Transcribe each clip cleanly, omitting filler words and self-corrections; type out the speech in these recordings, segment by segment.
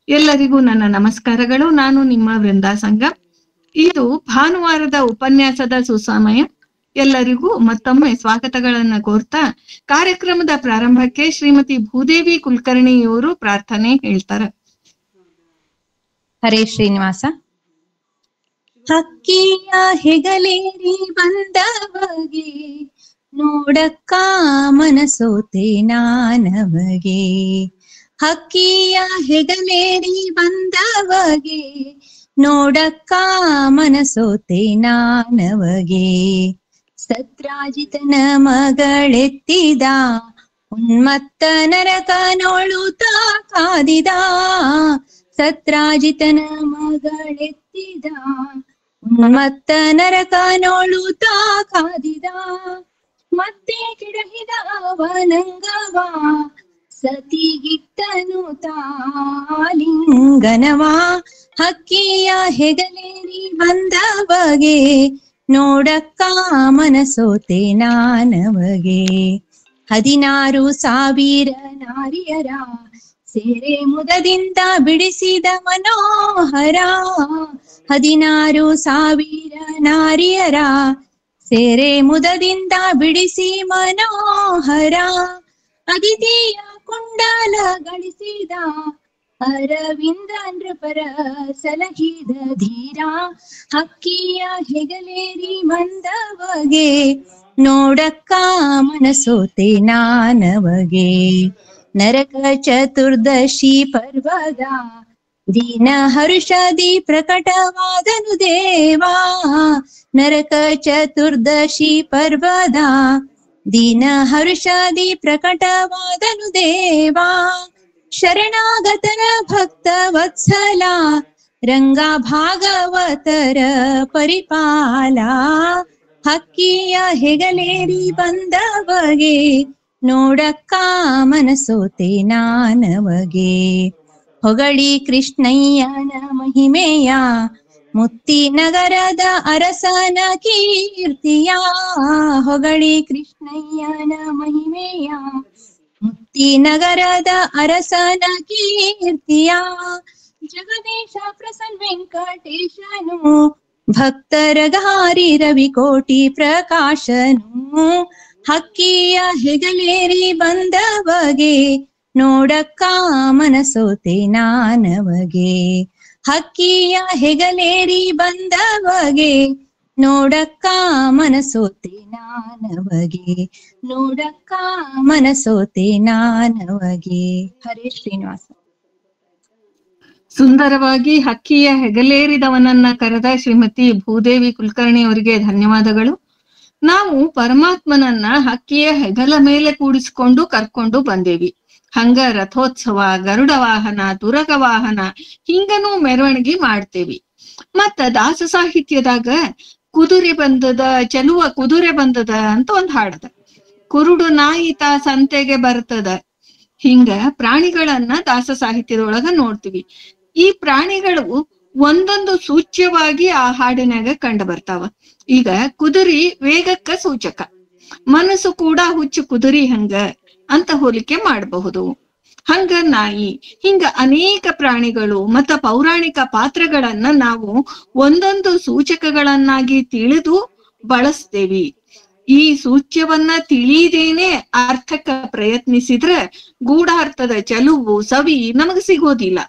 ಎಲ್ಲರಿಗೂ ನನ್ನ ನಮಸ್ಕಾರಗಳು. ನಾನು ನಿಮ್ಮ ವೃಂದಾ ಸಂಘ. ಇದು ಭಾನುವಾರದ ಉಪನ್ಯಾಸದ ಸುಸಮಯ. ಎಲ್ಲರಿಗೂ ಮತ್ತೊಮ್ಮೆ ಸ್ವಾಗತಗಳನ್ನ ಕೋರ್ತಾ ಕಾರ್ಯಕ್ರಮದ ಪ್ರಾರಂಭಕ್ಕೆ ಶ್ರೀಮತಿ ಭೂದೇವಿ ಕುಲಕರ್ಣಿಯವರು ಪ್ರಾರ್ಥನೆ ಹೇಳ್ತಾರೆ. ಹರೇ ಶ್ರೀನಿವಾಸ. ಹಕ್ಕಿಯ ಹೆಗಲೇರಿ ಬಂದವಗೆ ನೋಡಕ್ಕ ಮನಸೋತೆ ನಾನವಗೆ. ಹಕ್ಕಿಯ ಹೆಗಲೇರಿ ಬಂದವಗೆ ನೋಡಕ್ಕ ಮನಸೋತೆ ನಾನವಗೆ. ಸತ್ರಾಜಿತನ ಮಗಳೆತ್ತಿದ ಉನ್ಮತ್ತ ನರಕ ನೋಳುತ್ತ ಕಾದಿದ. ಸತ್ರಾಜಿತನ ಮಗಳೆತ್ತಿದ ಉನ್ಮತ್ತ ನರಕ ನೋಳುತ್ತ ಕಾದಿದ. ಮತ್ತೆ ಕೆಡಹಿದ ಅವನಂಗವ ಸತಿಗಿಟ್ಟನು ತಾಲಿಂಗನವಾ. ಹಕ್ಕಿಯ ಹೆಗಲೇರಿ ಬಂದವಗೆ ನೋಡಕ್ಕ ಮನಸೋತೆ ನಾನವಗೆ. 16,000 ನಾರಿಯರ ಸೇರೆ ಮುದದಿಂದ ಬಿಡಿಸಿದ ಮನೋಹರ. 16,000 ನಾರಿಯರ ಸೇರೆ ಮುದದಿಂದ ಬಿಡಿಸಿ ಮನೋಹರ. ಅದಿತಿಯ ಕುಂಡಲ ಗಳಿಸಿದ ಅರವಿಂದ ನೃಪರ ಸಲಹಿದ ಧೀರ. ಹಕ್ಕಿಯ ಹೆಗಲೇರಿ ಬಂದವಗೆ ನೋಡಕ್ಕ ಮನಸೋತೆ ನಾನವಗೆ. ನರಕ ಚತುರ್ದಶಿ ಪರ್ವದ ದೀನ ಹರುಷದಿ ಪ್ರಕಟವಾದನು ದೇವಾ. ನರಕ ಚತುರ್ದಶಿ ಪರ್ವದ ದೀನ ಹರುಷದಿ ಪ್ರಕಟವಾದನು ದೇವಾ. ಶರಣಾಗತರ ಭಕ್ತ ವತ್ಸಲ ರಂಗ ಭಾಗವತರ ಪರಿಪಾಲ. ಹಕ್ಕಿಯ ಹೆಗಲೇರಿ ಬಂದವಗೆ ನೋಡಕ್ಕ ಮನಸೋತೆ ನಾನವಗೆ. ಹೊಗಳಿ ಕೃಷ್ಣಯ್ಯನ ಮಹಿಮೆಯ ಮುತ್ತಿ ನಗರದ ಅರಸನ ಕೀರ್ತಿಯ. ಹೊಗಳಿ ಕೃಷ್ಣಯ್ಯನ ಮಹಿಮೆಯ ಮುತ್ತಿ ನಗರದ ಅರಸನ ಕೀರ್ತಿಯ. ಜಗದೀಶ ಪ್ರಸನ್ನ ವೆಂಕಟೇಶನು ಭಕ್ತರ ಗಾರಿ ರವಿಕೋಟಿ ಪ್ರಕಾಶನು. ಹಕ್ಕಿಯ ಹೆಗಲೇರಿ ಬಂದವಗೆ ನೋಡಕ್ಕ ಮನಸೋತೆ ನಾನವಗೆ. ಹಕ್ಕಿಯ ಹೆಗಲೇರಿ ಬಂದವಗೆ ನೋಡಕ್ಕ ಮನಸೋತೆ ನಾನವಗೆ. ನೋಡಕ್ಕ ಮನಸೋತೆ ನಾನವಗೆ. ಹರೇ ಶ್ರೀನಿವಾಸ. ಸುಂದರವಾಗಿ ಹಕ್ಕಿಯ ಹೆಗಲೇರಿದವನನ್ನ ಕರೆದ ಶ್ರೀಮತಿ ಭೂದೇವಿ ಕುಲಕರ್ಣಿ ಅವರಿಗೆ ಧನ್ಯವಾದಗಳು. ನಾವು ಪರಮಾತ್ಮನನ್ನ ಹಕ್ಕಿಯ ಹೆಗಲ ಮೇಲೆ ಕೂಡಿಸಿಕೊಂಡು ಕರ್ಕೊಂಡು ಬಂದೇವಿ. ಹಂಗ ರಥೋತ್ಸವ, ಗರುಡ ವಾಹನ, ತುರಗ ವಾಹನ ಹಿಂಗನೂ ಮೆರವಣಿಗೆ ಮಾಡ್ತೇವಿ. ಮತ್ತ ದಾಸ ಸಾಹಿತ್ಯದಾಗ ಕುದುರೆ ಬಂದದ, ಚೆಲುವ ಕುದುರೆ ಬಂದದ ಅಂತ ಒಂದ್ ಹಾಡದ. ಕುರುಡು ನಾಯಿತ ಸಂತೆಗೆ ಬರ್ತದ. ಹಿಂಗ ಪ್ರಾಣಿಗಳನ್ನ ದಾಸ ಸಾಹಿತ್ಯದೊಳಗ ನೋಡ್ತೀವಿ. ಈ ಪ್ರಾಣಿಗಳು ಒಂದೊಂದು ಸೂಚ್ಯವಾಗಿ ಆ ಹಾಡಿನಾಗ ಕಂಡು ಬರ್ತಾವ. ಈಗ ಕುದುರಿ ವೇಗಕ್ಕ ಸೂಚಕ, ಮನಸ್ಸು ಕೂಡ ಹುಚ್ಚು ಕುದುರಿ ಹಂಗ ಅಂತ ಹೋಲಿಕೆ ಮಾಡಬಹುದು. ಹಂಗ ನಾಯಿ, ಹಿಂಗ ಅನೇಕ ಪ್ರಾಣಿಗಳು ಮತ್ತ ಪೌರಾಣಿಕ ಪಾತ್ರಗಳನ್ನ ನಾವು ಒಂದೊಂದು ಸೂಚಕಗಳನ್ನಾಗಿ ತಿಳಿದು ಬಳಸ್ತೇವಿ. ಈ ಸೂಚ್ಯವನ್ನ ತಿಳಿದೇನೆ ಅರ್ಥಕ್ಕ ಪ್ರಯತ್ನಿಸಿದ್ರೆ ಗೂಢಾರ್ಥದ ಚೆಲುವು ಸವಿ ನಮಗ ಸಿಗೋದಿಲ್ಲ.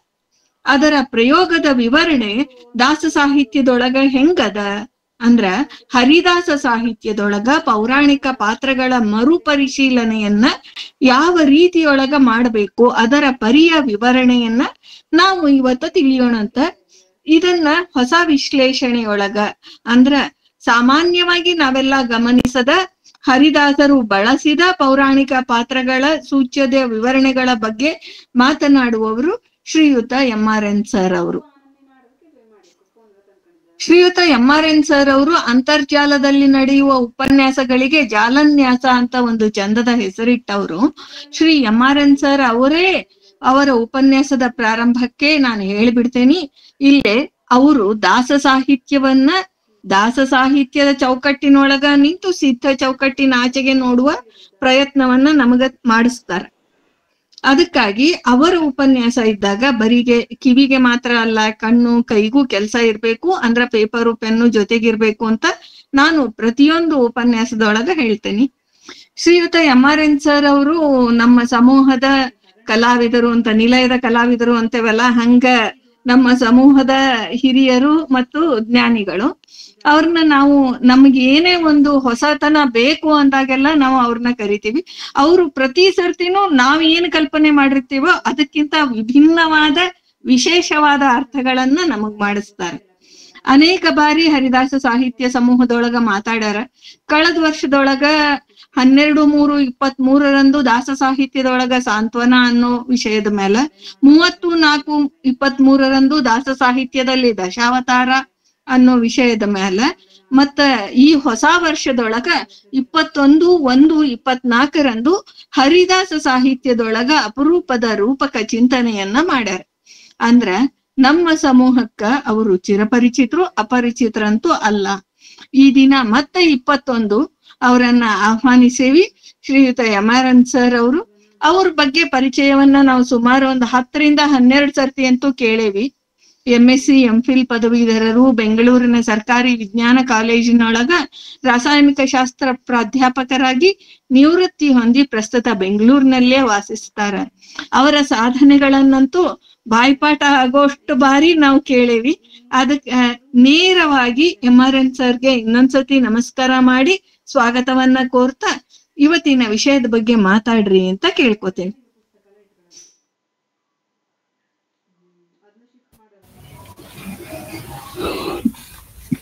ಅದರ ಪ್ರಯೋಗದ ವಿವರಣೆ ದಾಸ ಸಾಹಿತ್ಯದೊಳಗ ಹೆಂಗದ ಅಂದ್ರ, ಹರಿದಾಸ ಸಾಹಿತ್ಯದೊಳಗ ಪೌರಾಣಿಕ ಪಾತ್ರಗಳ ಮರುಪರಿಶೀಲನೆಯನ್ನ ಯಾವ ರೀತಿಯೊಳಗ ಮಾಡಬೇಕು ಅದರ ಪರಿಯ ವಿವರಣೆಯನ್ನ ನಾವು ಇವತ್ತು ತಿಳಿಯೋಣಂತ. ಇದನ್ನ ಹೊಸ ವಿಶ್ಲೇಷಣೆಯೊಳಗ ಅಂದ್ರ ಸಾಮಾನ್ಯವಾಗಿ ನಾವೆಲ್ಲ ಗಮನಿಸದ ಹರಿದಾಸರು ಬಳಸಿದ ಪೌರಾಣಿಕ ಪಾತ್ರಗಳ ಸೂಚ್ಯದ ವಿವರಣೆಗಳ ಬಗ್ಗೆ ಮಾತನಾಡುವವರು ಶ್ರೀಯುತ MRN ಸರ್ ಅವರು. ಶ್ರೀಯುತ MRN ಸರ್ ಅವರು ಅಂತರ್ಜಾಲದಲ್ಲಿ ನಡೆಯುವ ಉಪನ್ಯಾಸಗಳಿಗೆ ಜಾಲನ್ಯಾಸ ಅಂತ ಒಂದು ಚಂದದ ಹೆಸರಿಟ್ಟವರು. ಶ್ರೀ MRN ಸರ್ ಅವರೇ ಅವರ ಉಪನ್ಯಾಸದ ಪ್ರಾರಂಭಕ್ಕೆ ನಾನು ಹೇಳಿಬಿಡ್ತೇನೆ. ಇಲ್ಲೇ ಅವರು ದಾಸ ಸಾಹಿತ್ಯದ ಚೌಕಟ್ಟಿನೊಳಗ ನಿಂತು ಸಿದ್ಧ ಚೌಕಟ್ಟಿನ ಆಚೆಗೆ ನೋಡುವ ಪ್ರಯತ್ನವನ್ನ ನಮಗ ಮಾಡಿಸ್ತಾರೆ. ಅದಕ್ಕಾಗಿ ಅವರ ಉಪನ್ಯಾಸ ಇದ್ದಾಗ ಬರಿಗೆ ಕಿವಿಗೆ ಮಾತ್ರ ಅಲ್ಲ, ಕಣ್ಣು ಕೈಗೂ ಕೆಲಸ ಇರ್ಬೇಕು, ಅಂದ್ರ ಪೇಪರು ಪೆನ್ನು ಜೊತೆಗಿರ್ಬೇಕು ಅಂತ ನಾನು ಪ್ರತಿಯೊಂದು ಉಪನ್ಯಾಸದೊಳಗ ಹೇಳ್ತೇನೆ. ಶ್ರೀಯುತ ಎಂ.ಆರ್.ಎನ್. ಸರ್ ಅವರು ನಮ್ಮ ಸಮೂಹದ ಕಲಾವಿದರು ಅಂತ, ನಿಲಯದ ಕಲಾವಿದರು ಅಂತೇವಲ್ಲ, ಹಂಗ ನಮ್ಮ ಸಮೂಹದ ಹಿರಿಯರು ಮತ್ತು ಜ್ಞಾನಿಗಳು. ಅವ್ರನ್ನ ನಾವು ನಮ್ಗೆ ಏನೇ ಒಂದು ಹೊಸತನ ಬೇಕು ಅಂದಾಗೆಲ್ಲ ನಾವು ಅವ್ರನ್ನ ಕರಿತೀವಿ. ಅವರು ಪ್ರತಿ ಸರ್ತಿನೂ ನಾವ್ ಏನ್ ಕಲ್ಪನೆ ಮಾಡಿರ್ತೀವೋ ಅದಕ್ಕಿಂತ ವಿಭಿನ್ನವಾದ ವಿಶೇಷವಾದ ಅರ್ಥಗಳನ್ನ ನಮಗ್ ಮಾಡಿಸ್ತಾರೆ. ಅನೇಕ ಬಾರಿ ಹರಿದಾಸ ಸಾಹಿತ್ಯ ಸಮೂಹದೊಳಗ ಮಾತಾಡ್ಯಾರ. ಕಳೆದ ವರ್ಷದೊಳಗ 12/3/23 ದಾಸ ಸಾಹಿತ್ಯದೊಳಗ ಸಾಂತ್ವನ ಅನ್ನೋ ವಿಷಯದ ಮೇಲೆ, 30/4/23 ದಾಸ ಸಾಹಿತ್ಯದಲ್ಲಿ ದಶಾವತಾರ ಅನ್ನೋ ವಿಷಯದ ಮೇಲೆ, ಮತ್ತ ಈ ಹೊಸ ವರ್ಷದೊಳಗ 21/1/24 ಹರಿದಾಸ ಸಾಹಿತ್ಯದೊಳಗ ಅಪರೂಪದ ರೂಪಕ ಚಿಂತನೆಯನ್ನ ಮಾಡ್ಯಾರ. ಅಂದ್ರ ನಮ್ಮ ಸಮೂಹಕ್ಕ ಅವರು ಚಿರಪರಿಚಿತರು, ಅಪರಿಚಿತರಂತೂ ಅಲ್ಲ. ಈ ದಿನ ಮತ್ತೆ 21 ಅವರನ್ನ ಆಹ್ವಾನಿಸೇವಿ. ಶ್ರೀಯುತ ಎಂ.ಆರ್.ಎನ್. ಸರ್ ಅವರು, ಅವ್ರ ಬಗ್ಗೆ ಪರಿಚಯವನ್ನ ನಾವು ಸುಮಾರು ಒಂದು 10-12 ಸರ್ತಿ ಅಂತೂ ಕೇಳೇವಿ. MSc MPhil ಪದವೀಧರರು, ಬೆಂಗಳೂರಿನ ಸರ್ಕಾರಿ ವಿಜ್ಞಾನ ಕಾಲೇಜಿನೊಳಗ ರಾಸಾಯನಿಕ ಶಾಸ್ತ್ರ ಪ್ರಾಧ್ಯಾಪಕರಾಗಿ ನಿವೃತ್ತಿ ಹೊಂದಿ ಪ್ರಸ್ತುತ ಬೆಂಗಳೂರಿನಲ್ಲೇ ವಾಸಿಸ್ತಾರ. ಅವರ ಸಾಧನೆಗಳನ್ನಂತೂ ಬಾಯ್ಪಾಠ ಆಗೋಷ್ಟು ಬಾರಿ ನಾವು ಕೇಳೇವಿ. ಅದಕ್ಕೆ ನೇರವಾಗಿ ಎಂ.ಆರ್.ಎನ್. ಸರ್ಗೆ ಇನ್ನೊಂದ್ಸತಿ ನಮಸ್ಕಾರ ಮಾಡಿ ಸ್ವಾಗತವನ್ನ ಕೋರ್ತಾ ಇವತ್ತಿನ ವಿಷಯದ ಬಗ್ಗೆ ಮಾತಾಡ್ರಿ ಅಂತ ಕೇಳ್ಕೊತೇನೆ.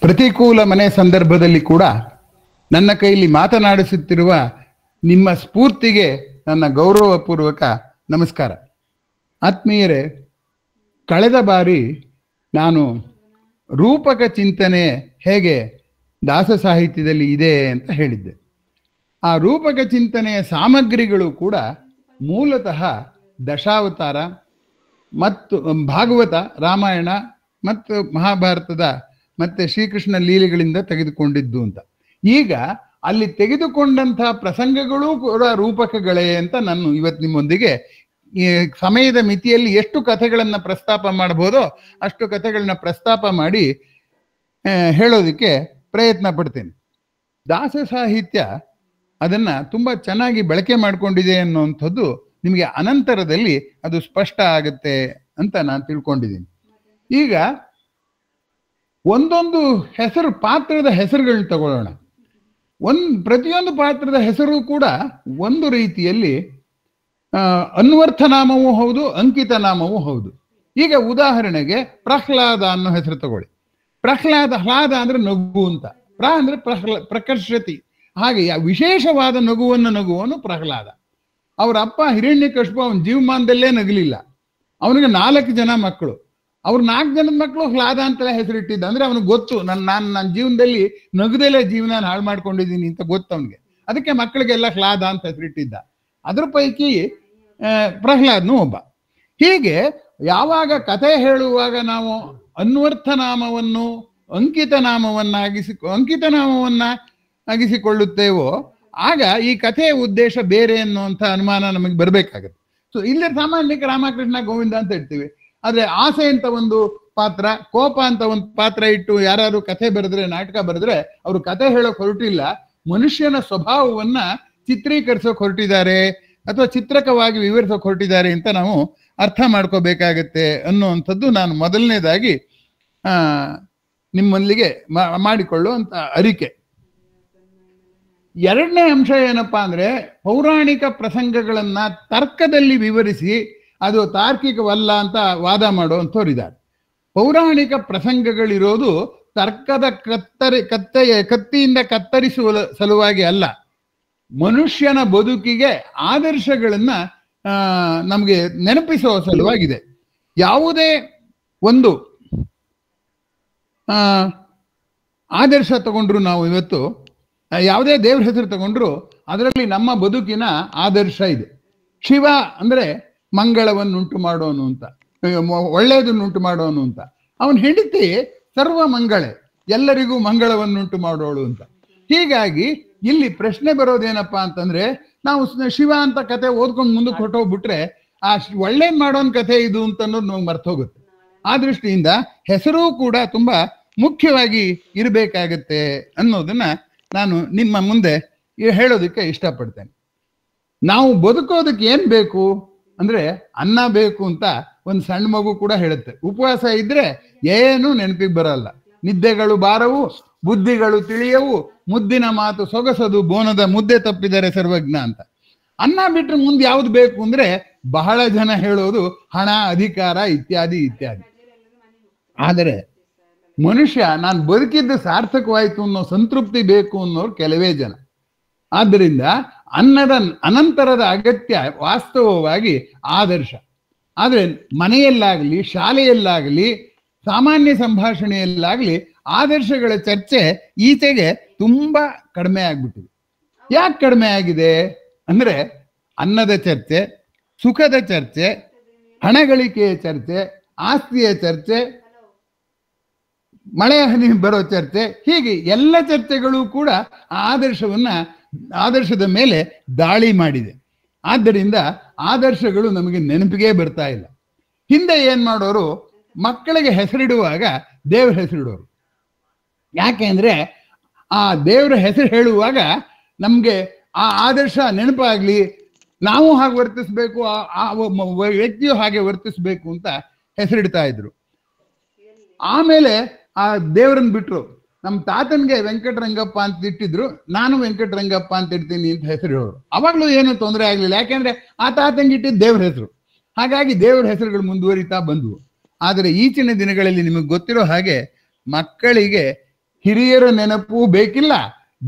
ಪ್ರತಿಕೂಲ ಮನೆ ಸಂದರ್ಭದಲ್ಲಿ ಕೂಡ ನನ್ನ ಕೈಲಿ ಮಾತನಾಡಿಸುತ್ತಿರುವ ನಿಮ್ಮ ಸ್ಫೂರ್ತಿಗೆ ನನ್ನ ಗೌರವಪೂರ್ವಕ ನಮಸ್ಕಾರ. ಆತ್ಮೀಯರೇ, ಕಳೆದ ಬಾರಿ ನಾನು ರೂಪಕ ಚಿಂತನೆ ಹೇಗೆ ದಾಸ ಸಾಹಿತ್ಯದಲ್ಲಿ ಇದೆ ಅಂತ ಹೇಳಿದ್ದೆ. ಆ ರೂಪಕ ಚಿಂತನೆಯ ಸಾಮಗ್ರಿಗಳು ಕೂಡ ಮೂಲತಃ ದಶಾವತಾರ ಮತ್ತು ಭಾಗವತ, ರಾಮಾಯಣ ಮತ್ತು ಮಹಾಭಾರತದ ಮತ್ತೆ ಶ್ರೀಕೃಷ್ಣ ಲೀಲೆಗಳಿಂದ ತೆಗೆದುಕೊಂಡಿದ್ದು ಅಂತ. ಈಗ ಅಲ್ಲಿ ತೆಗೆದುಕೊಂಡಂತಹ ಪ್ರಸಂಗಗಳೂ ಕೂಡ ರೂಪಕಗಳೇ ಅಂತ ನಾನು ಇವತ್ತು ನಿಮ್ಮೊಂದಿಗೆ ಈ ಸಮಯದ ಮಿತಿಯಲ್ಲಿ ಎಷ್ಟು ಕಥೆಗಳನ್ನ ಪ್ರಸ್ತಾಪ ಮಾಡಬಹುದೋ ಅಷ್ಟು ಕಥೆಗಳನ್ನ ಪ್ರಸ್ತಾಪ ಮಾಡಿ ಹೇಳೋದಕ್ಕೆ ಪ್ರಯತ್ನ ಪಡ್ತೇನೆ. ದಾಸ ಸಾಹಿತ್ಯ ಅದನ್ನ ತುಂಬಾ ಚೆನ್ನಾಗಿ ಬಳಕೆ ಮಾಡ್ಕೊಂಡಿದೆ ಅನ್ನುವಂಥದ್ದು ನಿಮಗೆ ಅನಂತರದಲ್ಲಿ ಅದು ಸ್ಪಷ್ಟ ಆಗುತ್ತೆ ಅಂತ ನಾನು ತಿಳ್ಕೊಂಡಿದ್ದೀನಿ. ಈಗ ಒಂದೊಂದು ಹೆಸರು, ಪಾತ್ರದ ಹೆಸರುಗಳನ್ನ ತಗೊಳ್ಳೋಣ. ಪ್ರತಿಯೊಂದು ಪಾತ್ರದ ಹೆಸರು ಕೂಡ ಒಂದು ರೀತಿಯಲ್ಲಿ ಅನ್ವರ್ಥ ನಾಮವೂ ಹೌದು, ಅಂಕಿತ ನಾಮವೂ ಹೌದು. ಈಗ ಉದಾಹರಣೆಗೆ ಪ್ರಹ್ಲಾದ ಅನ್ನೋ ಹೆಸರು ತಗೊಳ್ಳಿ. ಹ್ಲಾದ ಅಂದ್ರೆ ನಗು ಅಂತ, ಅಂದ್ರೆ ಪ್ರಕರ್ಷತಿ, ಹಾಗೆ ವಿಶೇಷವಾದ ನಗುವನು ಪ್ರಹ್ಲಾದ. ಅವರ ಅಪ್ಪ ಹಿರಣ್ಯಕಶಿಪು ಅವನ ಜೀವಮಾನದಲ್ಲೇ ನಗಲಿಲ್ಲ. ಅವನಿಗೆ 4 ಜನ ಮಕ್ಕಳು. ಅವ್ರು 4 ಜನದ ಮಕ್ಕಳು ಹ್ಲಾದ ಅಂತಲೇ ಹೆಸರಿಟ್ಟಿದ್ದ. ಅಂದ್ರೆ ಅವನಿಗೆ ಗೊತ್ತು, ನನ್ನ ಜೀವನದಲ್ಲಿ ನಗದಲ್ಲೇ ಜೀವನ ಹಾಳು ಮಾಡ್ಕೊಂಡಿದ್ದೀನಿ ಅಂತ ಗೊತ್ತು ಅವನಿಗೆ. ಅದಕ್ಕೆ ಮಕ್ಕಳಿಗೆಲ್ಲ ಹ್ಲಾದ ಅಂತ ಹೆಸರಿಟ್ಟಿದ್ದ. ಅದ್ರ ಪೈಕಿ ಪ್ರಹ್ಲಾದ್ನು ಒಬ್ಬ. ಹೀಗೆ ಯಾವಾಗ ಕಥೆ ಹೇಳುವಾಗ ನಾವು ಅನ್ವರ್ಥ ನಾಮವನ್ನು ಅಂಕಿತ ನಾಮವನ್ನಾಗಿಸಿಕೊಳ್ಳುತ್ತೇವೋ ಆಗ ಈ ಕಥೆಯ ಉದ್ದೇಶ ಬೇರೆ ಅನ್ನುವಂಥ ಅನುಮಾನ ನಮಗೆ ಬರಬೇಕಾಗತ್ತೆ. ಸೊ ಇಲ್ಲೇ ಸಾಮಾನ್ಯಕ್ಕೆ ರಾಮಕೃಷ್ಣ ಗೋವಿಂದ ಅಂತ ಇರ್ತೀವಿ. ಆದ್ರೆ ಆಸೆ ಅಂತ ಒಂದು ಪಾತ್ರ, ಕೋಪ ಅಂತ ಒಂದು ಪಾತ್ರ ಇಟ್ಟು ಯಾರು ಕಥೆ ಬರೆದ್ರೆ, ನಾಟಕ ಬರೆದ್ರೆ ಅವರು ಕಥೆ ಹೇಳೋಕ್ ಹೊರಟಿಲ್ಲ, ಮನುಷ್ಯನ ಸ್ವಭಾವವನ್ನ ಚಿತ್ರೀಕರಿಸೋಕೆ ಹೊರಟಿದ್ದಾರೆ ಅಥವಾ ಚಿತ್ರಕವಾಗಿ ವಿವರಿಸೋಕೆ ಹೊರಟಿದ್ದಾರೆ ಅಂತ ನಾವು ಅರ್ಥ ಮಾಡ್ಕೋಬೇಕಾಗತ್ತೆ ಅನ್ನುವಂಥದ್ದು ನಾನು ಮೊದಲನೇದಾಗಿ ನಿಮ್ಮಲ್ಲಿಗೆ ಮಾಡಿಕೊಳ್ಳುವಂತ ಅರಿಕೆ. ಎರಡನೇ ಅಂಶ ಏನಪ್ಪಾ ಅಂದ್ರೆ, ಪೌರಾಣಿಕ ಪ್ರಸಂಗಗಳನ್ನ ತರ್ಕದಲ್ಲಿ ವಿವರಿಸಿ ಅದು ತಾರ್ಕಿಕವಲ್ಲ ಅಂತ ವಾದ ಮಾಡುವಂಥವ್ರಿದ್ದಾರೆ. ಪೌರಾಣಿಕ ಪ್ರಸಂಗಗಳಿರೋದು ತರ್ಕದ ಕತ್ತಿಯಿಂದ ಕತ್ತರಿಸುವ ಸಲುವಾಗಿ ಅಲ್ಲ, ಮನುಷ್ಯನ ಬದುಕಿಗೆ ಆದರ್ಶಗಳನ್ನ ನಮಗೆ ನೆನಪಿಸುವ ಸಲುವಾಗಿದೆ. ಯಾವುದೇ ಒಂದು ಆದರ್ಶ ತಗೊಂಡ್ರು, ನಾವು ಇವತ್ತು ಯಾವುದೇ ದೇವ್ರ ಹೆಸರು ತಗೊಂಡ್ರು ಅದರಲ್ಲಿ ನಮ್ಮ ಬದುಕಿನ ಆದರ್ಶ ಇದೆ. ಶಿವ ಅಂದ್ರೆ ಮಂಗಳವನ್ನುಂಟು ಮಾಡೋನು ಅಂತ, ಒಳ್ಳೆಯದನ್ನುಂಟು ಮಾಡೋನು ಅಂತ. ಅವನ ಹೆಂಡತಿ ಸರ್ವ ಮಂಗಳೆ, ಎಲ್ಲರಿಗೂ ಮಂಗಳವನ್ನುಂಟು ಮಾಡೋಳು ಅಂತ. ಹೀಗಾಗಿ ಇಲ್ಲಿ ಪ್ರಶ್ನೆ ಬರೋದೇನಪ್ಪಾ ಅಂತಂದ್ರೆ, ನಾವು ಶಿವ ಅಂತ ಕತೆ ಓದ್ಕೊಂಡು ಮುಂದಕ್ಕೆ ಹೊಟ್ಟೋಗ್ಬಿಟ್ರೆ ಒಳ್ಳೇದ್ ಮಾಡೋನ್ ಕಥೆ ಇದು ಅಂತ ಅನ್ನೋದು ನಮ್ಗೆ ಮರ್ತು ಹೋಗುತ್ತೆ. ಆ ದೃಷ್ಟಿಯಿಂದ ಹೆಸರು ಕೂಡ ತುಂಬಾ ಮುಖ್ಯವಾಗಿ ಇರಬೇಕಾಗತ್ತೆ ಅನ್ನೋದನ್ನ ನಾನು ನಿಮ್ಮ ಮುಂದೆ ಹೇಳೋದಕ್ಕೆ ಇಷ್ಟಪಡ್ತೇನೆ. ನಾವು ಬದುಕೋದಕ್ಕೆ ಏನ್ ಬೇಕು ಅಂದ್ರೆ ಅನ್ನ ಬೇಕು ಅಂತ ಒಂದು ಸಣ್ಣ ಮಗು ಕೂಡ ಹೇಳುತ್ತೆ. ಉಪವಾಸ ಇದ್ರೆ ಏನು ನೆನಪಿಗೆ ಬರಲ್ಲ, ನಿದ್ದೆಗಳು ಬಾರವು, ಬುದ್ಧಿಗಳು ತಿಳಿಯವು, ಮುದ್ದಿನ ಮಾತು ಸೊಗಸದು, ಬೋನದ ಮುದ್ದೆ ತಪ್ಪಿದರೆ ಸರ್ವಜ್ಞ ಅಂತ. ಅನ್ನ ಬಿಟ್ರೆ ಮುಂದೆ ಯಾವ್ದು ಬೇಕು ಅಂದ್ರೆ ಬಹಳ ಜನ ಹೇಳೋದು ಹಣ, ಅಧಿಕಾರ ಇತ್ಯಾದಿ ಇತ್ಯಾದಿ. ಆದರೆ ಮನುಷ್ಯ ನಾನು ಬದುಕಿದ್ದು ಸಾರ್ಥಕವಾಯ್ತು ಅನ್ನೋ ಸಂತೃಪ್ತಿ ಬೇಕು ಅನ್ನೋರು ಕೆಲವೇ ಜನ. ಆದ್ದರಿಂದ ಅನ್ನದ ಅನಂತರದ ಅಗತ್ಯ ವಾಸ್ತವವಾಗಿ ಆದರ್ಶ. ಆದರೆ ಮನೆಯಲ್ಲಾಗಲಿ, ಶಾಲೆಯಲ್ಲಾಗಲಿ, ಸಾಮಾನ್ಯ ಸಂಭಾಷಣೆಯಲ್ಲಾಗಲಿ ಆದರ್ಶಗಳ ಚರ್ಚೆ ಈಚೆಗೆ ತುಂಬಾ ಕಡಿಮೆ ಆಗ್ಬಿಟ್ಟಿದೆ. ಯಾಕೆ ಕಡಿಮೆ ಆಗಿದೆ ಅಂದ್ರೆ ಅನ್ನದ ಚರ್ಚೆ, ಸುಖದ ಚರ್ಚೆ, ಹಣ ಗಳಿಕೆಯ ಚರ್ಚೆ, ಆಸ್ತಿಯ ಚರ್ಚೆ, ಮಳೆ ಹನಿ ಬರೋ ಚರ್ಚೆ, ಹೀಗೆ ಎಲ್ಲ ಚರ್ಚೆಗಳು ಕೂಡ ಆದರ್ಶದ ಮೇಲೆ ದಾಳಿ ಮಾಡಿದೆ. ಆದ್ದರಿಂದ ಆದರ್ಶಗಳು ನಮಗೆ ನೆನಪಿಗೆ ಬರ್ತಾ ಇಲ್ಲ. ಹಿಂದೆ ಏನ್ ಮಾಡೋರು, ಮಕ್ಕಳಿಗೆ ಹೆಸರಿಡುವಾಗ ದೇವ್ರ ಹೆಸರಿಡೋರು. ಯಾಕೆ ಅಂದ್ರೆ ಆ ದೇವ್ರ ಹೆಸರು ಹೇಳುವಾಗ ನಮ್ಗೆ ಆ ಆದರ್ಶ ನೆನಪಾಗ್ಲಿ, ನಾವು ಹಾಗೆ ವರ್ತಿಸ್ಬೇಕು, ಆ ವ್ಯಕ್ತಿಯು ಹಾಗೆ ವರ್ತಿಸ್ಬೇಕು ಅಂತ ಹೆಸರಿಡ್ತಾ ಇದ್ರು. ಆಮೇಲೆ ಆ ದೇವರನ್ನ ಬಿಟ್ರು. ನಮ್ಮ ತಾತನ್ಗೆ ವೆಂಕಟರಂಗಪ್ಪ ಅಂತ ಇಟ್ಟಿದ್ರು, ನಾನು ವೆಂಕಟರಂಗಪ್ಪ ಅಂತ ಇಡ್ತೀನಿ ಅಂತ ಹೆಸರು ಹೇಳೋರು. ಅವಾಗ್ಲೂ ಏನು ತೊಂದರೆ ಆಗ್ಲಿಲ್ಲ, ಯಾಕೆಂದ್ರೆ ಆ ತಾತಂಗೆ ಇಟ್ಟಿದ್ದು ದೇವ್ರ ಹೆಸರು. ಹಾಗಾಗಿ ದೇವ್ರ ಹೆಸರುಗಳು ಮುಂದುವರಿತಾ ಬಂದ್ವು. ಆದರೆ ಈಚಿನ ದಿನಗಳಲ್ಲಿ ನಿಮಗೆ ಗೊತ್ತಿರೋ ಹಾಗೆ ಮಕ್ಕಳಿಗೆ ಹಿರಿಯರ ನೆನಪು ಬೇಕಿಲ್ಲ,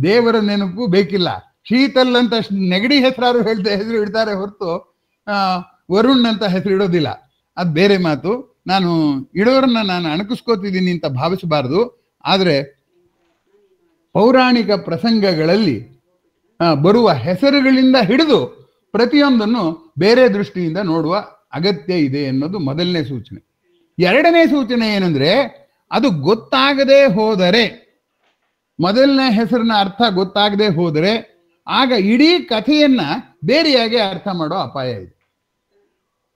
ದೇವರ ನೆನಪು ಬೇಕಿಲ್ಲ. ಶೀತಲ್ ಅಂತ ನೆಗಡಿ ಹೆಸರು ಹೆಸರು ಇಡ್ತಾರೆ ಹೊರತು ವರುಣ್ ಅಂತ ಹೆಸರು ಇಡೋದಿಲ್ಲ. ಅದು ಬೇರೆ ಮಾತು. ನಾನು ಇಡೋರನ್ನ ನಾನು ಅಣಕಿಸ್ಕೋತಿದ್ದೀನಿ ಅಂತ ಭಾವಿಸಬಾರದು. ಆದರೆ ಪೌರಾಣಿಕ ಪ್ರಸಂಗಗಳಲ್ಲಿ ಬರುವ ಹೆಸರುಗಳಿಂದ ಹಿಡಿದು ಪ್ರತಿಯೊಂದನ್ನು ಬೇರೆ ದೃಷ್ಟಿಯಿಂದ ನೋಡುವ ಅಗತ್ಯ ಇದೆ ಅನ್ನೋದು ಮೊದಲನೇ ಸೂಚನೆ. ಎರಡನೇ ಸೂಚನೆ ಏನಂದ್ರೆ, ಅದು ಗೊತ್ತಾಗದೆ ಹೋದರೆ, ಮೊದಲನೇ ಹೆಸರಿನ ಅರ್ಥ ಗೊತ್ತಾಗದೆ ಹೋದರೆ ಆಗ ಇಡೀ ಕಥೆಯನ್ನ ಬೇರೆಯಾಗಿ ಅರ್ಥ ಮಾಡೋ ಅಪಾಯ ಇದೆ.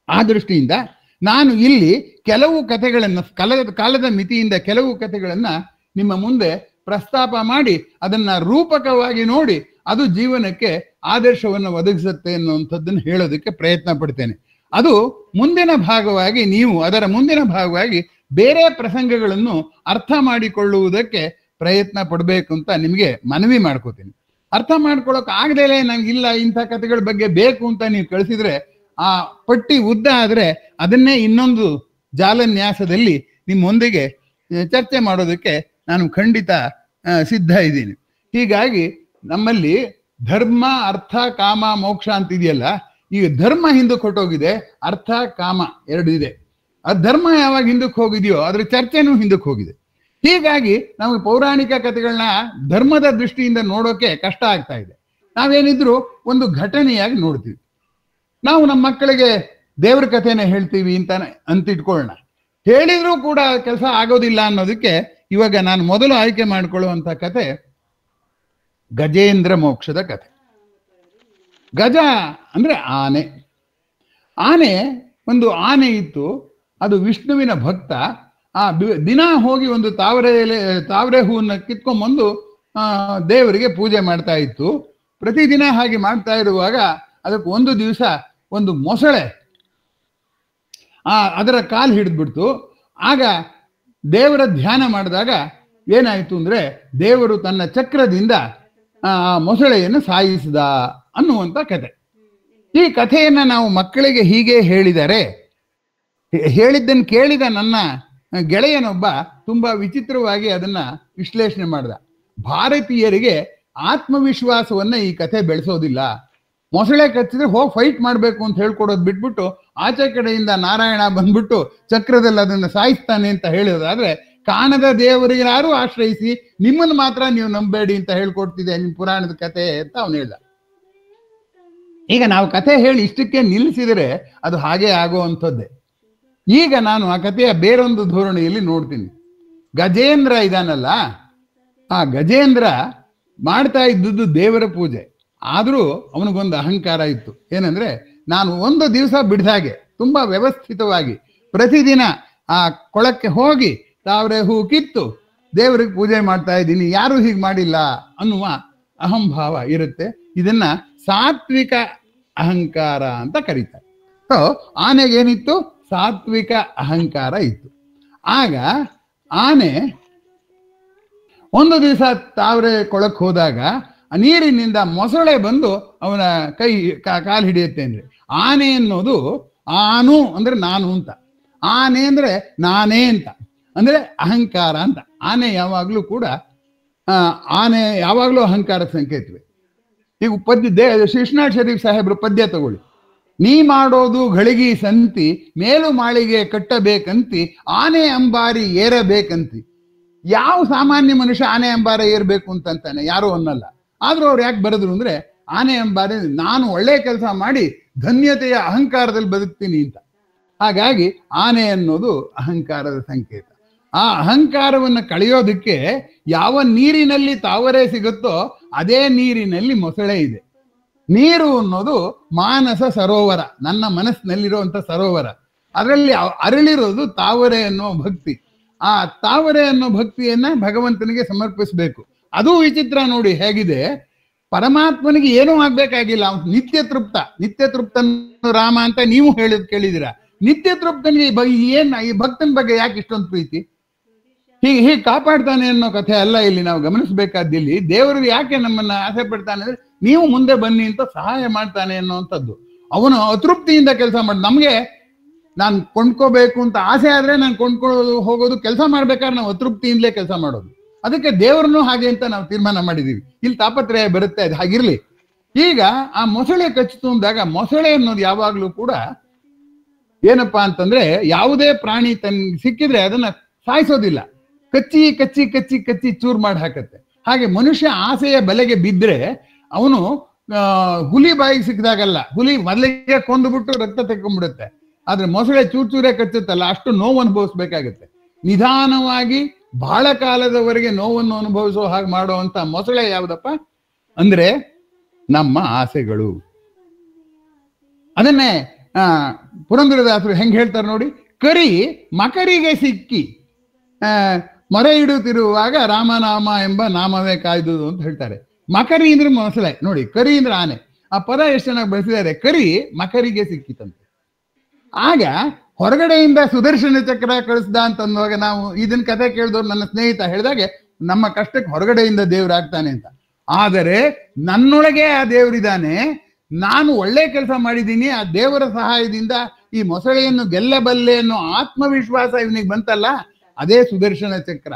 ಆ ದೃಷ್ಟಿಯಿಂದ ನಾನು ಇಲ್ಲಿ ಕೆಲವು ಕಥೆಗಳನ್ನು ಕಾಲದ ಮಿತಿಯಿಂದ ಕೆಲವು ಕಥೆಗಳನ್ನ ನಿಮ್ಮ ಮುಂದೆ ಪ್ರಸ್ತಾಪ ಮಾಡಿ ಅದನ್ನ ರೂಪಕವಾಗಿ ನೋಡಿ ಅದು ಜೀವನಕ್ಕೆ ಆದರ್ಶವನ್ನು ಒದಗಿಸುತ್ತೆ ಅನ್ನುವಂಥದ್ದನ್ನು ಹೇಳೋದಕ್ಕೆ ಪ್ರಯತ್ನ ಪಡ್ತೇನೆ. ಅದು ಮುಂದಿನ ಭಾಗವಾಗಿ ನೀವು ಅದರ ಮುಂದಿನ ಭಾಗವಾಗಿ ಬೇರೆ ಪ್ರಸಂಗಗಳನ್ನು ಅರ್ಥ ಮಾಡಿಕೊಳ್ಳುವುದಕ್ಕೆ ಪ್ರಯತ್ನ ಪಡಬೇಕು ಅಂತ ನಿಮಗೆ ಮನವಿ ಮಾಡ್ಕೋತೀನಿ. ಅರ್ಥ ಮಾಡ್ಕೊಳ್ಳೋಕೆ ಆಗದೇಲೆ ನಂಗಿಲ್ಲ ಇಂಥ ಕಥೆಗಳ ಬಗ್ಗೆ ಬೇಕು ಅಂತ ನೀವು ಕಳಿಸಿದ್ರೆ ಆ ಪಟ್ಟಿ ಉದ್ದ ಆದ್ರೆ ಅದನ್ನೇ ಇನ್ನೊಂದು ಜಾಲನ್ಯಾಸದಲ್ಲಿ ನಿಮ್ಮೊಂದಿಗೆ ಚರ್ಚೆ ಮಾಡೋದಕ್ಕೆ ನಾನು ಖಂಡಿತ ಸಿದ್ಧ ಇದ್ದೀನಿ. ಹೀಗಾಗಿ ನಮ್ಮಲ್ಲಿ ಧರ್ಮ, ಅರ್ಥ, ಕಾಮ, ಮೋಕ್ಷ ಅಂತಿದೆಯಲ್ಲ, ಈಗ ಧರ್ಮ ಹಿಂದಕ್ಕೆ ಹೊಟ್ಟೋಗಿದೆ, ಅರ್ಥ, ಕಾಮ ಎರಡು ಇದೆ. ಆ ಧರ್ಮ ಯಾವಾಗ ಹಿಂದಕ್ಕೆ ಹೋಗಿದೆಯೋ ಅದ್ರ ಚರ್ಚೆನೂ ಹಿಂದಕ್ಕೆ ಹೋಗಿದೆ. ಹೀಗಾಗಿ ನಮಗೆ ಪೌರಾಣಿಕ ಕಥೆಗಳನ್ನ ಧರ್ಮದ ದೃಷ್ಟಿಯಿಂದ ನೋಡೋಕೆ ಕಷ್ಟ ಆಗ್ತಾ ಇದೆ. ನಾವೇನಿದ್ರು ಒಂದು ಘಟನೆಯಾಗಿ ನೋಡ್ತೀವಿ. ನಾವು ನಮ್ಮ ಮಕ್ಕಳಿಗೆ ದೇವ್ರ ಕಥೆನೇ ಹೇಳ್ತೀವಿ ಅಂತ ಇಟ್ಕೊಳ್ಳೋಣ. ಹೇಳಿದ್ರೂ ಕೂಡ ಕೆಲಸ ಆಗೋದಿಲ್ಲ ಅನ್ನೋದಕ್ಕೆ ಇವಾಗ ನಾನು ಮೊದಲು ಆಯ್ಕೆ ಮಾಡಿಕೊಳ್ಳುವಂಥ ಕತೆ ಗಜೇಂದ್ರ ಮೋಕ್ಷದ ಕಥೆ. ಗಜ ಅಂದ್ರೆ ಆನೆ. ಒಂದು ಆನೆ ಇತ್ತು. ಅದು ವಿಷ್ಣುವಿನ ಭಕ್ತ. ದಿನ ಹೋಗಿ ಒಂದು ತಾವರೆ ಹೂವನ್ನ ಕಿತ್ಕೊಂಡ್ಬಂದು ದೇವರಿಗೆ ಪೂಜೆ ಮಾಡ್ತಾ ಇತ್ತು. ಪ್ರತಿದಿನ ಹಾಗೆ ಮಾಡ್ತಾ ಇರುವಾಗ ಅದಕ್ಕೆ ಒಂದು ದಿವಸ ಒಂದು ಮೊಸಳೆ ಅದರ ಕಾಲು ಹಿಡಿದ್ಬಿಡ್ತು. ಆಗ ದೇವರ ಧ್ಯಾನ ಮಾಡಿದಾಗ ಏನಾಯ್ತು ಅಂದ್ರೆ ದೇವರು ತನ್ನ ಚಕ್ರದಿಂದ ಆ ಮೊಸಳೆಯನ್ನು ಸಾಯಿಸಿದ ಅನ್ನುವಂಥ ಕತೆ. ಈ ಕಥೆಯನ್ನ ನಾವು ಮಕ್ಕಳಿಗೆ ಹೀಗೆ ಹೇಳಿದ್ದನ್ನು ಕೇಳಿದ ನನ್ನ ಗೆಳೆಯನೊಬ್ಬ ತುಂಬಾ ವಿಚಿತ್ರವಾಗಿ ಅದನ್ನ ವಿಶ್ಲೇಷಣೆ ಮಾಡ್ದ. ಭಾರತೀಯರಿಗೆ ಆತ್ಮವಿಶ್ವಾಸವನ್ನ ಈ ಕಥೆ ಬೆಳೆಸೋದಿಲ್ಲ. ಮೊಸಳೆ ಕಚ್ಚಿದ್ರೆ ಹೋಗಿ ಫೈಟ್ ಮಾಡ್ಬೇಕು ಅಂತ ಹೇಳ್ಕೊಡೋದು ಬಿಟ್ಬಿಟ್ಟು ಆಚೆ ಕಡೆಯಿಂದ ನಾರಾಯಣ ಬಂದ್ಬಿಟ್ಟು ಚಕ್ರದಲ್ಲಿ ಅದನ್ನ ಸಾಯಿಸ್ತಾನೆ ಅಂತ ಹೇಳೋದಾದ್ರೆ ಕಾಣದ ದೇವರಿಗೆ ಯಾರು ಆಶ್ರಯಿಸಿ ನಿಮ್ಮನ್ನು ಮಾತ್ರ ನೀವು ನಂಬೇಡಿ ಅಂತ ಹೇಳ್ಕೊಡ್ತಿದೆ ನಿಮ್ ಪುರಾಣದ ಕತೆ ಅಂತ ಅವನು ಹೇಳ್ದ. ಈಗ ನಾವು ಕಥೆ ಹೇಳಿ ಇಷ್ಟಕ್ಕೆ ನಿಲ್ಲಿಸಿದರೆ ಅದು ಹಾಗೆ ಆಗುವಂಥದ್ದೇ. ಈಗ ನಾನು ಆ ಕಥೆಯ ಬೇರೊಂದು ಧೋರಣೆಯಲ್ಲಿ ನೋಡ್ತೀನಿ. ಗಜೇಂದ್ರ ಇದಾನಲ್ಲ, ಆ ಗಜೇಂದ್ರ ಮಾಡ್ತಾ ಇದ್ದದ್ದು ದೇವರ ಪೂಜೆ. ಆದರೂ ಅವನಿಗೊಂದು ಅಹಂಕಾರ ಇತ್ತು. ಏನಂದ್ರೆ ನಾನು ಒಂದು ದಿವಸ ಬಿಡ್ದಾಗೆ ತುಂಬಾ ವ್ಯವಸ್ಥಿತವಾಗಿ ಪ್ರತಿದಿನ ಆ ಕೊಳಕ್ಕೆ ಹೋಗಿ ತಾವರೆ ಹೂ ಕಿತ್ತು ದೇವರಿಗೆ ಪೂಜೆ ಮಾಡ್ತಾ ಇದ್ದೀನಿ, ಯಾರು ಹೀಗೆ ಮಾಡಿಲ್ಲ ಅನ್ನುವ ಅಹಂಭಾವ ಇರುತ್ತೆ. ಇದನ್ನ ಸಾತ್ವಿಕ ಅಹಂಕಾರ ಅಂತ ಕರೀತಾರೆ. ಸೊ ಆನೆಗೇನಿತ್ತು? ಸಾತ್ವಿಕ ಅಹಂಕಾರ ಇತ್ತು. ಆಗ ಆನೆ ಒಂದು ದಿವಸ ತಾವರೆ ಕೊಳಕ್ಕೆ ಹೋದಾಗ ನೀರಿನಿಂದ ಮೊಸಳೆ ಬಂದು ಅವನ ಕಾಲು ಹಿಡಿಯುತ್ತೆ. ಅಂದ್ರೆ ಆನೆ ಅನ್ನೋದು ಆನು ಅಂದ್ರೆ ನಾನು ಅಂತ, ಆನೆ ಅಂದ್ರೆ ನಾನೇ ಅಂತ, ಅಂದ್ರೆ ಅಹಂಕಾರ ಅಂತ. ಆನೆ ಯಾವಾಗ್ಲೂ ಕೂಡ ಆನೆ ಯಾವಾಗ್ಲೂ ಅಹಂಕಾರದ ಸಂಕೇತವೇ. ಈಗ ಶ್ರೀನಾಥ್ ಶರೀಫ್ ಸಾಹೇಬ್ರು ಪದ್ಯ ತಗೊಳ್ಳಿ. ನೀ ಮಾಡೋದು ಘಳಿಗಿ ಸಂತಿ, ಮೇಲು ಮಾಳಿಗೆ ಕಟ್ಟಬೇಕಂತಿ, ಆನೆ ಅಂಬಾರಿ ಏರಬೇಕಂತಿ. ಯಾವ ಸಾಮಾನ್ಯ ಮನುಷ್ಯ ಆನೆ ಅಂಬಾರಿ ಏರ್ಬೇಕು ಅಂತಂತಾನೆ? ಯಾರು ಅನ್ನಲ್ಲ. ಆದ್ರೂ ಅವ್ರು ಯಾಕೆ ಬರೆದ್ರು ಅಂದ್ರೆ ಆನೆ ಅಂಬಾರಿ ನಾನು ಒಳ್ಳೆ ಕೆಲಸ ಮಾಡಿ ಧನ್ಯತೆಯ ಅಹಂಕಾರದಲ್ಲಿ ಬದುಕ್ತೀನಿ ಅಂತ. ಹಾಗಾಗಿ ಆನೆ ಅನ್ನೋದು ಅಹಂಕಾರದ ಸಂಕೇತ. ಆ ಅಹಂಕಾರವನ್ನು ಕಳೆಯೋದಕ್ಕೆ ಯಾವ ನೀರಿನಲ್ಲಿ ತಾವರೆ ಸಿಗುತ್ತೋ ಅದೇ ನೀರಿನಲ್ಲಿ ಮೊಸಳೆ ಇದೆ. ನೀರು ಅನ್ನೋದು ಮಾನಸ ಸರೋವರ, ನನ್ನ ಮನಸ್ಸಿನಲ್ಲಿರುವಂತ ಸರೋವರ. ಅದರಲ್ಲಿ ಅರಳಿರೋದು ತಾವರೆ ಅನ್ನೋ ಭಕ್ತಿ. ಆ ತಾವರೆ ಅನ್ನೋ ಭಕ್ತಿಯನ್ನ ಭಗವಂತನಿಗೆ ಸಮರ್ಪಿಸಬೇಕು. ಅದು ವಿಚಿತ್ರ ನೋಡಿ ಹೇಗಿದೆ. ಪರಮಾತ್ಮನಿಗೆ ಏನೂ ಆಗ್ಬೇಕಾಗಿಲ್ಲ, ಅವನು ನಿತ್ಯ ತೃಪ್ತ. ನಿತ್ಯ ತೃಪ್ತನು ರಾಮ ಅಂತ ನೀವು ಕೇಳಿದಿರ. ನಿತ್ಯ ತೃಪ್ತನಿಗೆ ಈ ಭಕ್ತನ ಬಗ್ಗೆ ಯಾಕೆ ಇಷ್ಟೊಂದು ಪ್ರೀತಿ? ಹೀಗೆ ಕಾಪಾಡ್ತಾನೆ ಅನ್ನೋ ಕಥೆ ಅಲ್ಲ ಇಲ್ಲಿ ನಾವು ಗಮನಿಸಬೇಕಾದ್ದಿಲ್ಲಿ. ದೇವರು ಯಾಕೆ ನಮ್ಮನ್ನ ಆಸೆ ಪಡ್ತಾನೆ ಅಂದ್ರೆ ನೀವು ಮುಂದೆ ಬನ್ನಿ ಅಂತ ಸಹಾಯ ಮಾಡ್ತಾನೆ ಅನ್ನೋವಂಥದ್ದು. ಅವನು ಅತೃಪ್ತಿಯಿಂದ ಕೆಲಸ ಮಾಡಿ, ನಮ್ಗೆ ನಾನು ಕೊಂಡ್ಕೋಬೇಕು ಅಂತ ಆಸೆ ಆದ್ರೆ ನಾನು ಕೊಂಡ್ಕೊಳ್ಳೋದು ಹೋಗೋದು, ಕೆಲಸ ಮಾಡ್ಬೇಕಾದ್ರೆ ನಾವು ಅತೃಪ್ತಿಯಿಂದಲೇ ಕೆಲಸ ಮಾಡೋದು. ಅದಕ್ಕೆ ದೇವರನ್ನು ಹಾಗೆ ಅಂತ ನಾವು ತೀರ್ಮಾನ ಮಾಡಿದೀವಿ. ಇಲ್ಲಿ ತಾಪತ್ರಯ ಬರುತ್ತೆ, ಅದು ಹಾಗಿರ್ಲಿ. ಈಗ ಆ ಮೊಸಳೆ ಕಚ್ಚಿತು ಅಂದಾಗ, ಮೊಸಳೆ ಅನ್ನೋದು ಯಾವಾಗ್ಲೂ ಕೂಡ ಏನಪ್ಪಾ ಅಂತಂದ್ರೆ ಯಾವುದೇ ಪ್ರಾಣಿ ಸಿಕ್ಕಿದ್ರೆ ಅದನ್ನ ಸಾಯಿಸೋದಿಲ್ಲ, ಕಚ್ಚಿ ಕಚ್ಚಿ ಕಚ್ಚಿ ಕಚ್ಚಿ ಚೂರ್ ಮಾಡಿ ಹಾಕತ್ತೆ. ಹಾಗೆ ಮನುಷ್ಯ ಆಸೆಯ ಬಲೆಗೆ ಬಿದ್ರೆ ಅವನು ಹುಲಿ ಬಾಯಿಗೆ ಸಿಕ್ಕಿದಾಗಲ್ಲ, ಹುಲಿ ಮೊದಲಿಗೆ ಕೊಂದುಬಿಟ್ಟು ರಕ್ತ ತೆಕ್ಕೊಂಡ್ಬಿಡುತ್ತೆ. ಆದ್ರೆ ಮೊಸಳೆ ಚೂರ್ ಚೂರೇ ಕಚ್ಚುತ್ತಲ್ಲ, ಅಷ್ಟು ನೋವು ಅನುಭವಿಸ್ಬೇಕಾಗತ್ತೆ. ನಿಧಾನವಾಗಿ ಬಹಳ ಕಾಲದವರೆಗೆ ನೋವನ್ನು ಅನುಭವಿಸೋ ಹಾಗೆ ಮಾಡುವಂತ ಮೊಸಳೆ ಯಾವುದಪ್ಪ ಅಂದ್ರೆ ನಮ್ಮ ಆಸೆಗಳು. ಅದನ್ನೇ ಪುರಂದರದಾಸರು ಹೆಂಗ್ ಹೇಳ್ತಾರೆ ನೋಡಿ, ಕರಿ ಮಕರಿಗೆ ಸಿಕ್ಕಿ ಮೊರೆ ಇಡುತ್ತಿರುವಾಗ ರಾಮನಾಮ ಎಂಬ ನಾಮವೇ ಕಾಯ್ದುದು ಅಂತ ಹೇಳ್ತಾರೆ. ಮಕರಿ ಅಂದ್ರೆ ಮೊಸಳೆ ನೋಡಿ, ಕರಿ ಅಂದ್ರೆ ಆನೆ. ಆ ಪದ ಎಷ್ಟು ಚೆನ್ನಾಗಿ ಬಳಸಿದ್ದಾರೆ. ಕರಿ ಮಕರಿಗೆ ಸಿಕ್ಕಿತಂತೆ. ಆಗ ಹೊರಗಡೆಯಿಂದ ಸುದರ್ಶನ ಚಕ್ರ ಕಳಿಸ್ದ ಅಂತಂದಾಗ ನಾವು ಇದನ್ನ ಕಥೆ ಕೇಳಿದವ್ರು ನನ್ನ ಸ್ನೇಹಿತ ಹೇಳಿದಾಗೆ ನಮ್ಮ ಕಷ್ಟಕ್ಕೆ ಹೊರಗಡೆಯಿಂದ ದೇವ್ರಾಗ್ತಾನೆ ಅಂತ. ಆದರೆ ನನ್ನೊಳಗೆ ಆ ದೇವರಿದ್ದಾನೆ, ನಾನು ಒಳ್ಳೆ ಕೆಲಸ ಮಾಡಿದ್ದೀನಿ, ಆ ದೇವರ ಸಹಾಯದಿಂದ ಈ ಮೊಸಳೆಯನ್ನು ಗೆಲ್ಲಬಲ್ಲೆ ಅನ್ನೋ ಆತ್ಮವಿಶ್ವಾಸ ಇವನಿಗೆ ಬಂತಲ್ಲ, ಅದೇ ಸುದರ್ಶನ ಚಕ್ರ.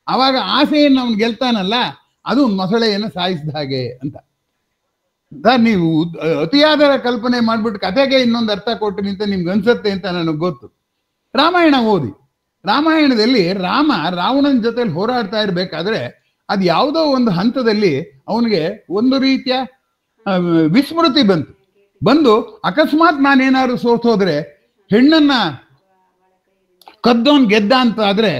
ಅವಾಗ ಆಸೆಯನ್ನು ಅವನು ಗೆಲ್ತಾನಲ್ಲ, ಅದು ಮೊಸಳೆಯನ್ನು ಸಾಯಿಸಿದ ಹಾಗೆ ಅಂತ. ನೀವು ಅತಿಯಾದ ಕಲ್ಪನೆ ಮಾಡ್ಬಿಟ್ಟು ಕಥೆಗೆ ಇನ್ನೊಂದು ಅರ್ಥ ಕೊಟ್ಟಿನಿ ಅಂತ ನಿಮ್ಗೆ ಅನ್ಸುತ್ತೆ ಅಂತ ನನಗೆ ಗೊತ್ತು. ರಾಮಾಯಣ ಓದಿ. ರಾಮಾಯಣದಲ್ಲಿ ರಾಮ ರಾವಣನ ಜೊತೆಲಿ ಹೋರಾಡ್ತಾ ಇರ್ಬೇಕಾದ್ರೆ ಅದು ಯಾವುದೋ ಒಂದು ಹಂತದಲ್ಲಿ ಅವನಿಗೆ ಒಂದು ರೀತಿಯ ವಿಸ್ಮೃತಿ ಬಂದು ಅಕಸ್ಮಾತ್ ನಾನೇನಾದ್ರು ಸೋತೋದ್ರೆ, ಹೆಣ್ಣನ್ನ ಕದ್ದೋನ್ ಗೆದ್ದ ಅಂತ ಆದ್ರೆ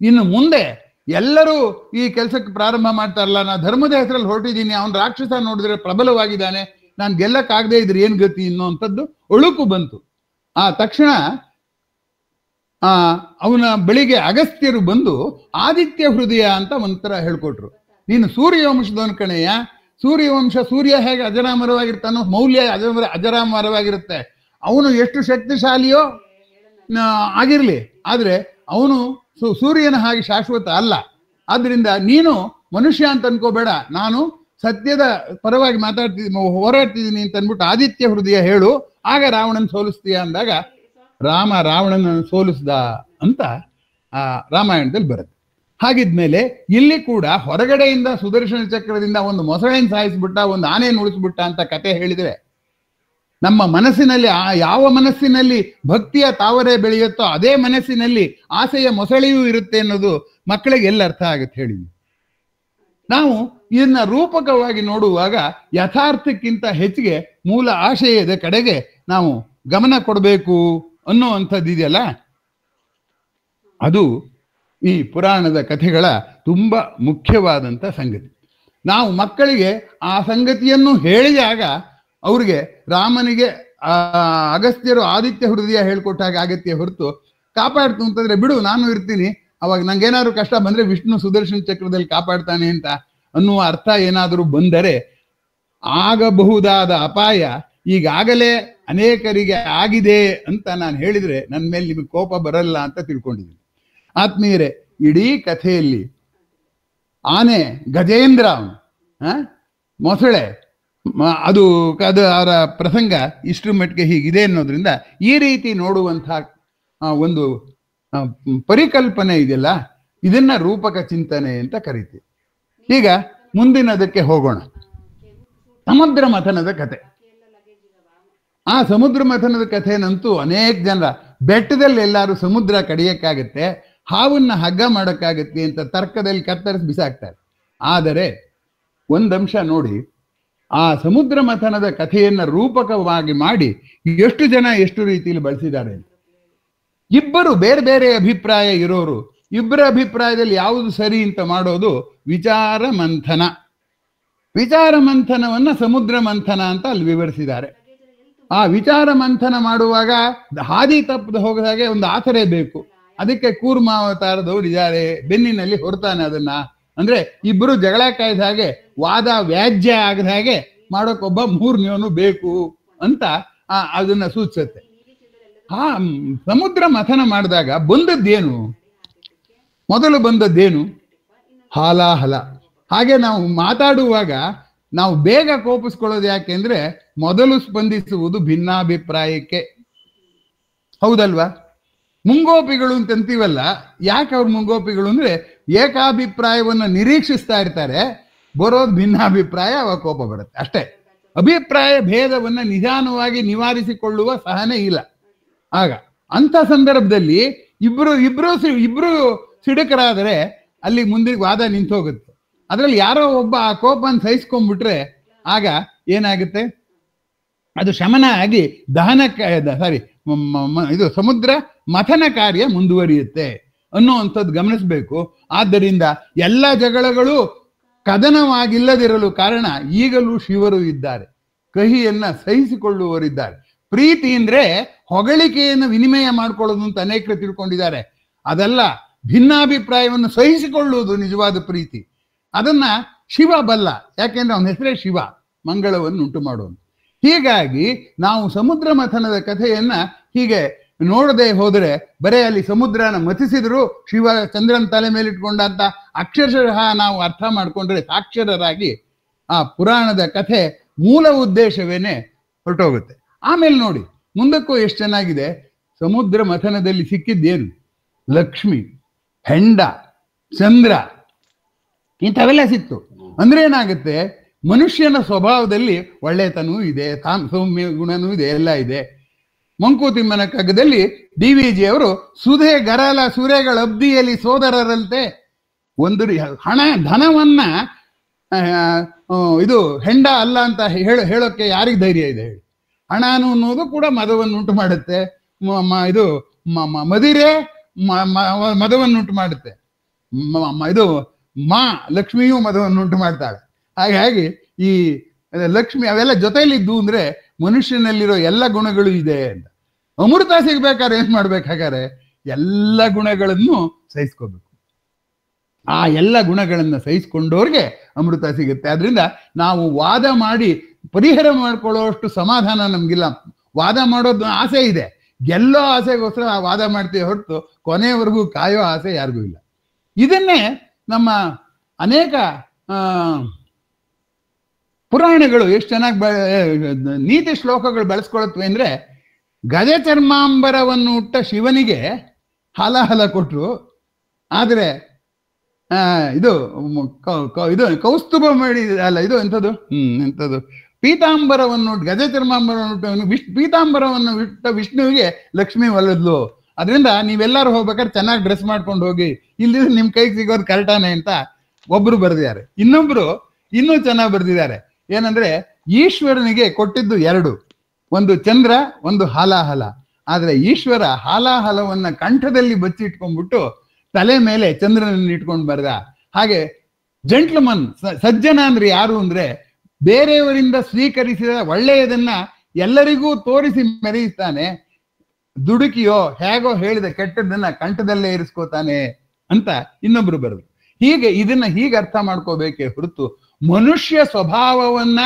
ಇನ್ನು ಮುಂದೆ ಎಲ್ಲರೂ ಈ ಕೆಲಸಕ್ಕೆ ಪ್ರಾರಂಭ ಮಾಡ್ತಾರಲ್ಲ, ನಾ ಧರ್ಮದ ಹೆಸರಲ್ಲಿ ಹೊರಟಿದ್ದೀನಿ, ಅವನ್ ರಾಕ್ಷಸ ನೋಡಿದ್ರೆ ಪ್ರಬಲವಾಗಿದ್ದಾನೆ, ನಾನು ಗೆಲ್ಲಕ್ಕಾಗದೆ ಇದ್ರೆ ಏನ್ ಗತಿ ಅನ್ನೋಂಥದ್ದು ಒಳುಕು ಬಂತು. ಆ ತಕ್ಷಣ ಅವನ ಬಳಿಗೆ ಅಗಸ್ತ್ಯರು ಬಂದು ಆದಿತ್ಯ ಹೃದಯ ಅಂತ ಒಂಥರ ಹೇಳ್ಕೊಟ್ರು. ನೀನು ಸೂರ್ಯವಂಶದವನ್ ಕಣೆಯ, ಸೂರ್ಯವಂಶ, ಸೂರ್ಯ ಹೇಗೆ ಅಜರಾಮರವಾಗಿರ್ತಾನೋ ಮೌಲ್ಯ ಅಜರಾಮರವಾಗಿರುತ್ತೆ. ಅವನು ಎಷ್ಟು ಶಕ್ತಿಶಾಲಿಯೋ ಆಗಿರ್ಲಿ, ಆದ್ರೆ ಅವನು ಸೂರ್ಯನ ಹಾಗೆ ಶಾಶ್ವತ ಅಲ್ಲ. ಆದ್ರಿಂದ ನೀನು ಮನುಷ್ಯ ಅಂತ ಅನ್ಕೋಬೇಡ, ನಾನು ಸತ್ಯದ ಪರವಾಗಿ ಹೋರಾಡ್ತಿದ್ದೀನಿ ಅಂತ ಅನ್ಬಿಟ್ಟು ಆದಿತ್ಯ ಹೃದಯ ಹೇಳು, ಆಗ ರಾವಣನ್ ಸೋಲಿಸ್ತೀಯ ಅಂದಾಗ ರಾಮ ರಾವಣನನ್ನು ಸೋಲಿಸ್ದ ಅಂತ ಆ ರಾಮಾಯಣದಲ್ಲಿ ಬರುತ್ತೆ. ಹಾಗಿದ್ಮೇಲೆ ಇಲ್ಲಿ ಕೂಡ ಹೊರಗಡೆಯಿಂದ ಸುದರ್ಶನ ಚಕ್ರದಿಂದ ಒಂದು ಮೊಸಳೆನ ಸಾಯಿಸ್ಬಿಟ್ಟ, ಒಂದು ಆನೆಯನ್ನು ಉಳಿಸ್ಬಿಟ್ಟ ಅಂತ ಕತೆ ಹೇಳಿದ್ರೆ, ನಮ್ಮ ಮನಸ್ಸಿನಲ್ಲಿ ಯಾವ ಮನಸ್ಸಿನಲ್ಲಿ ಭಕ್ತಿಯ ತಾವರೆ ಬೆಳೆಯುತ್ತೋ ಅದೇ ಮನಸ್ಸಿನಲ್ಲಿ ಆಸೆಯ ಮೊಸಳೆಯೂ ಇರುತ್ತೆ ಅನ್ನೋದು ಮಕ್ಕಳಿಗೆ ಎಲ್ಲ ಅರ್ಥ ಆಗುತ್ತೆ ಹೇಳಿ. ನಾವು ಇದನ್ನ ರೂಪಕವಾಗಿ ನೋಡುವಾಗ ಯಥಾರ್ಥಕ್ಕಿಂತ ಹೆಚ್ಚಿಗೆ ಮೂಲ ಆಶಯದ ಕಡೆಗೆ ನಾವು ಗಮನ ಕೊಡಬೇಕು ಅನ್ನೋವಂಥದ್ದು ಇದೆಯಲ್ಲ, ಅದು ಈ ಪುರಾಣದ ಕಥೆಗಳ ತುಂಬಾ ಮುಖ್ಯವಾದಂಥ ಸಂಗತಿ. ನಾವು ಮಕ್ಕಳಿಗೆ ಆ ಸಂಗತಿಯನ್ನು ಹೇಳಿದಾಗ ಅವ್ರಿಗೆ ರಾಮನಿಗೆ ಅಗಸ್ತ್ಯರು ಆದಿತ್ಯ ಹೃದಯ ಹೇಳ್ಕೊಟ್ಟಾಗ ಆಗತ್ಯ ಹೊರತು ಕಾಪಾಡ್ತು ಅಂತಂದ್ರೆ ಬಿಡು ನಾನು ಇರ್ತೀನಿ, ಅವಾಗ ನಂಗೇನಾದ್ರು ಕಷ್ಟ ಬಂದ್ರೆ ವಿಷ್ಣು ಸುದರ್ಶನ ಚಕ್ರದಲ್ಲಿ ಕಾಪಾಡ್ತಾನೆ ಅಂತ ಅನ್ನುವ ಅರ್ಥ ಏನಾದರೂ ಬಂದರೆ ಆಗಬಹುದಾದ ಅಪಾಯ ಈಗಾಗಲೇ ಅನೇಕರಿಗೆ ಆಗಿದೆ ಅಂತ ನಾನು ಹೇಳಿದ್ರೆ ನನ್ನ ಮೇಲೆ ನಿಮಗೆ ಕೋಪ ಬರಲ್ಲ ಅಂತ ತಿಳ್ಕೊಂಡಿದ್ದೀನಿ. ಆತ್ಮೀಯರೇ, ಇಡೀ ಕಥೆಯಲ್ಲಿ ಆನೆ, ಗಜೇಂದ್ರ, ಮೊಸಳೆ, ಅದು ಅವರ ಪ್ರಸಂಗ ಇಷ್ಟರ ಮಟ್ಟಿಗೆ ಹೀಗಿದೆ ಅನ್ನೋದ್ರಿಂದ ಈ ರೀತಿ ನೋಡುವಂತಹ ಒಂದು ಪರಿಕಲ್ಪನೆ ಇದೆಯಲ್ಲ, ಇದನ್ನ ರೂಪಕ ಚಿಂತನೆ ಅಂತ ಕರಿತೀವಿ. ಈಗ ಮುಂದಿನದಕ್ಕೆ ಹೋಗೋಣ. ಸಮುದ್ರ ಮಥನದ ಕಥೆ. ಆ ಸಮುದ್ರ ಮಥನದ ಕಥೆನಂತೂ ಅನೇಕ ಜನರ ಬೆಟ್ಟದಲ್ಲಿ ಎಲ್ಲಾರು ಸಮುದ್ರ ಕಡಿಯಕ್ಕಾಗತ್ತೆ, ಹಾವನ್ನ ಹಗ್ಗ ಮಾಡೋಕ್ಕಾಗತ್ತೆ ಅಂತ ತರ್ಕದಲ್ಲಿ ಕತ್ತರಿಸಿ ಬಿಸಾಕ್ತಾರೆ. ಆದರೆ ಒಂದಂಶ ನೋಡಿ, ಆ ಸಮುದ್ರ ಮಥನದ ಕಥೆಯನ್ನ ರೂಪಕವಾಗಿ ಮಾಡಿ ಎಷ್ಟು ಜನ ಎಷ್ಟು ರೀತಿಯಲ್ಲಿ ಬಳಸಿದ್ದಾರೆ. ಇಬ್ಬರು ಬೇರೆ ಬೇರೆ ಅಭಿಪ್ರಾಯ ಇರೋರು, ಇಬ್ಬರ ಅಭಿಪ್ರಾಯದಲ್ಲಿ ಯಾವುದು ಸರಿ ಅಂತ ಮಾಡೋದು ವಿಚಾರ ಮಂಥನ. ವಿಚಾರ ಮಂಥನವನ್ನ ಸಮುದ್ರ ಮಂಥನ ಅಂತ ಅಲ್ಲಿ ವಿವರಿಸಿದ್ದಾರೆ. ಆ ವಿಚಾರ ಮಂಥನ ಮಾಡುವಾಗ ಹಾದಿ ತಪ್ಪದೆ ಹೋಗದ ಹಾಗೆ ಒಂದು ಆಸರೆ ಬೇಕು. ಅದಕ್ಕೆ ಕೂರ್ಮಾವತಾರದವ್ರು ಇದ್ದಾರೆ, ಬೆನ್ನಿನಲ್ಲಿ ಹೊರತಾನೆ ಅದನ್ನ. ಅಂದ್ರೆ ಇಬ್ಬರು ಜಗಳ ಕಾಯ್ದ ಹಾಗೆ, ವಾದ ವ್ಯಾಜ್ಯ ಆಗದ ಹಾಗೆ ಮಾಡೋಕ್ಕೊಬ್ಬ ಮೂರನೇವನು ಬೇಕು ಅಂತ ಅದನ್ನ ಸೂಚಿಸುತ್ತೆ. ಆ ಸಮುದ್ರ ಮಥನ ಮಾಡಿದಾಗ ಬಂದದ್ದೇನು? ಮೊದಲು ಬಂದದ್ದೇನು? ಹಾಲಾಹಲ. ಹಾಗೆ ನಾವು ಮಾತಾಡುವಾಗ ನಾವು ಬೇಗ ಕೋಪಿಸ್ಕೊಳ್ಳೋದು ಯಾಕೆಂದ್ರೆ ಮೊದಲು ಸ್ಪಂದಿಸುವುದು ಭಿನ್ನಾಭಿಪ್ರಾಯಕ್ಕೆ. ಹೌದಲ್ವಾ? ಮುಂಗೋಪಿಗಳು ಅಂತಂತೀವಲ್ಲ, ಯಾಕೆ ಅವ್ರು ಮುಂಗೋಪಿಗಳು ಅಂದ್ರೆ ಏಕಾಭಿಪ್ರಾಯವನ್ನು ನಿರೀಕ್ಷಿಸ್ತಾ ಇರ್ತಾರೆ, ಬರೋದು ಭಿನ್ನಾಭಿಪ್ರಾಯ, ಅವಾಗ ಕೋಪ ಬರುತ್ತೆ ಅಷ್ಟೇ. ಅಭಿಪ್ರಾಯ ಭೇದವನ್ನ ನಿಧಾನವಾಗಿ ನಿವಾರಿಸಿಕೊಳ್ಳುವ ಸಹನೆ ಇಲ್ಲ. ಆಗ ಅಂಥ ಸಂದರ್ಭದಲ್ಲಿ ಇಬ್ರು ಸಿಡುಕರಾದರೆ ಅಲ್ಲಿ ಮುಂದೆ ವಾದ ನಿಂತು ಹೋಗುತ್ತೆ. ಅದರಲ್ಲಿ ಯಾರೋ ಒಬ್ಬ ಆ ಕೋಪನ ಸಹಿಸ್ಕೊಂಡ್ಬಿಟ್ರೆ ಆಗ ಏನಾಗುತ್ತೆ, ಅದು ಶಮನ ಆಗಿ ಇದು ಸಮುದ್ರ ಮಥನ ಕಾರ್ಯ ಮುಂದುವರಿಯುತ್ತೆ ಅನ್ನುವಂಥದ್ದು ಗಮನಿಸಬೇಕು. ಆದ್ದರಿಂದ ಎಲ್ಲ ಜಗಳಗಳು ಕದನವಾಗಿಲ್ಲದಿರಲು ಕಾರಣ ಈಗಲೂ ಶಿವರು ಇದ್ದಾರೆ, ಕಹಿಯನ್ನ ಸಹಿಸಿಕೊಳ್ಳುವವರಿದ್ದಾರೆ. ಪ್ರೀತಿ ಅಂದ್ರೆ ಹೊಗಳಿಕೆಯನ್ನು ವಿನಿಮಯ ಮಾಡ್ಕೊಳ್ಳೋದು ಅಂತ ಅನೇಕರು ತಿಳ್ಕೊಂಡಿದ್ದಾರೆ. ಅದಲ್ಲ, ಭಿನ್ನಾಭಿಪ್ರಾಯವನ್ನು ಸಹಿಸಿಕೊಳ್ಳುವುದು ನಿಜವಾದ ಪ್ರೀತಿ. ಅದನ್ನ ಶಿವ ಬಲ್ಲ, ಯಾಕೆಂದ್ರೆ ಅವನ ಹೆಸರೇ ಶಿವ, ಮಂಗಳವನ್ನು ಉಂಟು ಮಾಡುವನು. ಹೀಗಾಗಿ ನಾವು ಸಮುದ್ರ ಮಥನದ ಕಥೆಯನ್ನ ಹೀಗೆ ನೋಡದೆ ಹೋದರೆ ಬರೇ ಅಲ್ಲಿ ಸಮುದ್ರನ ಮಥಿಸಿದ್ರು ಶಿವ ಚಂದ್ರನ ತಲೆ ಮೇಲಿಟ್ಕೊಂಡ ಅಂತ ಅಕ್ಷರಶಃ ನಾವು ಅರ್ಥ ಮಾಡ್ಕೊಂಡ್ರೆ ಸಾಕ್ಷರರಾಗಿ ಆ ಪುರಾಣದ ಕಥೆ ಮೂಲ ಉದ್ದೇಶವೇನೆ ಹೊರಟೋಗುತ್ತೆ. ಆಮೇಲೆ ನೋಡಿ ಮುಂದಕ್ಕೂ ಎಷ್ಟು ಚೆನ್ನಾಗಿದೆ. ಸಮುದ್ರ ಮಥನದಲ್ಲಿ ಸಿಕ್ಕಿದ್ದೇನು? ಲಕ್ಷ್ಮಿ, ಹೆಂಡ, ಚಂದ್ರ, ಇಂಥವೆಲ್ಲ ಸಿಕ್ತು. ಅಂದ್ರೆ ಏನಾಗುತ್ತೆ, ಮನುಷ್ಯನ ಸ್ವಭಾವದಲ್ಲಿ ಒಳ್ಳೆತನೂ ಇದೆ, ಸೌಮ್ಯ ಗುಣನೂ ಇದೆ, ಎಲ್ಲ ಇದೆ. ಮಂಕುತಿಮ್ಮನ ಕಗ್ಗದಲ್ಲಿ DVG ಅವರು ಸುಧೆ ಗರಲ ಸುರೆಗಳ ಅಬ್ದಿಯಲ್ಲಿ ಸೋದರರಂತೆ ಒಂದು ಧನವನ್ನ ಇದು ಹೆಂಡ ಅಲ್ಲ ಅಂತ ಹೇಳೋಕೆ ಯಾರಿಗೆ ಧೈರ್ಯ ಇದೆ ಹೇಳಿ? ಹಣನು ಅನ್ನೋದು ಕೂಡ ಮದವನ್ನುಂಟು ಮಾಡುತ್ತೆ. ಇದು ಮದಿರೆ ಮದವನ್ನುಂಟು ಮಾಡುತ್ತೆ. ಇದು ಲಕ್ಷ್ಮಿಯೂ ಮದವನ್ನುಂಟು ಮಾಡ್ತಾಳೆ. ಹಾಗಾಗಿ ಈ ಲಕ್ಷ್ಮಿ ಅವೆಲ್ಲ ಜೊತೆಯಲ್ಲಿದ್ದು ಅಂದ್ರೆ ಮನುಷ್ಯನಲ್ಲಿರೋ ಎಲ್ಲ ಗುಣಗಳು ಇದೆ ಅಂತ. ಅಮೃತ ಸಿಗ್ಬೇಕಾದ್ರೆ ಏನ್ ಮಾಡ್ಬೇಕಾಗಾರೆ ಎಲ್ಲ ಗುಣಗಳನ್ನು ಸಹಿಸ್ಕೋಬೇಕು. ಆ ಎಲ್ಲ ಗುಣಗಳನ್ನ ಸಹಿಸ್ಕೊಂಡವ್ರಿಗೆ ಅಮೃತ ಸಿಗುತ್ತೆ. ಆದ್ರಿಂದ ನಾವು ವಾದ ಮಾಡಿ ಪರಿಹಾರ ಮಾಡ್ಕೊಳ್ಳೋಷ್ಟು ಸಮಾಧಾನ ನಮ್ಗಿಲ್ಲ. ವಾದ ಮಾಡೋದು ಆಸೆ ಇದೆ, ಗೆಲ್ಲೋ ಆಸೆಗೋಸ್ಕರ ವಾದ ಮಾಡ್ತೀವಿ ಹೊರತು ಕೊನೆಯವರೆಗೂ ಕಾಯೋ ಆಸೆ ಯಾರಿಗೂ ಇಲ್ಲ. ಇದನ್ನೇ ನಮ್ಮ ಅನೇಕ ಪುರಾಣಗಳು ಎಷ್ಟು ಚೆನ್ನಾಗಿ ನೀತಿ ಶ್ಲೋಕಗಳು ಬೆಳೆಸ್ಕೊಳತ್ವೆ ಅಂದ್ರೆ, ಗಜ ಚರ್ಮಾಂಬರವನ್ನು ಹುಟ್ಟ ಶಿವನಿಗೆ ಹಾಲಾಹಲ ಕೊಟ್ರು, ಆದರೆ ಇದು ಕೌಸ್ತುಭ ಮಾಡಿ ಅಲ್ಲ, ಇದು ಎಂಥದ್ದು ಪೀತಾಂಬರವನ್ನು ಗಜ ಚರ್ಮಾಂಬರವನ್ನು ಪೀತಾಂಬರವನ್ನು ಬಿಟ್ಟ ವಿಷ್ಣುವಿಗೆ ಲಕ್ಷ್ಮಿ ಒಲದ್ಲು. ಅದರಿಂದ ನೀವೆಲ್ಲರೂ ಹೋಗ್ಬೇಕಾದ್ರೆ ಚೆನ್ನಾಗಿ ಡ್ರೆಸ್ ಮಾಡ್ಕೊಂಡು ಹೋಗಿ, ಇಲ್ಲಿದ್ರೆ ನಿಮ್ ಕೈಗೆ ಸಿಗೋದು ಕರೆಕ್ಟಾನೆ ಅಂತ ಒಬ್ರು ಬರೆದಿದ್ದಾರೆ. ಇನ್ನೊಬ್ರು ಇನ್ನೂ ಚೆನ್ನಾಗಿ ಬರೆದಿದ್ದಾರೆ. ಏನಂದ್ರೆ ಈಶ್ವರನಿಗೆ ಕೊಟ್ಟಿದ್ದು ಎರಡು, ಒಂದು ಚಂದ್ರ, ಒಂದು ಹಾಲಾಹಲ. ಆದ್ರೆ ಈಶ್ವರ ಹಾಲಾಹಲವನ್ನ ಕಂಠದಲ್ಲಿ ಬಚ್ಚಿಟ್ಕೊಂಡ್ಬಿಟ್ಟು ತಲೆ ಮೇಲೆ ಚಂದ್ರನನ್ನು ಇಟ್ಕೊಂಡು ಬರೆದ. ಹಾಗೆ ಜೆಂಟ್ಲ್ಮನ್, ಸಜ್ಜನ ಅಂದ್ರೆ ಯಾರು ಅಂದ್ರೆ ಬೇರೆಯವರಿಂದ ಸ್ವೀಕರಿಸಿದ ಒಳ್ಳೆಯದನ್ನ ಎಲ್ಲರಿಗೂ ತೋರಿಸಿ ಮೆರೆಯುತ್ತಾನೆ, ದುಡುಕಿಯೋ ಹೇಗೋ ಹೇಳಿದ ಕೆಟ್ಟದ್ದನ್ನ ಕಂಠದಲ್ಲೇ ಇರಿಸ್ಕೋತಾನೆ ಅಂತ ಇನ್ನೊಬ್ರು ಬರೆದ್ರು. ಇದನ್ನ ಹೀಗೆ ಅರ್ಥ ಮಾಡ್ಕೋಬೇಕೇ ಹೊರತು ಮನುಷ್ಯ ಸ್ವಭಾವವನ್ನ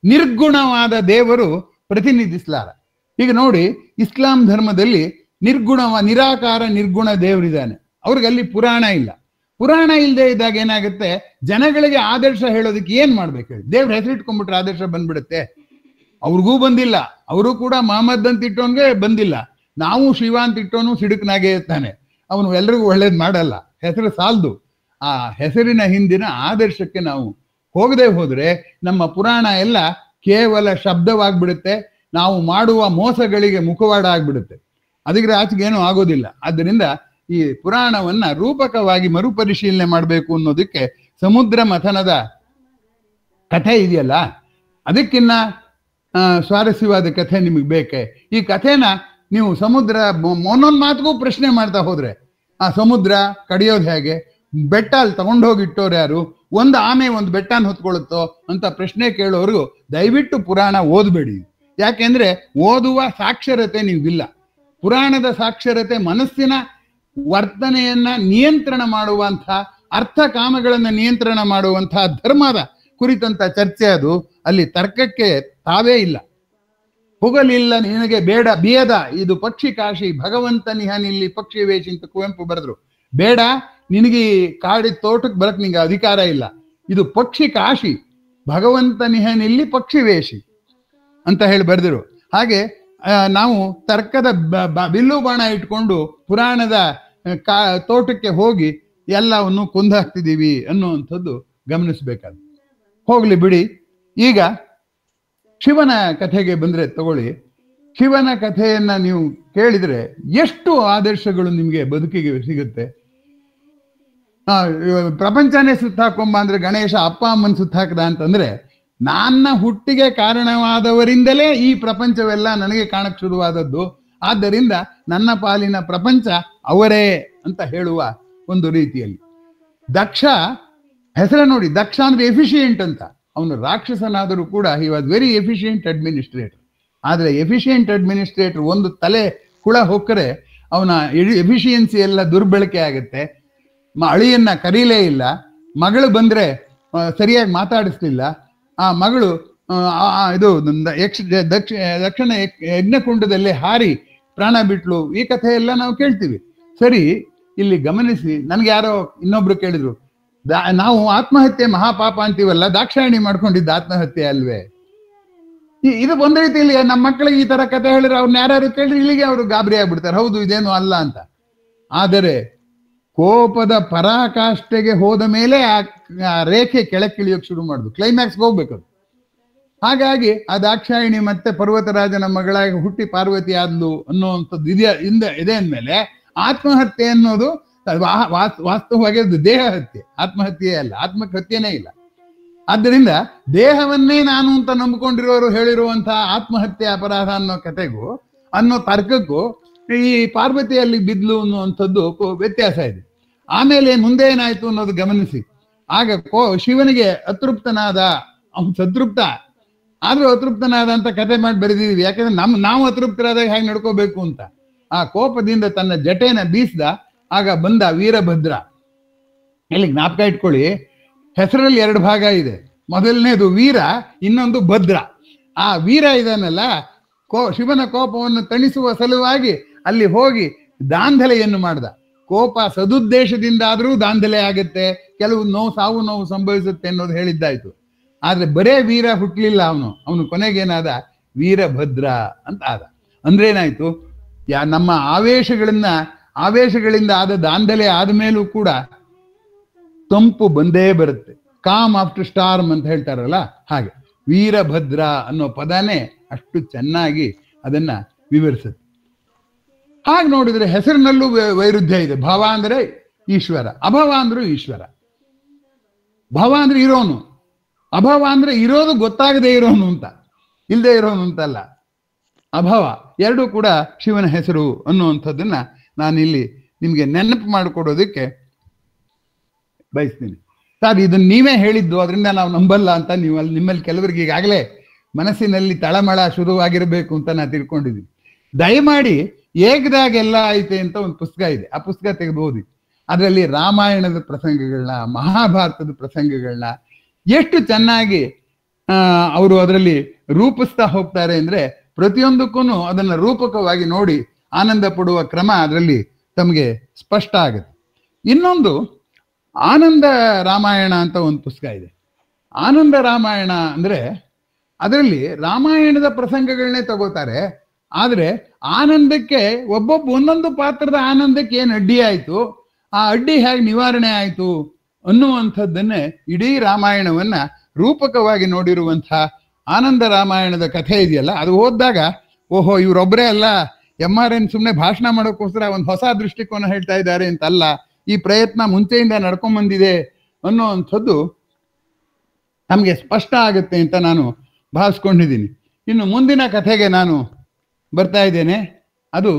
ನಿರ್ಗುಣವಾದ ದೇವರು ಪ್ರತಿನಿಧಿಸ್ಲಾರ. ಈಗ ನೋಡಿ, ಇಸ್ಲಾಂ ಧರ್ಮದಲ್ಲಿ ನಿರಾಕಾರ ನಿರ್ಗುಣ ದೇವರಿದ್ದಾನೆ. ಅವ್ರಿಗಲ್ಲಿ ಪುರಾಣ ಇಲ್ಲ. ಪುರಾಣ ಇಲ್ಲದೆ ಇದ್ದಾಗ ಏನಾಗುತ್ತೆ, ಜನಗಳಿಗೆ ಆದರ್ಶ ಹೇಳೋದಕ್ಕೆ ಏನ್ ಮಾಡ್ಬೇಕು ಹೇಳಿ? ದೇವ್ರ ಹೆಸರಿಟ್ಕೊಂಡ್ಬಿಟ್ರೆ ಆದರ್ಶ ಬಂದ್ಬಿಡುತ್ತೆ? ಅವ್ರಿಗೂ ಬಂದಿಲ್ಲ. ಅವರು ಕೂಡ ಮಹಮ್ಮದ್ ಅಂತ ಇಟ್ಟೋನ್ಗೆ ಬಂದಿಲ್ಲ. ನಾವು ಶಿವ ಅಂತ ಇಟ್ಟೋನು ಸಿಡುಕನಾಗೆ ಇರ್ತಾನೆ, ಅವನು ಎಲ್ರಿಗೂ ಒಳ್ಳೇದ್ ಮಾಡಲ್ಲ. ಹೆಸರು ಸಾಲ್ದು. ಆ ಹೆಸರಿನ ಹಿಂದಿನ ಆದರ್ಶಕ್ಕೆ ನಾವು ಹೋಗದೆ ಹೋದ್ರೆ ನಮ್ಮ ಪುರಾಣ ಎಲ್ಲ ಕೇವಲ ಶಬ್ದವಾಗ್ಬಿಡುತ್ತೆ. ನಾವು ಮಾಡುವ ಮೋಸಗಳಿಗೆ ಮುಖವಾಡ ಆಗ್ಬಿಡುತ್ತೆ. ಅದಕ್ಕೆ ಆಚೆಗೆ ಏನೂ ಆಗೋದಿಲ್ಲ. ಆದ್ದರಿಂದ ಈ ಪುರಾಣವನ್ನ ರೂಪಕವಾಗಿ ಮರುಪರಿಶೀಲನೆ ಮಾಡಬೇಕು ಅನ್ನೋದಕ್ಕೆ ಸಮುದ್ರ ಮಥನದ ಕಥೆ ಇದೆಯಲ್ಲ, ಅದಕ್ಕಿನ್ನ ಸ್ವಾರಸ್ಯವಾದ ಕಥೆ ನಿಮಗೆ ಬೇಕೆ? ಈ ಕಥೆನ ನೀವು ಸಮುದ್ರ ಒಂದೊಂದು ಮಾತಿಗೂ ಪ್ರಶ್ನೆ ಮಾಡ್ತಾ ಹೋದ್ರೆ, ಆ ಸಮುದ್ರ ಕಡಿಯೋದು ಹೇಗೆ, ಬೆಟ್ಟ ಅಲ್ಲಿ ತಗೊಂಡೋಗಿ ಇಟ್ಟೋರು ಯಾರು, ಒಂದು ಆಮೆ ಒಂದು ಬೆಟ್ಟನ ಹೊತ್ಕೊಳ್ಳುತ್ತೋ ಅಂತ ಪ್ರಶ್ನೆ ಕೇಳೋರು ದಯವಿಟ್ಟು ಪುರಾಣ ಓದಬೇಡಿ. ಯಾಕೆಂದ್ರೆ ಓದುವ ಸಾಕ್ಷರತೆ ನೀವಿಲ್ಲ. ಪುರಾಣದ ಸಾಕ್ಷರತೆ ಮನಸ್ಸಿನ ವರ್ತನೆಯನ್ನ ನಿಯಂತ್ರಣ ಮಾಡುವಂಥ, ಅರ್ಥ ಕಾಮಗಳನ್ನ ನಿಯಂತ್ರಣ ಮಾಡುವಂತಹ ಧರ್ಮದ ಕುರಿತಂತ ಚರ್ಚೆ. ಅದು ಅಲ್ಲಿ ತರ್ಕಕ್ಕೆ ತಾವೇ ಇಲ್ಲ. ಹುಗಲಿಲ್ಲ ನಿನಗೆ ಬೇಡ ಬಿಯದ, ಇದು ಪಕ್ಷಿ ಕಾಶಿ, ಭಗವಂತ ನಿಹನಿಲ್ಲಿ ಪಕ್ಷಿ ವೇಷಿ ಅಂತ ಕುವೆಂಪು ಬರೆದ್ರು. ಬೇಡ ನಿನಗೆ ಕಾಡಿ ತೋಟಕ್ಕೆ ಬರಕ್ ನಿಂಗೆ ಅಧಿಕಾರ ಇಲ್ಲ, ಇದು ಪಕ್ಷಿ ಕಾಶಿ, ಭಗವಂತ ನಿಹನಿಲ್ಲಿ ಪಕ್ಷಿ ವೇಷಿ ಅಂತ ಹೇಳಿ ಬರೆದಿರು. ಹಾಗೆ ನಾವು ತರ್ಕದ ಬಿಲ್ಲು ಬಾಣ ಇಟ್ಕೊಂಡು ಪುರಾಣದ ತೋಟಕ್ಕೆ ಹೋಗಿ ಎಲ್ಲವನ್ನು ಕೊಂದಾಕ್ತಿದ್ದೀವಿ ಅನ್ನುವಂಥದ್ದು ಗಮನಿಸ್ಬೇಕಾದ. ಹೋಗ್ಲಿ ಬಿಡಿ. ಈಗ ಶಿವನ ಕಥೆಗೆ ಬಂದ್ರೆ ತಗೊಳ್ಳಿ. ಶಿವನ ಕಥೆಯನ್ನ ನೀವು ಕೇಳಿದ್ರೆ ಎಷ್ಟು ಆದರ್ಶಗಳು ನಿಮಗೆ ಬದುಕಿಗೆ ಸಿಗುತ್ತೆ. ಪ್ರಪಂಚನೇ ಸುತ್ತಾಕೊಂಬ ಅಂದ್ರೆ ಗಣೇಶ ಅಪ್ಪ ಅಮ್ಮನ ಸುತ್ತಾಕದ ಅಂತಂದ್ರೆ, ನನ್ನ ಹುಟ್ಟಿಗೆ ಕಾರಣವಾದವರಿಂದಲೇ ಈ ಪ್ರಪಂಚವೆಲ್ಲ ನನಗೆ ಕಾಣಕ್ ಶುರುವಾದದ್ದು. ಆದ್ದರಿಂದ ನನ್ನ ಪಾಲಿನ ಪ್ರಪಂಚ ಅವರೇ ಅಂತ ಹೇಳುವ ಒಂದು ರೀತಿಯಲ್ಲಿ. ದಕ್ಷ ಹೆಸರು ನೋಡಿ, ದಕ್ಷ ಅಂದ್ರೆ ಎಫಿಷಿಯೆಂಟ್ ಅಂತ. ಅವನು ರಾಕ್ಷಸನಾದರೂ ಕೂಡ he was very efficient administrator. ಆದರೆ ಎಫಿಷಿಯೆಂಟ್ ಅಡ್ಮಿನಿಸ್ಟ್ರೇಟರ್ ಒಂದು ತಲೆ ಹುಳ ಹೊಕ್ಕರೆ ಅವನ ಎಫಿಷಿಯನ್ಸಿ ಎಲ್ಲ ದುರ್ಬಳಕೆ ಆಗುತ್ತೆ. ಅಳಿಯನ್ನ ಕರೀಲೇ ಇಲ್ಲ, ಮಗಳು ಬಂದ್ರೆ ಸರಿಯಾಗಿ ಮಾತಾಡಿಸ್ಲಿಲ್ಲ, ಆ ಮಗಳು ಇದು ದಕ್ಷಿಣ ಯಜ್ಞಕುಂಡದಲ್ಲಿ ಹಾರಿ ಪ್ರಾಣ ಬಿಟ್ಲು. ಈ ಕಥೆ ಎಲ್ಲ ನಾವು ಕೇಳ್ತೀವಿ. ಸರಿ, ಇಲ್ಲಿ ಗಮನಿಸಿ. ನನ್ಗೆ ಯಾರೋ ಇನ್ನೊಬ್ರು ಕೇಳಿದ್ರು, ನಾವು ಆತ್ಮಹತ್ಯೆ ಮಹಾಪಾಪ ಅಂತೀವಲ್ಲ, ದಾಕ್ಷಾಯಣಿ ಮಾಡ್ಕೊಂಡಿದ್ದ ಆತ್ಮಹತ್ಯೆ ಅಲ್ವೇ? ಇದು ಒಂದ್ ರೀತಿಯಲ್ಲಿ ನಮ್ಮ ಮಕ್ಕಳಿಗೆ ಈ ತರ ಕಥೆ ಹೇಳಿದ್ರೆ ಅವ್ರನ್ನ ಯಾರು ಕೇಳಿದ್ರೆ ಇಲ್ಲಿಗೆ ಅವರು ಗಾಬರಿ ಆಗ್ಬಿಡ್ತಾರೆ, ಹೌದು ಇದೇನು ಅಲ್ಲ ಅಂತ. ಆದರೆ ಕೋಪದ ಪರಾಕಾಷ್ಠೆಗೆ ಹೋದ ಮೇಲೆ ಆ ರೇಖೆ ಕೆಳಕ್ಕಿಳಿಯೋಕೆ ಶುರು ಮಾಡುದು, ಕ್ಲೈಮ್ಯಾಕ್ಸ್ಗೆ ಹೋಗ್ಬೇಕು. ಹಾಗಾಗಿ ಆ ದಾಕ್ಷಾಯಿಣಿ ಮತ್ತೆ ಪರ್ವತರಾಜನ ಮಗಳಾಗಿ ಹುಟ್ಟಿ ಪಾರ್ವತಿ ಆದ್ಲು ಅನ್ನುವಂಥದ್ದು ಇದೆ ಅಂದ್ಮೇಲೆ ಆತ್ಮಹತ್ಯೆ ಅನ್ನೋದು ವಾಸ್ತವವಾಗಿ ಅದು ದೇಹ ಹತ್ಯೆ, ಆತ್ಮಹತ್ಯೆ ಅಲ್ಲ. ಆತ್ಮಹತ್ಯೆನೇ ಇಲ್ಲ. ಆದ್ದರಿಂದ ದೇಹವನ್ನೇ ನಾನು ಅಂತ ನಂಬಿಕೊಂಡಿರೋರು ಹೇಳಿರುವಂತಹ ಆತ್ಮಹತ್ಯೆ ಅಪರಾಧ ಅನ್ನೋ ಕಥೆಗೂ ಅನ್ನೋ ತರ್ಕಕ್ಕೂ ಈ ಪಾರ್ವತಿಯಲ್ಲಿ ಬಿದ್ಲು ಅನ್ನುವಂಥದ್ದು ವ್ಯತ್ಯಾಸ ಇದೆ. ಆಮೇಲೆ ಮುಂದೆ ಏನಾಯ್ತು ಅನ್ನೋದು ಗಮನಿಸಿ. ಆಗ ಶಿವನಿಗೆ ಅತೃಪ್ತನಾದ, ಅವನು ಸತೃಪ್ತ ಆದ್ರೂ ಅತೃಪ್ತನಾದ ಅಂತ ಕಥೆ ಮಾಡಿ ಬರೆದಿದ್ದೀವಿ. ಯಾಕಂದ್ರೆ ನಾವು ಅತೃಪ್ತರಾದಾಗ ಹೇಗೆ ನಡ್ಕೋಬೇಕು ಅಂತ. ಆ ಕೋಪದಿಂದ ತನ್ನ ಜಟೆನ ಬೀಸ್ದ. ಆಗ ಬಂದ ವೀರಭದ್ರ. ಇಲ್ಲಿ ಜ್ಞಾಪಕ ಇಟ್ಕೊಳ್ಳಿ, ಹೆಸರಲ್ಲಿ 2 ಭಾಗ ಇದೆ. ಮೊದಲನೇದು ವೀರ, ಇನ್ನೊಂದು ಭದ್ರ. ಆ ವೀರ ಇದನ್ನಲ್ಲ, ಶಿವನ ಕೋಪವನ್ನು ತಣಿಸುವ ಸಲುವಾಗಿ ಅಲ್ಲಿ ಹೋಗಿ ದಾಂಧಲೆಯನ್ನು ಮಾಡ್ದ. ಕೋಪ ಸದುದ್ದೇಶದಿಂದ ಆದ್ರೂ ದಾಂಧಲೆ ಆಗುತ್ತೆ, ಕೆಲವು ಸಾವು ನೋವು ಸಂಭವಿಸುತ್ತೆ ಅನ್ನೋದು ಹೇಳಿದ್ದಾಯ್ತು. ಆದ್ರೆ ಬರೇ ವೀರ ಹುಟ್ಲಿಲ್ಲ ಅವನು ಕೊನೆಗೇನಾದ ವೀರಭದ್ರ ಅಂತ ಆದ. ಅಂದ್ರೆ ಏನಾಯ್ತು, ನಮ್ಮ ಆವೇಶಗಳಿಂದ ಆದ ದಾಂಧಲೆ ಆದ್ಮೇಲೂ ಕೂಡ ತಂಪು ಬಂದೇ ಬರುತ್ತೆ. ಕಾಮ್ ಆಫ್ಟರ್ ಸ್ಟಾರ್ಮ್ ಅಂತ ಹೇಳ್ತಾರಲ್ಲ ಹಾಗೆ. ವೀರಭದ್ರ ಅನ್ನೋ ಪದನೇ ಅಷ್ಟು ಚೆನ್ನಾಗಿ ಅದನ್ನ ವಿವರಿಸುತ್ತೆ. ಹಾಗೆ ನೋಡಿದ್ರೆ ಹೆಸರಿನಲ್ಲೂ ವೈರುಧ್ಯ ಇದೆ. ಭವ ಅಂದ್ರೆ ಈಶ್ವರ, ಅಭವ ಅಂದ್ರೂ ಈಶ್ವರ. ಭವ ಅಂದ್ರೆ ಇರೋನು, ಅಭವ ಅಂದ್ರೆ ಇರೋದು ಗೊತ್ತಾಗದೆ ಇರೋನು ಅಂತ, ಇಲ್ಲದೆ ಇರೋನು ಅಂತಲ್ಲ. ಅಭವ ಎರಡೂ ಕೂಡ ಶಿವನ ಹೆಸರು ಅನ್ನುವಂಥದ್ದನ್ನ ನಾನಿಲ್ಲಿ ನಿಮ್ಗೆ ನೆನಪು ಮಾಡಿಕೊಡೋದಕ್ಕೆ ಬಯಸ್ತೀನಿ. ಸರ್ ಇದನ್ನ ನೀವೇ ಹೇಳಿದ್ದು, ಅದರಿಂದ ನಾವು ನಂಬಲ್ಲ ಅಂತ ನಿಮ್ಮಲ್ಲಿ ಕೆಲವರಿಗೆ ಈಗಾಗಲೇ ಮನಸ್ಸಿನಲ್ಲಿ ತಳಮಳ ಶುರುವಾಗಿರಬೇಕು ಅಂತ ನಾನು ತಿಳ್ಕೊಂಡಿದ್ದೀನಿ. ದಯಮಾಡಿ ಏಕದಾಗೆಲ್ಲ ಐತೆ ಅಂತ ಒಂದು ಪುಸ್ತಕ ಇದೆ, ಆ ಪುಸ್ತಕ ತೆಗೆದು ಓದಿ. ಅದರಲ್ಲಿ ರಾಮಾಯಣದ ಪ್ರಸಂಗಗಳನ್ನ, ಮಹಾಭಾರತದ ಪ್ರಸಂಗಗಳನ್ನ ಎಷ್ಟು ಚೆನ್ನಾಗಿ ಅವರು ಅದರಲ್ಲಿ ರೂಪಿಸ್ತಾ ಹೋಗ್ತಾರೆ ಅಂದ್ರೆ ಪ್ರತಿಯೊಂದಕ್ಕೂ ಅದನ್ನ ರೂಪಕವಾಗಿ ನೋಡಿ ಆನಂದ ಪಡುವ ಕ್ರಮ ಅದರಲ್ಲಿ ತಮಗೆ ಸ್ಪಷ್ಟ ಆಗುತ್ತೆ. ಇನ್ನೊಂದು ಆನಂದ ರಾಮಾಯಣ ಅಂತ ಒಂದು ಪುಸ್ತಕ ಇದೆ. ಆನಂದ ರಾಮಾಯಣ ಅಂದ್ರೆ ಅದರಲ್ಲಿ ರಾಮಾಯಣದ ಪ್ರಸಂಗಗಳನ್ನೇ ತಗೋತಾರೆ, ಆದ್ರೆ ಆನಂದಕ್ಕೆ ಒಂದೊಂದು ಪಾತ್ರದ ಆನಂದಕ್ಕೆ ಏನು ಅಡ್ಡಿ ಆಯ್ತು, ಆ ಅಡ್ಡಿ ಹೇಗೆ ನಿವಾರಣೆ ಆಯ್ತು ಅನ್ನುವಂಥದ್ದನ್ನೇ ಇಡೀ ರಾಮಾಯಣವನ್ನ ರೂಪಕವಾಗಿ ನೋಡಿರುವಂತಹ ಆನಂದ ರಾಮಾಯಣದ ಕಥೆ ಇದೆಯಲ್ಲ, ಅದು ಓದಿದಾಗ ಓಹೋ ಇವರೊಬ್ಬರೇ ಅಲ್ಲ, MRN ಸುಮ್ಮನೆ ಭಾಷಣ ಮಾಡೋಕ್ಕೋಸ್ಕರ ಒಂದು ಹೊಸ ದೃಷ್ಟಿಕೋನ ಹೇಳ್ತಾ ಇದ್ದಾರೆ ಅಂತಲ್ಲ, ಈ ಪ್ರಯತ್ನ ಮುಂಚೆಯಿಂದ ನಡ್ಕೊಂಡ್ ಬಂದಿದೆ ಅನ್ನೋವಂಥದ್ದು ನಮಗೆ ಸ್ಪಷ್ಟ ಆಗುತ್ತೆ ಅಂತ ನಾನು ಭಾವಿಸ್ಕೊಂಡಿದ್ದೀನಿ. ಇನ್ನು ಮುಂದಿನ ಕಥೆಗೆ ನಾನು ಬರ್ತಾ ಇದ್ದೇನೆ. ಅದು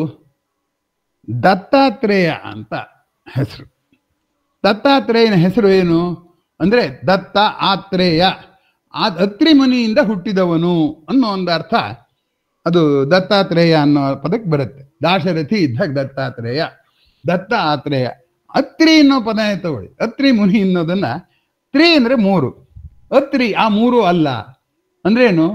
ದತ್ತಾತ್ರೇಯ ಅಂತ ಹೆಸರು. ದತ್ತಾತ್ರೇಯನ ಹೆಸರು ಏನು ಅಂದ್ರೆ ದತ್ತ ಆತ್ರೇಯ, ಅತ್ರಿ ಮುನಿಯಿಂದ ಹುಟ್ಟಿದವನು ಅನ್ನೋ ಒಂದು ಅರ್ಥ ಅದು ದತ್ತಾತ್ರೇಯ ಅನ್ನೋ ಪದಕ್ಕೆ ಬರುತ್ತೆ. ದಾಶರಥಿ ಇದ್ದಾಗ ದತ್ತಾತ್ರೇಯ, ದತ್ತ ಆತ್ರೇಯ. ಅತ್ರಿ ಅನ್ನೋ ಪದನೇ ತಗೊಳ್ಳಿ. ಅತ್ರಿ ಮುನಿ ಅನ್ನೋದನ್ನ, ತ್ರಿ ಅಂದ್ರೆ ಮೂರು, ಅತ್ರಿ ಆ ಮೂರು ಅಲ್ಲ ಅಂದ್ರೇನು?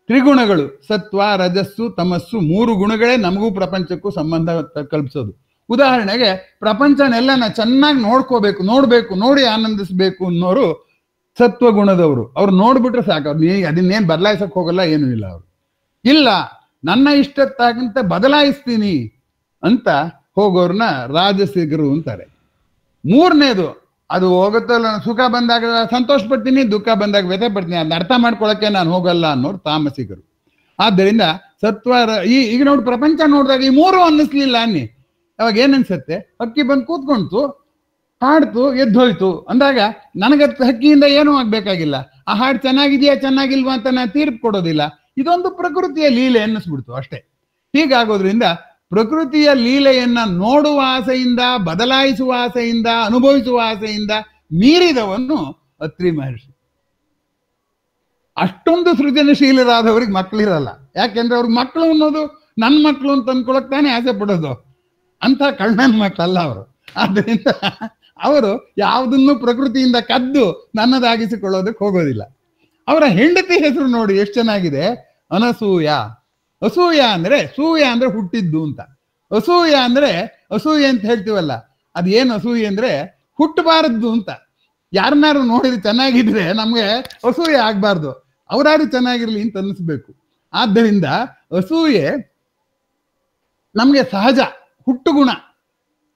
ತ್ರಿಗುಣಗಳು, ಸತ್ವ ರಜಸ್ಸು ತಮಸ್ಸು, ಮೂರು ಗುಣಗಳೇ ನಮಗೂ ಪ್ರಪಂಚಕ್ಕೂ ಸಂಬಂಧ ಕಲ್ಪಿಸೋದು. ಉದಾಹರಣೆಗೆ ಪ್ರಪಂಚನೆಲ್ಲ ಚೆನ್ನಾಗಿ ನೋಡ್ಬೇಕು, ನೋಡಿ ಆನಂದಿಸ್ಬೇಕು ಅನ್ನೋರು ಸತ್ವಗುಣದವರು. ಅವ್ರು ನೋಡ್ಬಿಟ್ರೆ ಸಾಕು, ಅದನ್ನೇನು ಬದಲಾಯಿಸಕ್ ಹೋಗಲ್ಲ, ಏನೂ ಇಲ್ಲ. ಅವರು ಇಲ್ಲ ನನ್ನ ಇಷ್ಟಕ್ಕಾಗಂತ ಬದಲಾಯಿಸ್ತೀನಿ ಅಂತ ಹೋಗೋರ್ನ ರಾಜಸಿಗರು ಅಂತಾರೆ. ಮೂರನೇದು, ಅದು ಹೋಗುತ್ತಲ್ಲ, ಸುಖ ಬಂದಾಗ ಸಂತೋಷ ಪಡ್ತೀನಿ, ದುಃಖ ಬಂದಾಗ ವ್ಯಥೆ ಪಡ್ತೀನಿ, ಅದನ್ನ ಅರ್ಥ ಮಾಡ್ಕೊಳಕ್ಕೆ ನಾನು ಹೋಗಲ್ಲ ಅನ್ನೋರು ತಾಮಸಿಗರು. ಆದ್ದರಿಂದ ಸತ್ವ ಈಗ ನೋಡಿ ಪ್ರಪಂಚ ನೋಡಿದಾಗ ಈ ಮೂರು ಅನ್ನಿಸ್ಲಿಲ್ಲ ಅನ್ನಿ, ಅವಾಗ ಏನನ್ಸತ್ತೆ? ಹಕ್ಕಿ ಬಂದು ಕೂತ್ಕೊಂತು, ಹಾಡ್ತು, ಎದ್ದೋಯ್ತು ಅಂದಾಗ ನನಗೆ ಹಕ್ಕಿಯಿಂದ ಏನೂ ಆಗ್ಬೇಕಾಗಿಲ್ಲ. ಆ ಹಾಡು ಚೆನ್ನಾಗಿದೆಯಾ ಚೆನ್ನಾಗಿಲ್ವಾ ಅಂತ ನಾನು ತೀರ್ಪು ಕೊಡೋದಿಲ್ಲ. ಇದೊಂದು ಪ್ರಕೃತಿಯ ಲೀಲೆ ಅನ್ನಿಸ್ಬಿಡ್ತು ಅಷ್ಟೇ. ಹೀಗಾಗೋದ್ರಿಂದ ಪ್ರಕೃತಿಯ ಲೀಲೆಯನ್ನ ನೋಡುವ ಆಸೆಯಿಂದ, ಬದಲಾಯಿಸುವ ಆಸೆಯಿಂದ, ಅನುಭವಿಸುವ ಆಸೆಯಿಂದ ಮೀರಿದವನು ಅತ್ರಿ ಮಹರ್ಷಿ. ಅಷ್ಟೊಂದು ಸೃಜನಶೀಲರಾದವ್ರಿಗೆ ಮಕ್ಕಳಿರಲ್ಲ. ಯಾಕೆಂದ್ರೆ ಅವ್ರಿಗೆ ಮಕ್ಕಳು ಅನ್ನೋದು ನನ್ನ ಮಕ್ಕಳು ಅಂತ ಅನ್ಕೊಳಕ್ ತಾನೇ ಆಸೆ ಪಡೋದು. ಅಂತ ಕಳ್ಳನ ಮಕ್ಕಳಲ್ಲ ಅವರು. ಆದ್ದರಿಂದ ಅವರು ಯಾವುದನ್ನು ಪ್ರಕೃತಿಯಿಂದ ಕದ್ದು ನನ್ನದಾಗಿಸಿಕೊಳ್ಳೋದಕ್ಕೆ ಹೋಗೋದಿಲ್ಲ. ಅವರ ಹೆಂಡತಿ ಹೆಸರು ನೋಡಿ ಎಷ್ಟು ಚೆನ್ನಾಗಿದೆ, ಅನಸೂಯ. ಅಸೂಯ ಅಂದ್ರೆ, ಸೂಯ ಅಂದ್ರೆ ಹುಟ್ಟಿದ್ದು ಅಂತ, ಅಸೂಯ ಅಂದ್ರೆ ಅಸೂಯೆ ಅಂತ ಹೇಳ್ತೀವಲ್ಲ, ಅದೇನು ಅಸೂಯೆ ಅಂದ್ರೆ ಹುಟ್ಟಬಾರದ್ದು ಅಂತ. ಯಾರನ್ನಾರು ನೋಡಿದ್ರೆ ಚೆನ್ನಾಗಿದ್ರೆ ನಮ್ಗೆ ಅಸೂಯೆ ಆಗ್ಬಾರ್ದು, ಅವರಾರು ಚೆನ್ನಾಗಿರ್ಲಿ ಅಂತ ಅನ್ನಿಸ್ಬೇಕು. ಆದ್ದರಿಂದ ಅಸೂಯೆ ನಮ್ಗೆ ಸಹಜ ಹುಟ್ಟುಗುಣ.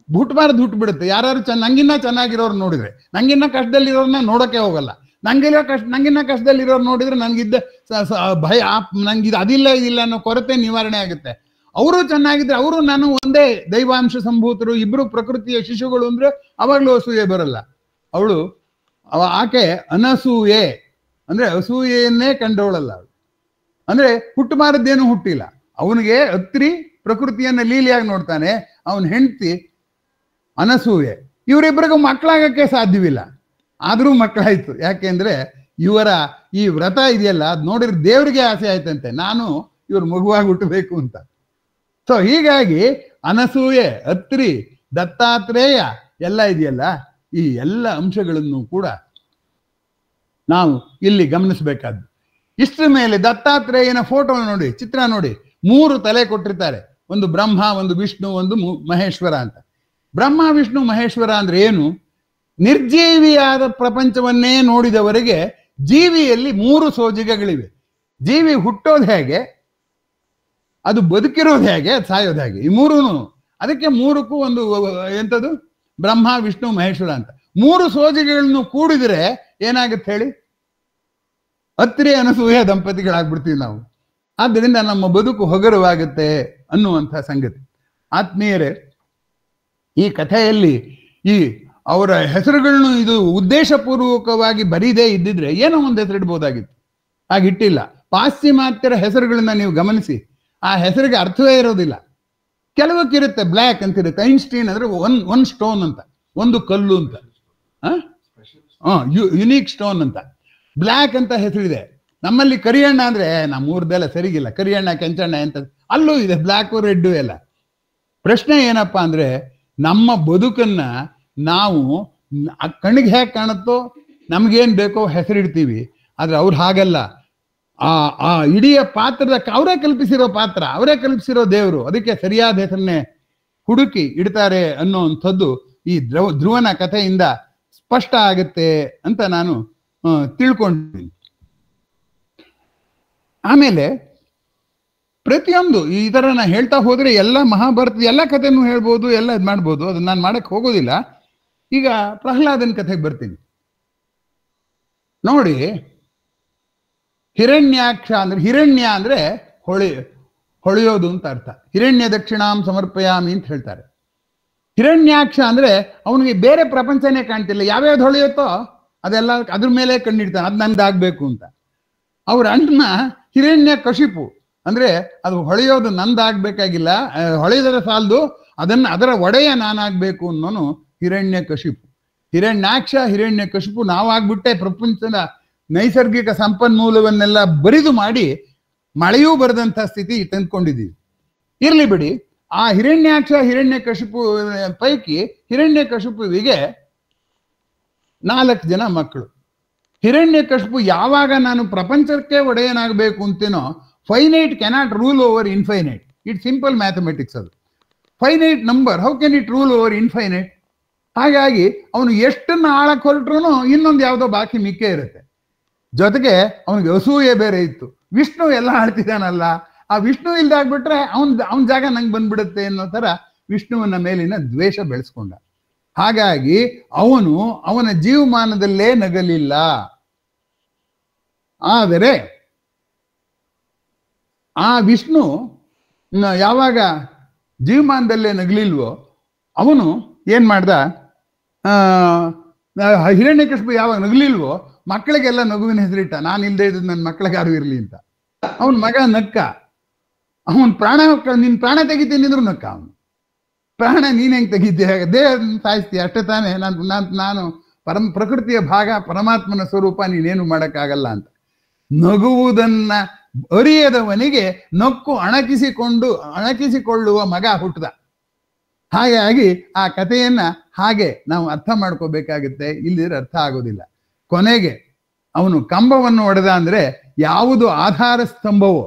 ಹುಟ್ಟಬಾರ್ದು ಹುಟ್ಟುಬಿಡುತ್ತೆ. ಯಾರು ನಂಗಿನ್ನ ಚೆನ್ನಾಗಿರೋರು ನೋಡಿದ್ರೆ, ನಂಗಿನ್ನ ಕಷ್ಟದಲ್ಲಿರೋರ್ನ ನೋಡೋಕೆ ಹೋಗಲ್ಲ. ನಂಗಿನ್ನ ಕಷ್ಟದಲ್ಲಿರೋರು ನೋಡಿದ್ರೆ ನನಗಿದ್ದ ಭಯ, ನಂಗಿದು ಅದಿಲ್ಲ ಇದಿಲ್ಲ ಅನ್ನೋ ಕೊರತೆ ನಿವಾರಣೆ ಆಗುತ್ತೆ. ಅವರು ಚೆನ್ನಾಗಿದ್ರೆ, ಅವರು ನಾನು ಒಂದೇ ದೈವಾಂಶ ಸಂಭೂತರು, ಇಬ್ರು ಪ್ರಕೃತಿಯ ಶಿಶುಗಳು ಅಂದ್ರೆ ಅವಾಗ್ಲೂ ಅಸೂಯೆ ಬರಲ್ಲ. ಆಕೆ ಅನಸೂಯೆ ಅಂದ್ರೆ ಅಸೂಯೆಯನ್ನೇ ಕಂಡವಳಲ್ಲ. ಅವಳು ಅಂದ್ರೆ ಹುಟ್ಟಬಾರದ್ದೇನು ಹುಟ್ಟಿಲ್ಲ. ಅವನಿಗೆ ಅತ್ರಿ ಪ್ರಕೃತಿಯನ್ನ ಲೀಲೆಯಾಗಿ ನೋಡ್ತಾನೆ, ಅವನ ಹೆಂಡತಿ ಅನಸೂಯೆ. ಇವರಿಬ್ಬರಿಗೂ ಮಕ್ಕಳಾಗಕ್ಕೆ ಸಾಧ್ಯವಿಲ್ಲ, ಆದ್ರೂ ಮಕ್ಕಳಾಯ್ತು. ಯಾಕೆಂದ್ರೆ ಇವರ ಈ ವ್ರತ ಇದೆಯಲ್ಲ, ಅದ್ ನೋಡಿದ್ರೆ ದೇವರಿಗೆ ಆಸೆ ಆಯ್ತಂತೆ, ನಾನು ಇವ್ರ ಮಗುವಾಗಿ ಹುಟ್ಟಬೇಕು ಅಂತ. ಸೊ ಹೀಗಾಗಿ ಅನಸೂಯೆ, ಅತ್ರಿ, ದತ್ತಾತ್ರೇಯ ಎಲ್ಲ ಇದೆಯಲ್ಲ, ಈ ಎಲ್ಲ ಅಂಶಗಳನ್ನು ಕೂಡ ನಾವು ಇಲ್ಲಿ ಗಮನಿಸಬೇಕಾದ್ದು. ಇಷ್ಟರ ಮೇಲೆ ದತ್ತಾತ್ರೇಯನ ಫೋಟೋ ನೋಡಿ, ಚಿತ್ರ ನೋಡಿ, 3 ತಲೆ ಕೊಟ್ಟಿರ್ತಾರೆ. ಒಂದು ಬ್ರಹ್ಮ, ಒಂದು ವಿಷ್ಣು, ಒಂದು ಮಹೇಶ್ವರ ಅಂತ. ಬ್ರಹ್ಮ ವಿಷ್ಣು ಮಹೇಶ್ವರ ಅಂದ್ರೆ ಏನು? ನಿರ್ಜೀವಿಯಾದ ಪ್ರಪಂಚವನ್ನೇ ನೋಡಿದವರಿಗೆ ಜೀವಿಯಲ್ಲಿ 3 ಸೋಜಿಗೆಗಳಿವೆ. ಜೀವಿ ಹುಟ್ಟೋದು ಹೇಗೆ, ಅದು ಬದುಕಿರೋದು ಹೇಗೆ, ಅದು ಸಾಯೋದು ಹೇಗೆ, ಈ 3. ಅದಕ್ಕೆ 3ಕ್ಕೂ ಒಂದು ಎಂಥದ್ದು ಬ್ರಹ್ಮ ವಿಷ್ಣು ಮಹೇಶ್ವರ ಅಂತ 3 ಸೋಜಿಗೆಗಳನ್ನು ಕೂಡಿದ್ರೆ ಏನಾಗುತ್ತೆ ಹೇಳಿ? ಅತ್ರಿ ಅನಸೂಯ ದಂಪತಿಗಳಾಗ್ಬಿಡ್ತೀವಿ ನಾವು. ಆದ್ದರಿಂದ ನಮ್ಮ ಬದುಕು ಹೊಗರವಾಗುತ್ತೆ ಅನ್ನುವಂಥ ಸಂಗತಿ. ಆತ್ಮೀಯರೇ, ಈ ಕಥೆಯಲ್ಲಿ ಈ ಅವರ ಹೆಸರುಗಳನ್ನು ಇದು ಉದ್ದೇಶಪೂರ್ವಕವಾಗಿ ಬರೀದೇ ಇದ್ದಿದ್ರೆ ಏನೋ ಒಂದು ಹೆಸರಿಡ್ಬೋದಾಗಿತ್ತು. ಹಾಗಿಟ್ಟಿಲ್ಲ. ಪಾಶ್ಚಿಮಾತ್ಯರ ಹೆಸರುಗಳನ್ನ ನೀವು ಗಮನಿಸಿ, ಆ ಹೆಸರಿಗೆ ಅರ್ಥವೇ ಇರೋದಿಲ್ಲ. ಕೆಲವಕ್ಕಿರುತ್ತೆ, ಬ್ಲ್ಯಾಕ್ ಅಂತಿರುತ್ತೆ. ಐನ್ಸ್ಟೀನ್ ಅಂದ್ರೆ ಒನ್ ಸ್ಟೋನ್ ಅಂತ, ಒಂದು ಕಲ್ಲು ಅಂತ, ಯುನೀಕ್ ಸ್ಟೋನ್ ಅಂತ. ಬ್ಲ್ಯಾಕ್ ಅಂತ ಹೆಸರಿದೆ. ನಮ್ಮಲ್ಲಿ ಕರಿಯಣ್ಣ ಅಂದ್ರೆ ನಮ್ಮೂರ್ದೆಲ್ಲ ಸರಿಗಿಲ್ಲ, ಕರಿಯಣ್ಣ ಕೆಂಚಣ್ಣ ಎಂತ ಅಲ್ಲೂ ಇದೆ, ಬ್ಲ್ಯಾಕು ರೆಡ್ಡು ಎಲ್ಲ. ಪ್ರಶ್ನೆ ಏನಪ್ಪಾ ಅಂದ್ರೆ ನಮ್ಮ ಬದುಕನ್ನ ನಾವು ಕಣ್ಣಿಗೆ ಹೇಗೆ ಕಾಣುತ್ತೋ ನಮ್ಗೇನ್ ಬೇಕೋ ಹೆಸರಿಡ್ತೀವಿ. ಆದ್ರೆ ಅವ್ರು ಹಾಗಲ್ಲ. ಆ ಇಡೀ ಪಾತ್ರದ ಅವರೇ ಕಲ್ಪಿಸಿರೋ ಪಾತ್ರ, ಅವರೇ ಕಲ್ಪಿಸಿರೋ ದೇವರು, ಅದಕ್ಕೆ ಸರಿಯಾದ ಹೆಸರನ್ನೇ ಹುಡುಕಿ ಇಡ್ತಾರೆ ಅನ್ನೋವಂಥದ್ದು ಈ ಧ್ರುವನ ಕಥೆಯಿಂದ ಸ್ಪಷ್ಟ ಆಗುತ್ತೆ ಅಂತ ನಾನು ತಿಳ್ಕೊಂಡಿದ್ದೀನಿ. ಆಮೇಲೆ ಪ್ರತಿಯೊಂದು ಈ ತರ ನಾ ಹೇಳ್ತಾ ಹೋದ್ರೆ ಎಲ್ಲ ಮಹಾಭಾರತದ ಎಲ್ಲ ಕಥೆನೂ ಹೇಳ್ಬೋದು, ಎಲ್ಲ ಇದು ಮಾಡ್ಬೋದು. ಅದನ್ನ ನಾನು ಮಾಡಕ್ ಹೋಗೋದಿಲ್ಲ. ಈಗ ಪ್ರಹ್ಲಾದನ ಕಥೆಗೆ ಬರ್ತೀನಿ ನೋಡಿ. ಹಿರಣ್ಯಾಕ್ಷ ಅಂದ್ರೆ, ಹಿರಣ್ಯ ಅಂದ್ರೆ ಹೊಳೆಯೋದು ಅಂತ ಅರ್ಥ. ಹಿರಣ್ಯ ದಕ್ಷಿಣಾಂ ಸಮರ್ಪಯಾಮಿ ಅಂತ ಹೇಳ್ತಾರೆ. ಹಿರಣ್ಯಾಕ್ಷ ಅಂದ್ರೆ ಅವನಿಗೆ ಬೇರೆ ಪ್ರಪಂಚನೇ ಕಾಣ್ತಿಲ್ಲ, ಯಾವ್ಯಾವ್ದು ಹೊಳೆಯುತ್ತೋ ಅದೆಲ್ಲ ಅದ್ರ ಮೇಲೆ ಕಣ್ಣಿಡ್ತಾನೆ, ಅದು ನಂದಾಗ್ಬೇಕು ಅಂತ. ಅವ್ರ ಅಣ್ಣ ಹಿರಣ್ಯ ಕಶಿಪು ಅಂದ್ರೆ ಅದು ಹೊಳೆಯೋದು ನಂದಾಗ್ಬೇಕಾಗಿಲ್ಲ, ಹೊಳೆಯೋದರ ಸಾಲದು, ಅದರ ಒಡೆಯ ನಾನಾಗ್ಬೇಕು ಅನ್ನೋನು ಹಿರಣ್ಯ ಕಶಿಪು. ಹಿರಣ್ಯಾಕ್ಷ ಹಿರಣ್ಯ ಕಶಿಪು ನಾವಾಗ್ಬಿಟ್ಟೆ ಪ್ರಪಂಚದ ನೈಸರ್ಗಿಕ ಸಂಪನ್ಮೂಲವನ್ನೆಲ್ಲ ಬರಿದು ಮಾಡಿ ಮಳೆಯೂ ಬರದಂತ ಸ್ಥಿತಿ ತಂದ್ಕೊಂಡಿದ್ದೀವಿ. ಇರ್ಲಿ ಬಿಡಿ. ಆ ಹಿರಣ್ಯಾಕ್ಷ ಹಿರಣ್ಯ ಕಶಿಪು ಪೈಕಿ ಹಿರಣ್ಯ ಕಶಿಪುವಿಗೆ 4 ಜನ ಮಕ್ಕಳು. ಹಿರಣ್ಯ ಕಶಿಪು ಯಾವಾಗ ನಾನು ಪ್ರಪಂಚಕ್ಕೆ ಒಡೆಯನಾಗಬೇಕು ಅಂತೇನೋ, finite cannot rule over infinite. It simple mathematics. ಅದು finite number, how can it rule over infinite? ಹಾಗಾಗಿ ಅವನು ಎಷ್ಟನ್ನ ಆಳಕ್ಕೆ ಹೊರಟ್ರು ಇನ್ನೊಂದು ಯಾವುದೋ ಬಾಕಿ ಮಿಕ್ಕೇ ಇರುತ್ತೆ. ಜೊತೆಗೆ ಅವನಿಗೆ ಅಸೂಯೆ ಬೇರೆ ಇತ್ತು. ವಿಷ್ಣು ಎಲ್ಲ ಆಳ್ತಿದ್ದಾನಲ್ಲ, ಆ ವಿಷ್ಣು ಇಲ್ದಾಗ್ಬಿಟ್ರೆ ಅವನ ಜಾಗ ನಂಗೆ ಬಂದ್ಬಿಡುತ್ತೆ ಅನ್ನೋ ತರ ವಿಷ್ಣುವಿನ ಮೇಲಿನ ದ್ವೇಷ ಬೆಳೆಸ್ಕೊಂಡ. ಹಾಗಾಗಿ ಅವನ ಜೀವಮಾನದಲ್ಲೇ ನಗಲಿಲ್ಲ. ಆದರೆ ಆ ವಿಷ್ಣು ಯಾವಾಗ ಜೀವಮಾನದಲ್ಲೇ ನಗಲಿಲ್ವೋ ಅವನು ಏನ್ ಮಾಡ್ದ, ಹಿರಣ್ಯಕಶಿಪು ಯಾವಾಗ ನಗಲಿಲ್ವೋ ಮಕ್ಕಳಿಗೆಲ್ಲ ನಗುವಿನ ಹೆಸರಿಟ್ಟ. ನಾನು ಇಲ್ದೇ ಇದ್ದು ನನ್ನ ಮಕ್ಕಳಿಗೆ ಯಾರು ಇರ್ಲಿ ಅಂತ. ಅವನ ಮಗ ನಕ್ಕ. ಅವನ್ ನಿನ್ ಪ್ರಾಣ ತೆಗಿತೀನಿ ಅಂದ್ರು ನಕ್ಕ. ಅವನು ಪ್ರಾಣ ನೀನ್ ಹೆಂಗ್ ತೆಗಿದ್ದೆ, ದೇಹ ಸಾಯಿಸ್ತೀಯ ಅಷ್ಟೇ ತಾನೇ, ನಾನು ಪ್ರಕೃತಿಯ ಭಾಗ, ಪರಮಾತ್ಮನ ಸ್ವರೂಪ, ನೀನೇನು ಮಾಡಕ್ಕಾಗಲ್ಲ ಅಂತ. ನಗುವುದನ್ನ ಅರಿಯದವನಿಗೆ ನಕ್ಕು ಅಣಕಿಸಿಕೊಳ್ಳುವ ಮಗ ಹುಟ್ಟದ. ಹಾಗಾಗಿ ಆ ಕಥೆಯನ್ನ ಹಾಗೆ ನಾವು ಅರ್ಥ ಮಾಡ್ಕೋಬೇಕಾಗುತ್ತೆ, ಇಲ್ಲಿದ್ರೆ ಅರ್ಥ ಆಗೋದಿಲ್ಲ. ಕೊನೆಗೆ ಅವನು ಕಂಬವನ್ನು ಒಡೆದ ಅಂದ್ರೆ ಯಾವುದು ಆಧಾರ ಸ್ತಂಭವೋ,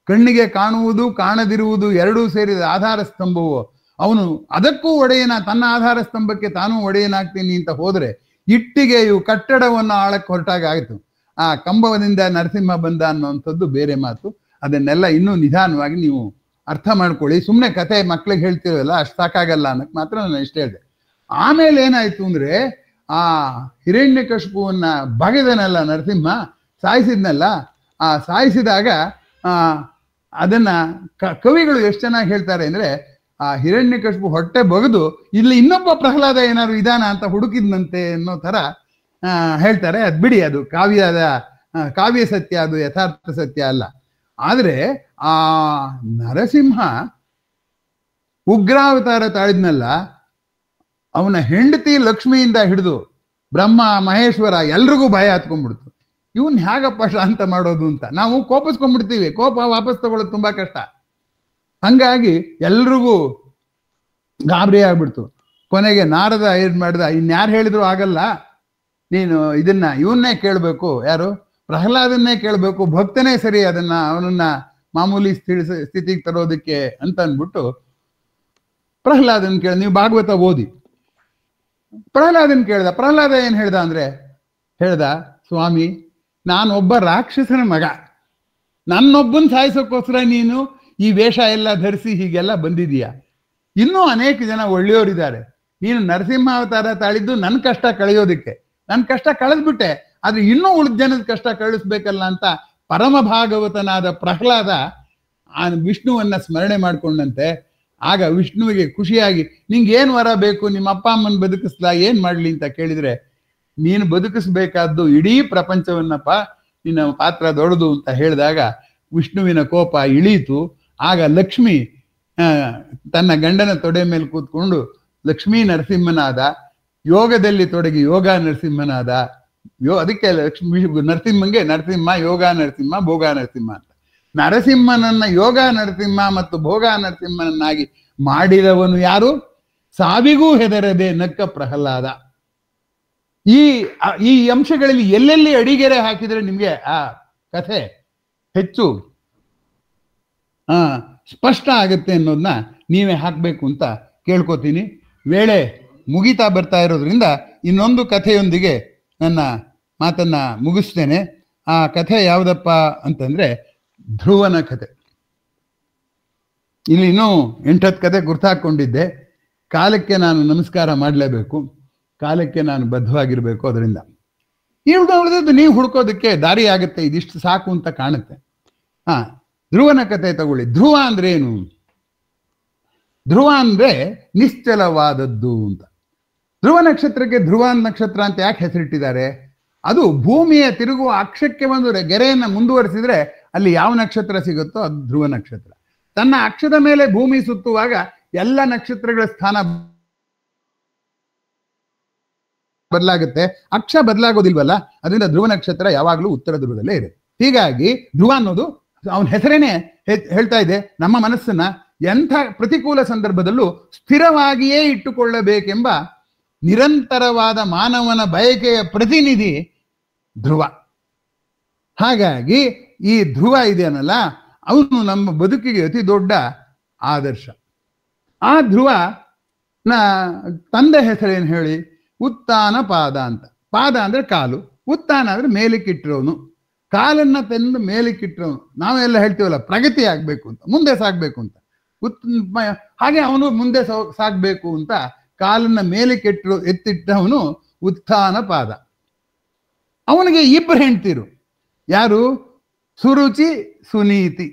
ಕಣ್ಣಿಗೆ ಕಾಣುವುದು ಕಾಣದಿರುವುದು ಎರಡೂ ಸೇರಿದ ಆಧಾರ ಸ್ತಂಭವೋ, ಅವನು ಅದಕ್ಕೂ ಒಡೆಯನ, ತನ್ನ ಆಧಾರ ಸ್ತಂಭಕ್ಕೆ ತಾನೂ ಒಡೆಯನಾಗ್ತೀನಿ ಅಂತ ಹೋದ್ರೆ ಇಟ್ಟಿಗೆಯು ಕಟ್ಟಡವನ್ನು ಆಳಕ್ಕೆ ಹೊರಟಾಗ ಆಯಿತು. ಆ ಕಂಬದಿಂದ ನರಸಿಂಹ ಬಂದ ಅನ್ನೋಂಥದ್ದು ಬೇರೆ ಮಾತು. ಅದನ್ನೆಲ್ಲ ಇನ್ನೂ ನಿಧಾನವಾಗಿ ನೀವು ಅರ್ಥ ಮಾಡ್ಕೊಳ್ಳಿ. ಸುಮ್ಮನೆ ಕತೆ ಮಕ್ಳಿಗೆ ಹೇಳ್ತಿರೋಲ್ಲ, ಅಷ್ಟು ಸಾಕಾಗಲ್ಲ ಅನ್ನಕ್ಕೆ ಮಾತ್ರ ನಾನು ಇಷ್ಟ ಹೇಳಿದೆ. ಆಮೇಲೆ ಏನಾಯ್ತು ಅಂದ್ರೆ, ಆ ಹಿರಣ್ಯಕಶಿಪುವನ್ನ ಬಗೆದನಲ್ಲ ನರಸಿಂಹ, ಸಾಯಿಸಿದ್ನಲ್ಲ, ಆ ಸಾಯಿಸಿದಾಗ ಅದನ್ನ ಕವಿಗಳು ಎಷ್ಟು ಚೆನ್ನಾಗಿ ಹೇಳ್ತಾರೆ ಅಂದ್ರೆ, ಆ ಹಿರಣ್ಯಕಶಿಪು ಹೊಟ್ಟೆ ಬಗೆದು ಇಲ್ಲಿ ಇನ್ನೊಬ್ಬ ಪ್ರಹ್ಲಾದ ಏನಾದ್ರು ಇದಾನ ಅಂತ ಹುಡುಕಿದ್ನಂತೆ ಅನ್ನೋ ತರ ಹೇಳ್ತಾರೆ. ಅದ್ ಬಿಡಿ, ಅದು ಕಾವ್ಯ ಸತ್ಯ, ಅದು ಯಥಾರ್ಥ ಸತ್ಯ ಅಲ್ಲ. ಆದ್ರೆ ಆ ನರಸಿಂಹ ಉಗ್ರಾವತಾರ ತಾಳಿದ್ನಲ್ಲ, ಅವನ ಹೆಂಡತಿ ಲಕ್ಷ್ಮಿಯಿಂದ ಹಿಡಿದು ಬ್ರಹ್ಮ ಮಹೇಶ್ವರ ಎಲ್ರಿಗೂ ಭಯ ಹತ್ಕೊಂಡ್ಬಿಡ್ತು. ಇವನ್ ಹೇಗಪ್ಪ ಶಾಂತ ಮಾಡೋದು ಅಂತ. ನಾವು ಕೋಪಿಸ್ಕೊಂಡ್ಬಿಡ್ತೀವಿ, ಕೋಪ ವಾಪಸ್ ತಗೊಳ್ಳೋದು ತುಂಬಾ ಕಷ್ಟ. ಹಂಗಾಗಿ ಎಲ್ರಿಗೂ ಗಾಬರಿ ಆಗ್ಬಿಡ್ತು. ಕೊನೆಗೆ ನಾರದ ಏನ್ ಮಾಡ್ದ, ಇನ್ಯಾರು ಹೇಳಿದ್ರು ಆಗಲ್ಲ, ನೀನು ಇವನ್ನೇ ಕೇಳಬೇಕು, ಯಾರು ಪ್ರಹ್ಲಾದನ್ನೇ ಕೇಳಬೇಕು, ಭಕ್ತನೇ ಸರಿ ಅವನನ್ನ ಮಾಮೂಲಿ ಸ್ಥಿತಿಗೆ ತರೋದಕ್ಕೆ ಅಂತ ಅಂದ್ಬಿಟ್ಟು ಪ್ರಹ್ಲಾದನ್ ಕೇಳ. ನೀವು ಭಾಗವತ ಓದಿ. ಪ್ರಹ್ಲಾದನ್ ಕೇಳ್ದ. ಪ್ರಹ್ಲಾದ ಏನ್ ಹೇಳ್ದ ಅಂದ್ರೆ, ಸ್ವಾಮಿ, ನಾನೊಬ್ಬ ರಾಕ್ಷಸನ ಮಗ, ನನ್ನೊಬ್ಬನ್ ಸಾಯಿಸೋಕ್ಕೋಸ್ಕರ ನೀನು ಈ ವೇಷ ಎಲ್ಲ ಧರಿಸಿ ಹೀಗೆಲ್ಲ ಬಂದಿದೀಯ. ಇನ್ನೂ ಅನೇಕ ಜನ ಒಳ್ಳೆಯವರಿದ್ದಾರೆ. ನೀನು ನರಸಿಂಹಾವತಾರ ತಾಳಿದ್ದು ನನ್ನ ಕಷ್ಟ ಕಳೆಯೋದಿಕ್ಕೆ. ನನ್ನ ಕಷ್ಟ ಕಳೆದ್ಬಿಟ್ಟೆ, ಆದ್ರೆ ಇನ್ನೂ ಉಳಿದ ಜನದ ಕಷ್ಟ ಕಳಿಸ್ಬೇಕಲ್ಲ ಅಂತ ಪರಮ ಭಾಗವತನಾದ ಪ್ರಹ್ಲಾದ ಆ ವಿಷ್ಣುವನ್ನ ಸ್ಮರಣೆ ಮಾಡ್ಕೊಂಡಂತೆ. ಆಗ ವಿಷ್ಣುವಿಗೆ ಖುಷಿಯಾಗಿ, ನಿಂಗೆ ಏನ್ ವರ ಬೇಕು, ನಿಮ್ಮ ಅಪ್ಪ ಅಮ್ಮನ ಬದುಕಿಸ್ಲಾ, ಏನ್ ಮಾಡ್ಲಿ ಅಂತ ಕೇಳಿದ್ರೆ, ನೀನು ಬದುಕಿಸ್ಬೇಕಾದ್ದು ಇಡೀ ಪ್ರಪಂಚವನ್ನಪ್ಪ, ನಿನ್ನ ಪಾತ್ರ ದೊಡ್ಡದು ಅಂತ ಹೇಳಿದಾಗ ವಿಷ್ಣುವಿನ ಕೋಪ ಇಳೀತು. ಆಗ ಲಕ್ಷ್ಮಿ ತನ್ನ ಗಂಡನ ತೊಡೆ ಮೇಲೆ ಕೂತ್ಕೊಂಡು ಲಕ್ಷ್ಮೀ ನರಸಿಂಹನಾದ, ಯೋಗದಲ್ಲಿ ತೊಡಗಿ ಯೋಗ ನರಸಿಂಹನಾದ, ಅದಕ್ಕೆ ಲಕ್ಷ್ಮೀ ನರಸಿಂಹಂಗೆ ನರಸಿಂಹ ಯೋಗ ನರಸಿಂಹ ಭೋಗ ನರಸಿಂಹ ಅಂತ. ನರಸಿಂಹನನ್ನ ಯೋಗ ನರಸಿಂಹ ಮತ್ತು ಭೋಗ ನರಸಿಂಹನನ್ನಾಗಿ ಮಾಡಿದವನು ಯಾರು? ಸಾವಿಗೂ ಹೆದರದೆ ನಕ್ಕ ಪ್ರಹ್ಲಾದ. ಈ ಅಂಶಗಳಲ್ಲಿ ಎಲ್ಲೆಲ್ಲಿ ಅಡಿಗೆರೆ ಹಾಕಿದ್ರೆ ನಿಮ್ಗೆ ಆ ಕಥೆ ಹೆಚ್ಚು ಸ್ಪಷ್ಟ ಆಗುತ್ತೆ ಅನ್ನೋದನ್ನ ನೀವೇ ಹಾಕಬೇಕು ಅಂತ ಕೇಳ್ಕೊತೀನಿ. ವೇಳೆ ಮುಗಿತಾ ಬರ್ತಾ ಇರೋದ್ರಿಂದ ಇನ್ನೊಂದು ಕಥೆಯೊಂದಿಗೆ ನನ್ನ ಮಾತನ್ನ ಮುಗಿಸ್ತೇನೆ. ಆ ಕಥೆ ಯಾವುದಪ್ಪ ಅಂತಂದ್ರೆ ಧ್ರುವನ ಕಥೆ. ಇಲ್ಲಿ ಇನ್ನೂ 8-10 ಕಥೆ ಗುರ್ತಾಕೊಂಡಿದ್ದೆ. ಕಾಲಕ್ಕೆ ನಾನು ನಮಸ್ಕಾರ ಮಾಡಲೇಬೇಕು, ಕಾಲಕ್ಕೆ ನಾನು ಬದ್ಧವಾಗಿರ್ಬೇಕು. ಅದರಿಂದ ಉಳಿದದ್ದು ನೀವು ಹುಡ್ಕೋದಕ್ಕೆ ದಾರಿ ಆಗುತ್ತೆ. ಇದಿಷ್ಟು ಸಾಕು ಅಂತ ಕಾಣುತ್ತೆ. ಧ್ರುವನ ಕಥೆ ತಗೊಳ್ಳಿ. ಧ್ರುವ ಅಂದ್ರೆ ಏನು? ಧ್ರುವ ಅಂದ್ರೆ ನಿಶ್ಚಲವಾದದ್ದು ಅಂತ. ಧ್ರುವ ನಕ್ಷತ್ರಕ್ಕೆ ಧ್ರುವ ನಕ್ಷತ್ರ ಅಂತ ಯಾಕೆ ಹೆಸರಿಟ್ಟಿದ್ದಾರೆ? ಅದು ಭೂಮಿಯ ತಿರುಗುವ ಅಕ್ಷಕ್ಕೆ ಒಂದು ಗೆರೆಯನ್ನ ಮುಂದುವರಿಸಿದ್ರೆ ಅಲ್ಲಿ ಯಾವ ನಕ್ಷತ್ರ ಸಿಗುತ್ತೋ ಅದು ಧ್ರುವ ನಕ್ಷತ್ರ. ತನ್ನ ಅಕ್ಷದ ಮೇಲೆ ಭೂಮಿ ಸುತ್ತುವಾಗ ಎಲ್ಲ ನಕ್ಷತ್ರಗಳ ಸ್ಥಾನ ಬದಲಾಗುತ್ತೆ, ಅಕ್ಷ ಬದಲಾಗೋದಿಲ್ವಲ್ಲ. ಅದರಿಂದ ಧ್ರುವ ನಕ್ಷತ್ರ ಯಾವಾಗಲೂ ಉತ್ತರ ಧ್ರುವದಲ್ಲೇ ಇದೆ. ಹೀಗಾಗಿ ಧ್ರುವ ಅನ್ನೋದು ಅವನ ಹೆಸರೇನೆ ಹೇಳ್ತಾ ಇದೆ, ನಮ್ಮ ಮನಸ್ಸನ್ನ ಎಂಥ ಪ್ರತಿಕೂಲ ಸಂದರ್ಭದಲ್ಲೂ ಸ್ಥಿರವಾಗಿಯೇ ಇಟ್ಟುಕೊಳ್ಳಬೇಕೆಂಬ ನಿರಂತರವಾದ ಮಾನವನ ಬಯಕೆಯ ಪ್ರತಿನಿಧಿ ಧ್ರುವ. ಹಾಗಾಗಿ ಈ ಧ್ರುವ ಇದೆಯನ್ನಲ್ಲ, ಅವನು ನಮ್ಮ ಬದುಕಿಗೆ ಅತಿ ದೊಡ್ಡ ಆದರ್ಶ. ಆ ಧ್ರುವನ ತಂದೆ ಹೆಸರೇನು ಹೇಳಿ? ಉತ್ತಾನ ಪಾದ ಅಂತ. ಪಾದ ಅಂದ್ರೆ ಕಾಲು, ಉತ್ತಾನ ಅಂದ್ರೆ ಮೇಲಕ್ಕಿಟ್ಟಿರೋನು, ಕಾಲನ್ನ ತಂದು ಮೇಲಕ್ಕಿಟ್ಟಿರೋನು. ನಾವೆಲ್ಲ ಹೇಳ್ತೀವಲ್ಲ ಪ್ರಗತಿ ಆಗ್ಬೇಕು ಅಂತ, ಮುಂದೆ ಸಾಗ್ಬೇಕು ಅಂತ. ಹಾಗೆ ಅವನು ಮುಂದೆ ಸಾಗ್ಬೇಕು ಅಂತ ಕಾಲನ್ನ ಎತ್ತಿಟ್ಟವನು ಉತ್ಥಾನ ಪಾದ. ಅವನಿಗೆ 2 ಹೆಂಡ್ತಿರು. ಯಾರು? ಸುರುಚಿ, ಸುನೀತಿ.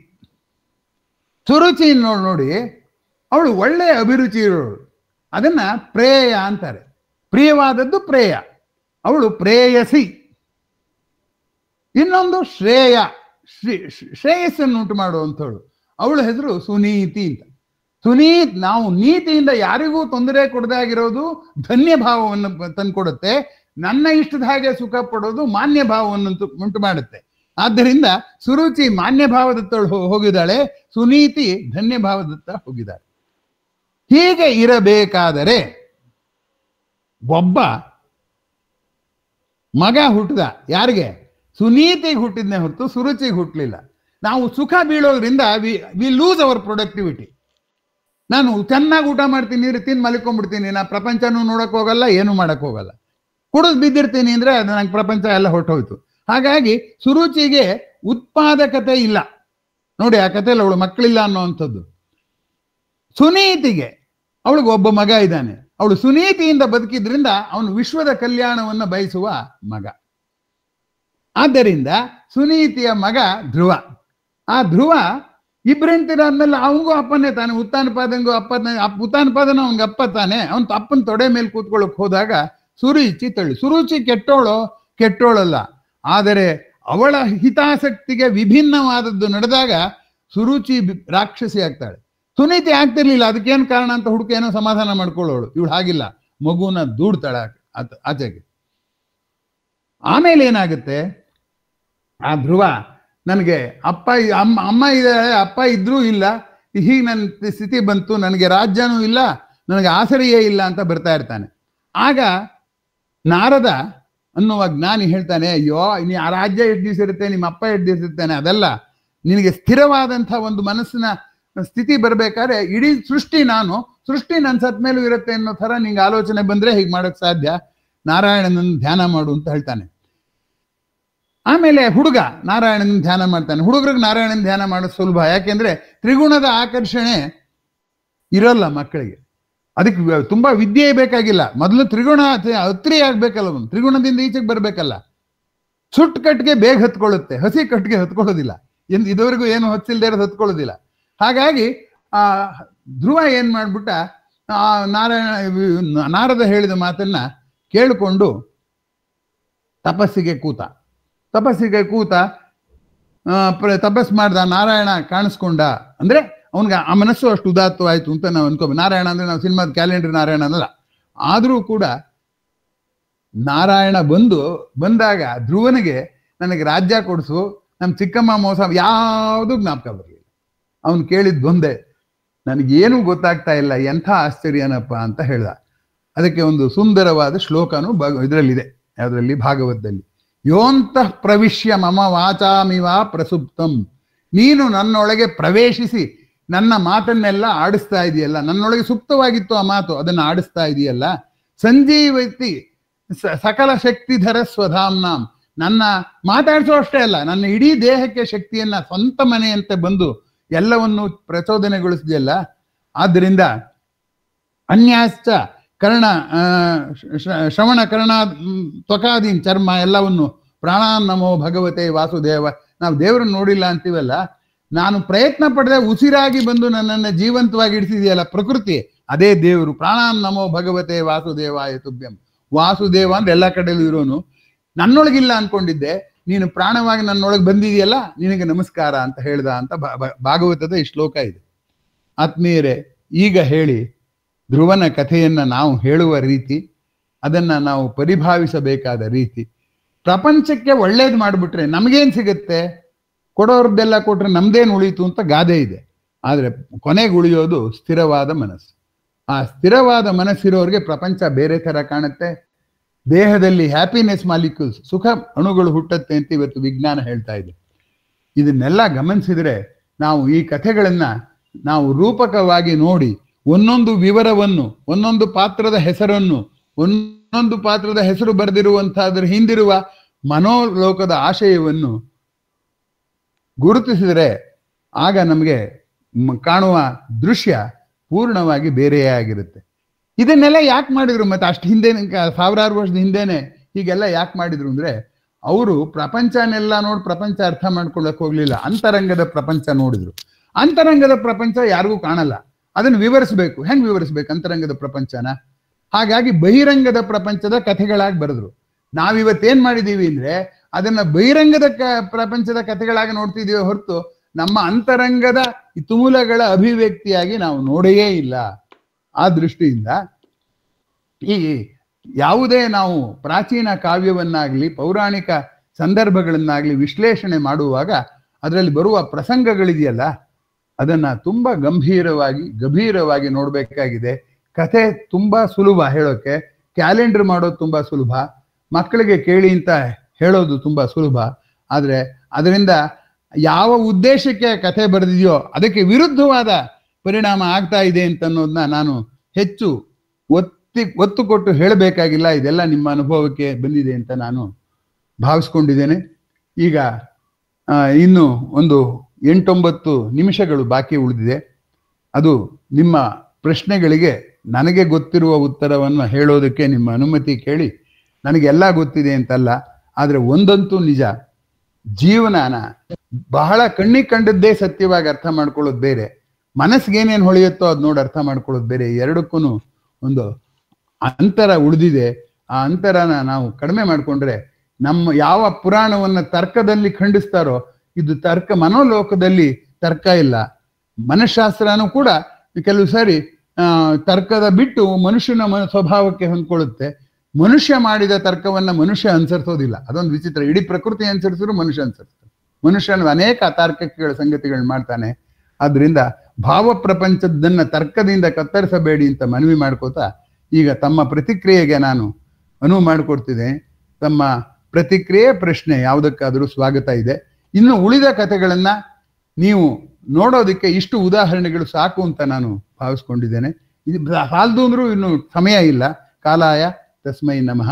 ಸುರುಚಿ ನೋಡಿ, ಅವಳು ಒಳ್ಳೆಯ ಅಭಿರುಚಿ ಇರೋಳು. ಅದನ್ನ ಪ್ರೇಯ ಅಂತಾರೆ. ಪ್ರಿಯವಾದದ್ದು ಪ್ರೇಯ, ಅವಳು ಪ್ರೇಯಸಿ. ಇನ್ನೊಂದು ಶ್ರೇಯ, ಶ್ರೇಯಸ್ಸನ್ನು ಉಂಟು ಮಾಡುವಂಥವಳು, ಅವಳ ಹೆಸರು ಸುನೀತಿ ಅಂತ. ನಾವು ನೀತಿಯಿಂದ ಯಾರಿಗೂ ತೊಂದರೆ ಕೊಡದಾಗಿರೋದು ಧನ್ಯ ಭಾವವನ್ನು ತಂದುಕೊಡುತ್ತೆ. ನನ್ನ ಇಷ್ಟದ ಹಾಗೆ ಸುಖ ಪಡೋದು ಮಾನ್ಯ ಭಾವವನ್ನು ಉಂಟು ಮಾಡುತ್ತೆ. ಆದ್ದರಿಂದ ಸುರುಚಿ ಮಾನ್ಯ ಭಾವದತ್ತ ಹೋಗಿದ್ದಾಳೆ, ಸುನೀತಿ ಧನ್ಯ ಭಾವದತ್ತ ಹೋಗಿದ್ದಾಳೆ. ಹೀಗೆ ಇರಬೇಕಾದರೆ ಒಬ್ಬ ಮಗ ಹುಟ್ಟಿದ. ಯಾರಿಗೆ? ಸುನೀತಿಗೆ ಹುಟ್ಟಿದ್ನೇ ಹೊರತು ಸುರುಚಿಗೆ ಹುಟ್ಟಲಿಲ್ಲ. ನಾವು ಸುಖ ಬೀಳೋದ್ರಿಂದ ವಿ ಲೂಸ್ ಅವರ್ ಪ್ರೊಡಕ್ಟಿವಿಟಿ. ನಾನು ಚೆನ್ನಾಗಿ ಊಟ ಮಾಡ್ತೀನಿ, ತಿಂದು ಮಲ್ಕೊಂಡ್ಬಿಡ್ತೀನಿ, ನಾ ಪ್ರಪಂಚನೂ ನೋಡಕ್ ಹೋಗಲ್ಲ, ಏನು ಮಾಡಕ್ ಹೋಗಲ್ಲ. ಕುಡಿದು ಬಿದ್ದಿರ್ತೀನಿ ಅಂದ್ರೆ ಅದು ನಂಗೆ ಪ್ರಪಂಚ ಎಲ್ಲ ಹೊರಟೋಯ್ತು. ಹಾಗಾಗಿ ಸುರುಚಿಗೆ ಉತ್ಪಾದಕತೆ ಇಲ್ಲ. ನೋಡಿ ಆ ಕಥೆಯಲ್ಲಿ ಅವಳು ಮಕ್ಕಳಿಲ್ಲ ಅನ್ನೋವಂಥದ್ದು. ಸುನೀತಿಗೆ, ಅವಳಿಗೆ ಒಬ್ಬ ಮಗ ಇದ್ದಾನೆ. ಅವಳು ಸುನೀತಿಯಿಂದ ಬದುಕಿದ್ರಿಂದ ಅವನು ವಿಶ್ವದ ಕಲ್ಯಾಣವನ್ನು ಬಯಸುವ ಮಗ. ಆದ್ದರಿಂದ ಸುನೀತಿಯ ಮಗ ಧ್ರುವ. ಆ ಧ್ರುವ 2 ಹೆಂಡ್ತಿರಾದ್ಮೇಲೆ ಅವನಿಗೂ ಅಪ್ಪನೇ ತಾನೆ. ಉತ್ತಾನಪಾದಂಗೂ ಉತ್ತಾನಪಾದನ ಅವನಿಗೆ ಅಪ್ಪ ತಾನೆ. ಅವನ ಅಪ್ಪನ ತೊಡೆ ಮೇಲೆ ಕೂತ್ಕೊಳ್ಳೋಕೆ ಹೋದಾಗ ಸುರುಚಿ ಕೆಟ್ಟೋಳಲ್ಲ. ಆದರೆ ಅವಳ ಹಿತಾಸಕ್ತಿಗೆ ವಿಭಿನ್ನವಾದದ್ದು ನಡೆದಾಗ ಸುರುಚಿ ರಾಕ್ಷಸಿ ಆಗ್ತಾಳೆ. ಸುನೀತಿ ಆಗ್ತಿರ್ಲಿಲ್ಲ. ಅದಕ್ಕೇನು ಕಾರಣ ಅಂತ ಹುಡುಕೇನೋ ಸಮಾಧಾನ ಮಾಡ್ಕೊಳ್ಳೋಳು. ಇವಳು ಹಾಗಿಲ್ಲ, ಮಗುನ ದೂಡ್ತಾಳ ಆಚೆಗೆ. ಆಮೇಲೆ ಏನಾಗುತ್ತೆ? ಆ ಧ್ರುವ ನನಗೆ ಅಮ್ಮ ಇದ್ದಾಳೆ, ಅಪ್ಪ ಇದ್ರೂ ಇಲ್ಲ, ಹೀಗೆ ನನ್ನ ಸ್ಥಿತಿ ಬಂತು, ನನಗೆ ರಾಜ್ಯನೂ ಇಲ್ಲ, ನನಗೆ ಆಸರೆಯೇ ಇಲ್ಲ ಅಂತ ಬರ್ತಾ ಇರ್ತಾನೆ. ಆಗ ನಾರದ ಅನ್ನುವ ಜ್ಞಾನಿ ಹೇಳ್ತಾನೆ, ಅಯ್ಯೋ ನೀ ಆ ರಾಜ್ಯ ಎಷ್ಟು ದಿವಸ ಇರುತ್ತೆ, ನಿಮ್ಮ ಅಪ್ಪ ಎಷ್ಟು ದಿವಸ ಇರ್ತಾನೆ, ಅದೆಲ್ಲ ನಿನಗೆ ಸ್ಥಿರವಾದಂಥ ಒಂದು ಮನಸ್ಸಿನ ಸ್ಥಿತಿ ಬರ್ಬೇಕಾದ್ರೆ ಇಡೀ ಸೃಷ್ಟಿ ನನ್ನ ಸತ್ ಮೇಲೂ ಇರುತ್ತೆ ಅನ್ನೋ ಥರ ನಿಂಗೆ ಆಲೋಚನೆ ಬಂದ್ರೆ ಹೀಗೆ ಮಾಡೋಕ್ಕೆ ಸಾಧ್ಯ. ನಾರಾಯಣನ ಧ್ಯಾನ ಮಾಡು ಅಂತ ಹೇಳ್ತಾನೆ. ಆಮೇಲೆ ಹುಡುಗ ನಾರಾಯಣನ ಧ್ಯಾನ ಮಾಡ್ತಾನೆ. ಹುಡುಗರಿಗೆ ನಾರಾಯಣನ ಧ್ಯಾನ ಮಾಡೋದು ಸುಲಭ. ಯಾಕೆಂದ್ರೆ ತ್ರಿಗುಣದ ಆಕರ್ಷಣೆ ಇರೋಲ್ಲ ಮಕ್ಕಳಿಗೆ. ಅದಕ್ಕೆ ತುಂಬಾ ವಿದ್ಯೆ ಬೇಕಾಗಿಲ್ಲ. ಮೊದಲು ತ್ರಿಗುಣ ಹತ್ರಿ ಆಗ್ಬೇಕಲ್ಲ, ತ್ರಿಗುಣದಿಂದ ಈಚೆಗೆ ಬರ್ಬೇಕಲ್ಲ. ಸುಟ್ಟು ಕಟ್ಟಿಗೆ ಬೇಗ ಹತ್ಕೊಳ್ಳುತ್ತೆ, ಹಸಿ ಕಟ್ಟಿಗೆ ಹತ್ಕೊಳ್ಳೋದಿಲ್ಲ. ಇದುವರೆಗೂ ಏನು ಹೊತ್ತಿಲ್ದೇ ಇರೋದು ಹತ್ಕೊಳ್ಳೋದಿಲ್ಲ. ಹಾಗಾಗಿ ಆ ಧ್ರುವ ಏನ್ ಮಾಡ್ಬಿಟ್ಟ, ನಾರದ ಹೇಳಿದ ಮಾತನ್ನ ಕೇಳಿಕೊಂಡು ತಪಸ್ಸಿಗೆ ಕೂತ. ತಪಸ್ ಮಾಡ್ದ. ನಾರಾಯಣ ಕಾಣಿಸ್ಕೊಂಡ. ಅಂದ್ರೆ ಅವನ್ಗೆ ಆ ಮನಸ್ಸು ಅಷ್ಟು ಉದಾತ್ತವಾಯ್ತು ಅಂತ ನಾವು ಅನ್ಕೋಬೇಕು. ನಾರಾಯಣ ಅಂದ್ರೆ ನಾವು ಸಿನಿಮಾದ ಕ್ಯಾಲೆಂಡರ್ ನಾರಾಯಣ ಅನ್ನಲ್ಲ. ಆದರೂ ಕೂಡ ನಾರಾಯಣ ಬಂದಾಗ ಧ್ರುವನಿಗೆ ನನಗೆ ರಾಜ್ಯ ಕೊಡಿಸು, ನಮ್ಮ ಚಿಕ್ಕಮ್ಮ ಮೋಸ ಯಾವುದು ಜ್ಞಾಪಕ ಬರಲಿಲ್ಲ. ಅವನು ಕೇಳಿದ್ದು ಒಂದೇ, ನನಗೇನು ಗೊತ್ತಾಗ್ತಾ ಇಲ್ಲ, ಎಂಥ ಆಶ್ಚರ್ಯನಪ್ಪ ಅಂತ ಹೇಳ್ದ. ಅದಕ್ಕೆ ಒಂದು ಸುಂದರವಾದ ಶ್ಲೋಕನು ಇದರಲ್ಲಿದೆ, ಯಾವುದರಲ್ಲಿ? ಭಾಗವತದಲ್ಲಿ. ಯೋಂತಃ ಪ್ರವಿಶ್ಯ ಮಮ ವಾಚಾಮಿವ ಪ್ರಸುಪ್ತಂ, ನೀನು ನನ್ನೊಳಗೆ ಪ್ರವೇಶಿಸಿ ನನ್ನ ಮಾತನ್ನೆಲ್ಲ ಆಡಿಸ್ತಾ ಇದೆಯಲ್ಲ, ನನ್ನೊಳಗೆ ಸುಪ್ತವಾಗಿತ್ತು ಆ ಮಾತು, ಅದನ್ನು ಆಡಿಸ್ತಾ ಇದೆಯಲ್ಲ. ಸಂಜೀವತಿ ಸಕಲ ಶಕ್ತಿಧರ ಸ್ವಧಾಮ್ನಾಂ, ನನ್ನ ಮಾತಾಡಿಸೋ ಅಷ್ಟೇ ಅಲ್ಲ, ನನ್ನ ಇಡೀ ದೇಹಕ್ಕೆ ಶಕ್ತಿಯನ್ನ ಸ್ವಂತ ಮನೆಯಂತೆ ಬಂದು ಎಲ್ಲವನ್ನು ಪ್ರಚೋದನೆಗೊಳಿಸಿದೆಯಲ್ಲ. ಆದ್ದರಿಂದ ಅನ್ಯಾಶ್ಚ ಕರ್ಣ ಶ್ರವಣ ಕರ್ಣ ತ್ವಕಾದೀನ್ ಚರ್ಮ ಎಲ್ಲವನ್ನು ಪ್ರಾಣಾನ್ ನಮೋ ಭಗವತೆ ವಾಸುದೇವ. ನಾವು ದೇವರನ್ನು ನೋಡಿಲ್ಲ ಅಂತೀವಲ್ಲ, ನಾನು ಪ್ರಯತ್ನ ಪಡೆದ ಉಸಿರಾಗಿ ಬಂದು ನನ್ನನ್ನು ಜೀವಂತವಾಗಿ ಇಡಿಸಿದೆಯಲ್ಲ ಪ್ರಕೃತಿ, ಅದೇ ದೇವರು. ಪ್ರಾಣಾನ್ ನಮೋ ಭಗವತೆ ವಾಸುದೇವಾಯ ತುಭ್ಯಂ. ವಾಸುದೇವ ಅಂದ್ರೆ ಎಲ್ಲ ಕಡೆಯಲ್ಲೂ ಇರೋನು. ನನ್ನೊಳಗಿಲ್ಲ ಅನ್ಕೊಂಡಿದ್ದೆ, ನೀನು ಪ್ರಾಣವಾಗಿ ನನ್ನೊಳಗೆ ಬಂದಿದೆಯಲ್ಲ, ನಿನಗೆ ನಮಸ್ಕಾರ ಅಂತ ಹೇಳ್ದ ಅಂತ ಭಾಗವತದ ಈ ಶ್ಲೋಕ ಇದೆ. ಆತ್ಮೀಯರೇ, ಈಗ ಹೇಳಿ ಧ್ರುವನ ಕಥೆಯನ್ನ ನಾವು ಹೇಳುವ ರೀತಿ, ಅದನ್ನ ನಾವು ಪರಿಭಾವಿಸಬೇಕಾದ ರೀತಿ. ಪ್ರಪಂಚಕ್ಕೆ ಒಳ್ಳೇದು ಮಾಡಿಬಿಟ್ರೆ ನಮಗೇನ್ ಸಿಗುತ್ತೆ? ಕೊಡೋರ್ದೆಲ್ಲ ಕೊಟ್ರೆ ನಮ್ದೇನು ಉಳೀತು ಅಂತ ಗಾದೆ ಇದೆ. ಆದ್ರೆ ಕೊನೆಗೆ ಉಳಿಯೋದು ಸ್ಥಿರವಾದ ಮನಸ್ಸು. ಆ ಸ್ಥಿರವಾದ ಮನಸ್ಸಿರೋರಿಗೆ ಪ್ರಪಂಚ ಬೇರೆ ತರ ಕಾಣುತ್ತೆ. ದೇಹದಲ್ಲಿ ಹ್ಯಾಪಿನೆಸ್ ಮಾಲಿಕ್ಯೂಲ್ಸ್, ಸುಖ ಅಣುಗಳು ಹುಟ್ಟತ್ತೆ ಅಂತ ಇವತ್ತು ವಿಜ್ಞಾನ ಹೇಳ್ತಾ ಇದೆ. ಇದನ್ನೆಲ್ಲ ಗಮನಿಸಿದ್ರೆ ನಾವು ಈ ಕಥೆಗಳನ್ನ ನಾವು ರೂಪಕವಾಗಿ ನೋಡಿ, ಒಂದೊಂದು ವಿವರವನ್ನು, ಒಂದೊಂದು ಪಾತ್ರದ ಹೆಸರನ್ನು, ಒಂದೊಂದು ಪಾತ್ರದ ಹೆಸರು ಬರೆದಿರುವಂತಹದ್ರ ಹಿಂದಿರುವ ಮನೋಲೋಕದ ಆಶಯವನ್ನು ಗುರುತಿಸಿದರೆ ಆಗ ನಮಗೆ ಕಾಣುವ ದೃಶ್ಯ ಪೂರ್ಣವಾಗಿ ಬೇರೆಯೇ ಆಗಿರುತ್ತೆ. ಇದನ್ನೆಲ್ಲ ಯಾಕೆ ಮಾಡಿದ್ರು? ಮತ್ತೆ ಅಷ್ಟು ಹಿಂದೆ, ಸಾವಿರಾರು ವರ್ಷದ ಹಿಂದೆನೆ ಹೀಗೆಲ್ಲ ಯಾಕೆ ಮಾಡಿದ್ರು ಅಂದ್ರೆ, ಅವರು ಪ್ರಪಂಚನೆಲ್ಲ ನೋಡಿ ಪ್ರಪಂಚ ಅರ್ಥ ಮಾಡ್ಕೊಳ್ಳಕ್ ಹೋಗ್ಲಿಲ್ಲ, ಅಂತರಂಗದ ಪ್ರಪಂಚ ನೋಡಿದ್ರು. ಅಂತರಂಗದ ಪ್ರಪಂಚ ಯಾರಿಗೂ ಕಾಣಲ್ಲ, ಅದನ್ನು ವಿವರಿಸ್ಬೇಕು. ಹೆಂಗ್ ವಿವರಿಸ್ಬೇಕು ಅಂತರಂಗದ ಪ್ರಪಂಚನ? ಹಾಗಾಗಿ ಬಹಿರಂಗದ ಪ್ರಪಂಚದ ಕಥೆಗಳಾಗಿ ಬರೆದ್ರು. ನಾವಿವತ್ತೇನ್ ಮಾಡಿದೀವಿ ಅಂದ್ರೆ, ಅದನ್ನ ಬಹಿರಂಗದ ಪ್ರಪಂಚದ ಕಥೆಗಳಾಗಿ ನೋಡ್ತಿದೀವಿ ಹೊರತು ನಮ್ಮ ಅಂತರಂಗದ ತುಮುಲಗಳ ಅಭಿವ್ಯಕ್ತಿಯಾಗಿ ನಾವು ನೋಡೆಯೇ ಇಲ್ಲ. ಆ ದೃಷ್ಟಿಯಿಂದ ಈ ಯಾವುದೇ ನಾವು ಪ್ರಾಚೀನ ಕಾವ್ಯವನ್ನಾಗ್ಲಿ ಪೌರಾಣಿಕ ಸಂದರ್ಭಗಳನ್ನಾಗ್ಲಿ ವಿಶ್ಲೇಷಣೆ ಮಾಡುವಾಗ ಅದರಲ್ಲಿ ಬರುವ ಪ್ರಸಂಗಗಳಿದೆಯಲ್ಲ, ಅದನ್ನ ತುಂಬಾ ಗಂಭೀರವಾಗಿ ನೋಡ್ಬೇಕಾಗಿದೆ. ಕಥೆ ತುಂಬಾ ಸುಲಭ ಹೇಳೋಕೆ, ಕ್ಯಾಲೆಂಡರ್ ಮಾಡೋದು ತುಂಬಾ ಸುಲಭ, ಮಕ್ಕಳಿಗೆ ಕೇಳಿ ಅಂತ ಹೇಳೋದು ತುಂಬಾ ಸುಲಭ. ಆದ್ರೆ ಅದರಿಂದ ಯಾವ ಉದ್ದೇಶಕ್ಕೆ ಕಥೆ ಬರೆದಿದೆಯೋ ಅದಕ್ಕೆ ವಿರುದ್ಧವಾದ ಪರಿಣಾಮ ಆಗ್ತಾ ಇದೆ ಅಂತ ಅನ್ನೋದನ್ನ ನಾನು ಹೆಚ್ಚು ಒತ್ತು ಕೊಟ್ಟು ಹೇಳಬೇಕಾಗಿಲ್ಲ. ಇದೆಲ್ಲ ನಿಮ್ಮ ಅನುಭವಕ್ಕೆ ಬಂದಿದೆ ಅಂತ ನಾನು ಭಾವಿಸ್ಕೊಂಡಿದ್ದೇನೆ. ಈಗ ಇನ್ನು ಒಂದು 8-9 ನಿಮಿಷಗಳು ಬಾಕಿ ಉಳಿದಿದೆ. ಅದು ನಿಮ್ಮ ಪ್ರಶ್ನೆಗಳಿಗೆ ನನಗೆ ಗೊತ್ತಿರುವ ಉತ್ತರವನ್ನು ಹೇಳೋದಕ್ಕೆ ನಿಮ್ಮ ಅನುಮತಿ ಕೇಳಿ. ನನಗೆಲ್ಲ ಗೊತ್ತಿದೆ ಅಂತಲ್ಲ, ಆದರೆ ಒಂದಂತೂ ನಿಜ, ಜೀವನನ ಬಹಳ ಕಣ್ಣಿಗೆ ಕಂಡದ್ದೇ ಸತ್ಯವಾಗಿ ಅರ್ಥ ಮಾಡ್ಕೊಳ್ಳೋದು ಬೇರೆ, ಮನಸ್ಸಿಗೇನೇನು ಹೊಳೆಯುತ್ತೋ ಅದು ನೋಡಿ ಅರ್ಥ ಮಾಡ್ಕೊಳ್ಳೋದು ಬೇರೆ. ಎರಡಕ್ಕೂ ಒಂದು ಅಂತರ ಉಳಿದಿದೆ. ಆ ಅಂತರನ ನಾವು ಕಡಿಮೆ ಮಾಡಿಕೊಂಡ್ರೆ, ನಮ್ಮ ಯಾವ ಪುರಾಣವನ್ನ ತರ್ಕದಲ್ಲಿ ಖಂಡಿಸ್ತಾರೋ, ಇದು ತರ್ಕ ಮನೋಲೋಕದಲ್ಲಿ ತರ್ಕ ಇಲ್ಲ. ಮನಃಶಾಸ್ತ್ರನೂ ಕೂಡ ಕೆಲವು ಸಾರಿ ತರ್ಕದ ಬಿಟ್ಟು ಮನುಷ್ಯನ ಸ್ವಭಾವಕ್ಕೆ ಹೊಂದ್ಕೊಳ್ಳುತ್ತೆ. ಮನುಷ್ಯ ಮಾಡಿದ ತರ್ಕವನ್ನ ಮನುಷ್ಯ ಅನುಸರಿಸೋದಿಲ್ಲ. ಅದೊಂದು ವಿಚಿತ್ರ. ಇಡೀ ಪ್ರಕೃತಿ ಅನುಸರಿಸಿದ್ರು ಮನುಷ್ಯ ಅನುಸರಿಸ್ತಾನೆ. ಮನುಷ್ಯನ ಅನೇಕ ಅತಾರ್ಕಿಕಗಳ ಸಂಗತಿಗಳನ್ನ ಮಾಡ್ತಾನೆ. ಆದ್ರಿಂದ ಭಾವ ಪ್ರಪಂಚದನ್ನ ತರ್ಕದಿಂದ ಕತ್ತರಿಸಬೇಡಿ ಅಂತ ಮನವಿ ಮಾಡ್ಕೋತಾ ಈಗ ತಮ್ಮ ಪ್ರತಿಕ್ರಿಯೆಗೆ ನಾನು ಅನುವು ಮಾಡಿಕೊಡ್ತಿದ್ದೆ. ತಮ್ಮ ಪ್ರತಿಕ್ರಿಯೆ, ಪ್ರಶ್ನೆ ಯಾವುದಕ್ಕಾದರೂ ಸ್ವಾಗತ ಇದೆ. ಇನ್ನು ಉಳಿದ ಕಥೆಗಳನ್ನ ನೀವು ನೋಡೋದಕ್ಕೆ ಇಷ್ಟು ಉದಾಹರಣೆಗಳು ಸಾಕು ಅಂತ ನಾನು ಭಾವಿಸ್ಕೊಂಡಿದ್ದೇನೆ. ಇದು ಸಾಲದು ಅಂದ್ರೂ ಇನ್ನು ಸಮಯ ಇಲ್ಲ. ಕಾಲಾಯ ತಸ್ಮೈ ನಮಃ.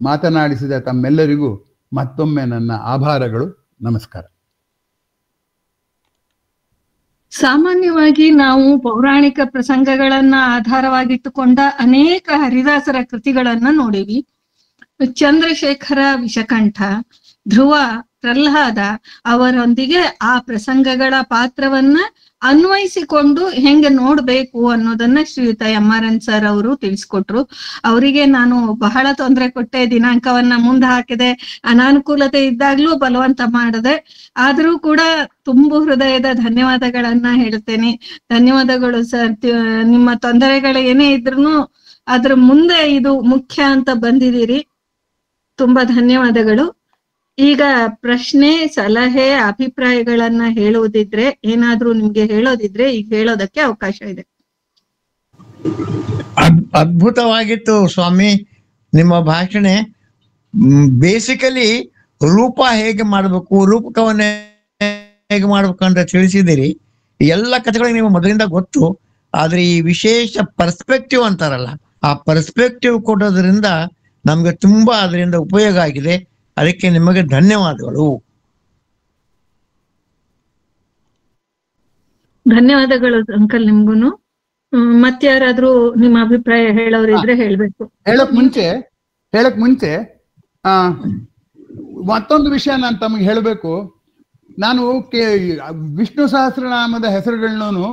ಮಾತನಾಡಿಸಿದ ತಮ್ಮೆಲ್ಲರಿಗೂ ಮತ್ತೊಮ್ಮೆ ನನ್ನ ಆಭಾರಗಳು. ನಮಸ್ಕಾರ. ಸಾಮಾನ್ಯವಾಗಿ ನಾವು ಪೌರಾಣಿಕ ಪ್ರಸಂಗಗಳನ್ನ ಆಧಾರವಾಗಿಟ್ಟುಕೊಂಡ ಅನೇಕ ಹರಿದಾಸರ ಕೃತಿಗಳನ್ನ ನೋಡಿವಿ. ಚಂದ್ರಶೇಖರ ವಿಷಕಂಠ, ಧ್ರುವ, ಪ್ರಹ್ಲಾದ ಅವರೊಂದಿಗೆ ಆ ಪ್ರಸಂಗಗಳ ಪಾತ್ರವನ್ನ ಅನ್ವಯಿಸಿಕೊಂಡು ಹೆಂಗೆ ನೋಡ್ಬೇಕು ಅನ್ನೋದನ್ನ ಶ್ರೀಯುತ ಎಂ.ಆರ್.ಎನ್. ಸರ್ ಅವರು ತಿಳಿಸ್ಕೊಟ್ರು. ಅವರಿಗೆ ನಾನು ಬಹಳ ತೊಂದರೆ ಕೊಟ್ಟೆ, ದಿನಾಂಕವನ್ನ ಮುಂದೆ ಹಾಕಿದೆ, ಅನಾನುಕೂಲತೆ ಇದ್ದಾಗ್ಲೂ ಬಲವಂತ ಮಾಡದೆ. ಆದ್ರೂ ಕೂಡ ತುಂಬು ಹೃದಯದ ಧನ್ಯವಾದಗಳನ್ನ ಹೇಳ್ತೇನೆ. ಧನ್ಯವಾದಗಳು ಸರ್. ನಿಮ್ಮ ತೊಂದರೆಗಳು ಏನೇ ಇದ್ರು ಅದ್ರ ಮುಂದೆ ಇದು ಮುಖ್ಯ ಅಂತ ಬಂದಿದ್ದೀರಿ. ತುಂಬಾ ಧನ್ಯವಾದಗಳು. ಈಗ ಪ್ರಶ್ನೆ, ಸಲಹೆ, ಅಭಿಪ್ರಾಯಗಳನ್ನ ಹೇಳುವುದಿದ್ರೆ, ಏನಾದ್ರೂ ನಿಮ್ಗೆ ಹೇಳೋದಿದ್ರೆ ಈಗ ಹೇಳೋದಕ್ಕೆ ಅವಕಾಶ ಇದೆ. ಅದ್ಭುತವಾಗಿತ್ತು ಸ್ವಾಮಿ ನಿಮ್ಮ ಭಾಷಣ. ಬೇಸಿಕಲಿ ರೂಪ ಹೇಗೆ ಮಾಡಬೇಕು, ರೂಪಕವನ್ನ ಹೇಗೆ ಮಾಡ್ಬೇಕು ಅಂತ ತಿಳಿಸಿದಿರಿ. ಎಲ್ಲ ಕಥೆಗಳಿಗೆ ನೀವು ಮೊದಲಿಂದ ಗೊತ್ತು, ಆದ್ರೆ ಈ ವಿಶೇಷ ಪರ್ಸ್ಪೆಕ್ಟಿವ್ ಅಂತಾರಲ್ಲ, ಆ ಪರ್ಸ್ಪೆಕ್ಟಿವ್ ಕೊಡೋದ್ರಿಂದ ನಮ್ಗೆ ತುಂಬಾ ಅದರಿಂದ ಉಪಯೋಗ ಆಗಿದೆ. ಅದಕ್ಕೆ ನಿಮಗೆ ಧನ್ಯವಾದಗಳು. ಧನ್ಯವಾದಗಳು ಅಂಕಲ್ ನಿಮ್ಗೂನು. ಮತ್ತಾರಾದ್ರೂ ನಿಮ್ಮ ಅಭಿಪ್ರಾಯ ಹೇಳೋರಿದ್ರೆ ಹೇಳ್ಬೇಕು. ಹೇಳಕ್ ಮುಂಚೆ ಮತ್ತೊಂದು ವಿಷಯ ನಾನು ತಮಗೆ ಹೇಳಬೇಕು. ನಾನು ವಿಷ್ಣು ಸಹಸ್ರನಾಮದ ಹೆಸರುಗಳನ್ನೂ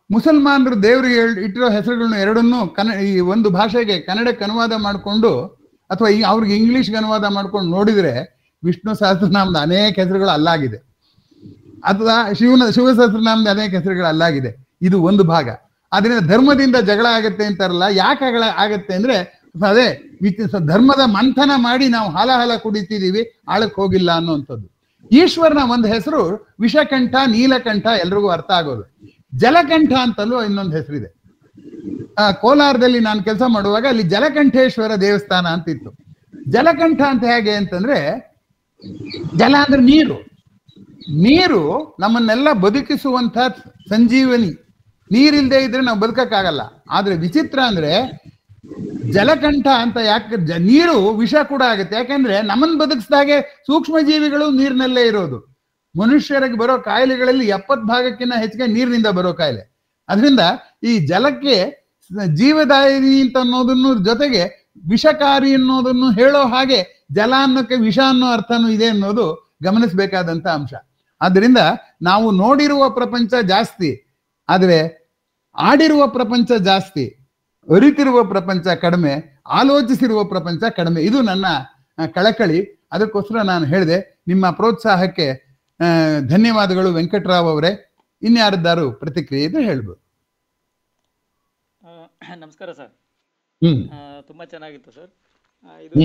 ಮುಸಲ್ಮಾನರು ದೇವರಿಗೆ ಇಟ್ಟಿರೋ ಹೆಸರುಗಳನ್ನ ಎರಡನ್ನೂ ಈ ಒಂದು ಭಾಷೆಗೆ ಕನ್ನಡಕ್ಕೆ ಅನುವಾದ ಮಾಡಿಕೊಂಡು ಅಥವಾ ಅವ್ರಿಗೆ ಇಂಗ್ಲಿಷ್ಗೆ ಅನುವಾದ ಮಾಡ್ಕೊಂಡು ನೋಡಿದ್ರೆ ವಿಷ್ಣು ಸಹಸ್ರನಾಮದ ಅನೇಕ ಹೆಸರುಗಳು ಅಲ್ಲಾಗಿದೆ, ಅಥವಾ ಶಿವ ಸಹಸ್ರನಾಮದ ಅನೇಕ ಹೆಸರುಗಳು ಅಲ್ಲಾಗಿದೆ. ಇದು ಒಂದು ಭಾಗ. ಅದರಿಂದ ಧರ್ಮದಿಂದ ಜಗಳ ಆಗತ್ತೆ ಅಂತಾರಲ್ಲ, ಯಾಕೆ ಆಗತ್ತೆ ಅಂದ್ರೆ ಅದೇ ಧರ್ಮದ ಮಂಥನ ಮಾಡಿ ನಾವು ಹಾಲ ಕುಡಿತಿದೀವಿ, ಆಳಕ್ಕೆ ಹೋಗಿಲ್ಲ ಅನ್ನುವಂಥದ್ದು. ಈಶ್ವರನ ಒಂದು ಹೆಸರು ವಿಷಕಂಠ, ನೀಲಕಂಠ, ಎಲ್ರಿಗೂ ಅರ್ಥ ಆಗೋದು. ಜಲಕಂಠ ಅಂತಲೂ ಇನ್ನೊಂದು ಹೆಸರಿದೆ. ಕೋಲಾರದಲ್ಲಿ ನಾನು ಕೆಲಸ ಮಾಡುವಾಗ ಅಲ್ಲಿ ಜಲಕಂಠೇಶ್ವರ ದೇವಸ್ಥಾನ ಅಂತಿತ್ತು. ಜಲಕಂಠ ಅಂತ ಹೇಗೆ ಅಂತಂದ್ರೆ, ಜಲ ಅಂದ್ರೆ ನೀರು ನಮ್ಮನ್ನೆಲ್ಲ ಬದುಕಿಸುವಂತ ಸಂಜೀವನಿ. ನೀರಿಲ್ದೆ ಇದ್ರೆ ನಾವು ಬದುಕಕ್ಕಾಗಲ್ಲ. ಆದ್ರೆ ವಿಚಿತ್ರ ಅಂದ್ರೆ ಜಲಕಂಠ ಅಂತ ಯಾಕೆ, ನೀರು ವಿಷ ಕೂಡ ಆಗುತ್ತೆ. ಯಾಕೆಂದ್ರೆ ನಮ್ಮನ್ನು ಬದುಕಿಸಿದಾಗೆ ಸೂಕ್ಷ್ಮ ಜೀವಿಗಳು ನೀರಿನಲ್ಲೇ ಇರೋದು. ಮನುಷ್ಯರಿಗೆ ಬರೋ ಕಾಯಿಲೆಗಳಲ್ಲಿ 70% ಹೆಚ್ಚಿಗೆ ನೀರಿನಿಂದ ಬರೋ ಕಾಯಿಲೆ. ಅದರಿಂದ ಈ ಜಲಕ್ಕೆ ಜೀವದಾಯಿನಿ ಅಂತ ಅನ್ನೋದನ್ನು ಜೊತೆಗೆ ವಿಷಕಾರಿ ಅನ್ನೋದನ್ನು ಹೇಳೋ ಹಾಗೆ ಜಲ ಅನ್ನೋಕ್ಕೆ ವಿಷ ಅನ್ನೋ ಅರ್ಥನೂ ಇದೆ ಅನ್ನೋದು ಗಮನಿಸಬೇಕಾದಂತ ಅಂಶ. ಆದ್ರಿಂದ ನಾವು ನೋಡಿರುವ ಪ್ರಪಂಚ ಜಾಸ್ತಿ, ಆದ್ರೆ ಆಡಿರುವ ಪ್ರಪಂಚ ಜಾಸ್ತಿ, ಅರಿತಿರುವ ಪ್ರಪಂಚ ಕಡಿಮೆ, ಆಲೋಚಿಸಿರುವ ಪ್ರಪಂಚ ಕಡಿಮೆ. ಇದು ನನ್ನ ಕಳಕಳಿ. ಅದಕ್ಕೋಸ್ಕರ ನಾನು ಹೇಳಿದೆ. ನಿಮ್ಮ ಪ್ರೋತ್ಸಾಹಕ್ಕೆ ಧನ್ಯವಾದಗಳು ವೆಂಕಟರಾವ್ ಅವರೇ. ಇನ್ಯಾರದ್ದಾರು ಪ್ರತಿಕ್ರಿಯೆ ಇದ್ರೆ ಹೇಳ್ಬೋದು. ನಮಸ್ಕಾರ ಸರ್. ತುಂಬಾ ಚೆನ್ನಾಗಿತ್ತು ಸರ್. ಇದು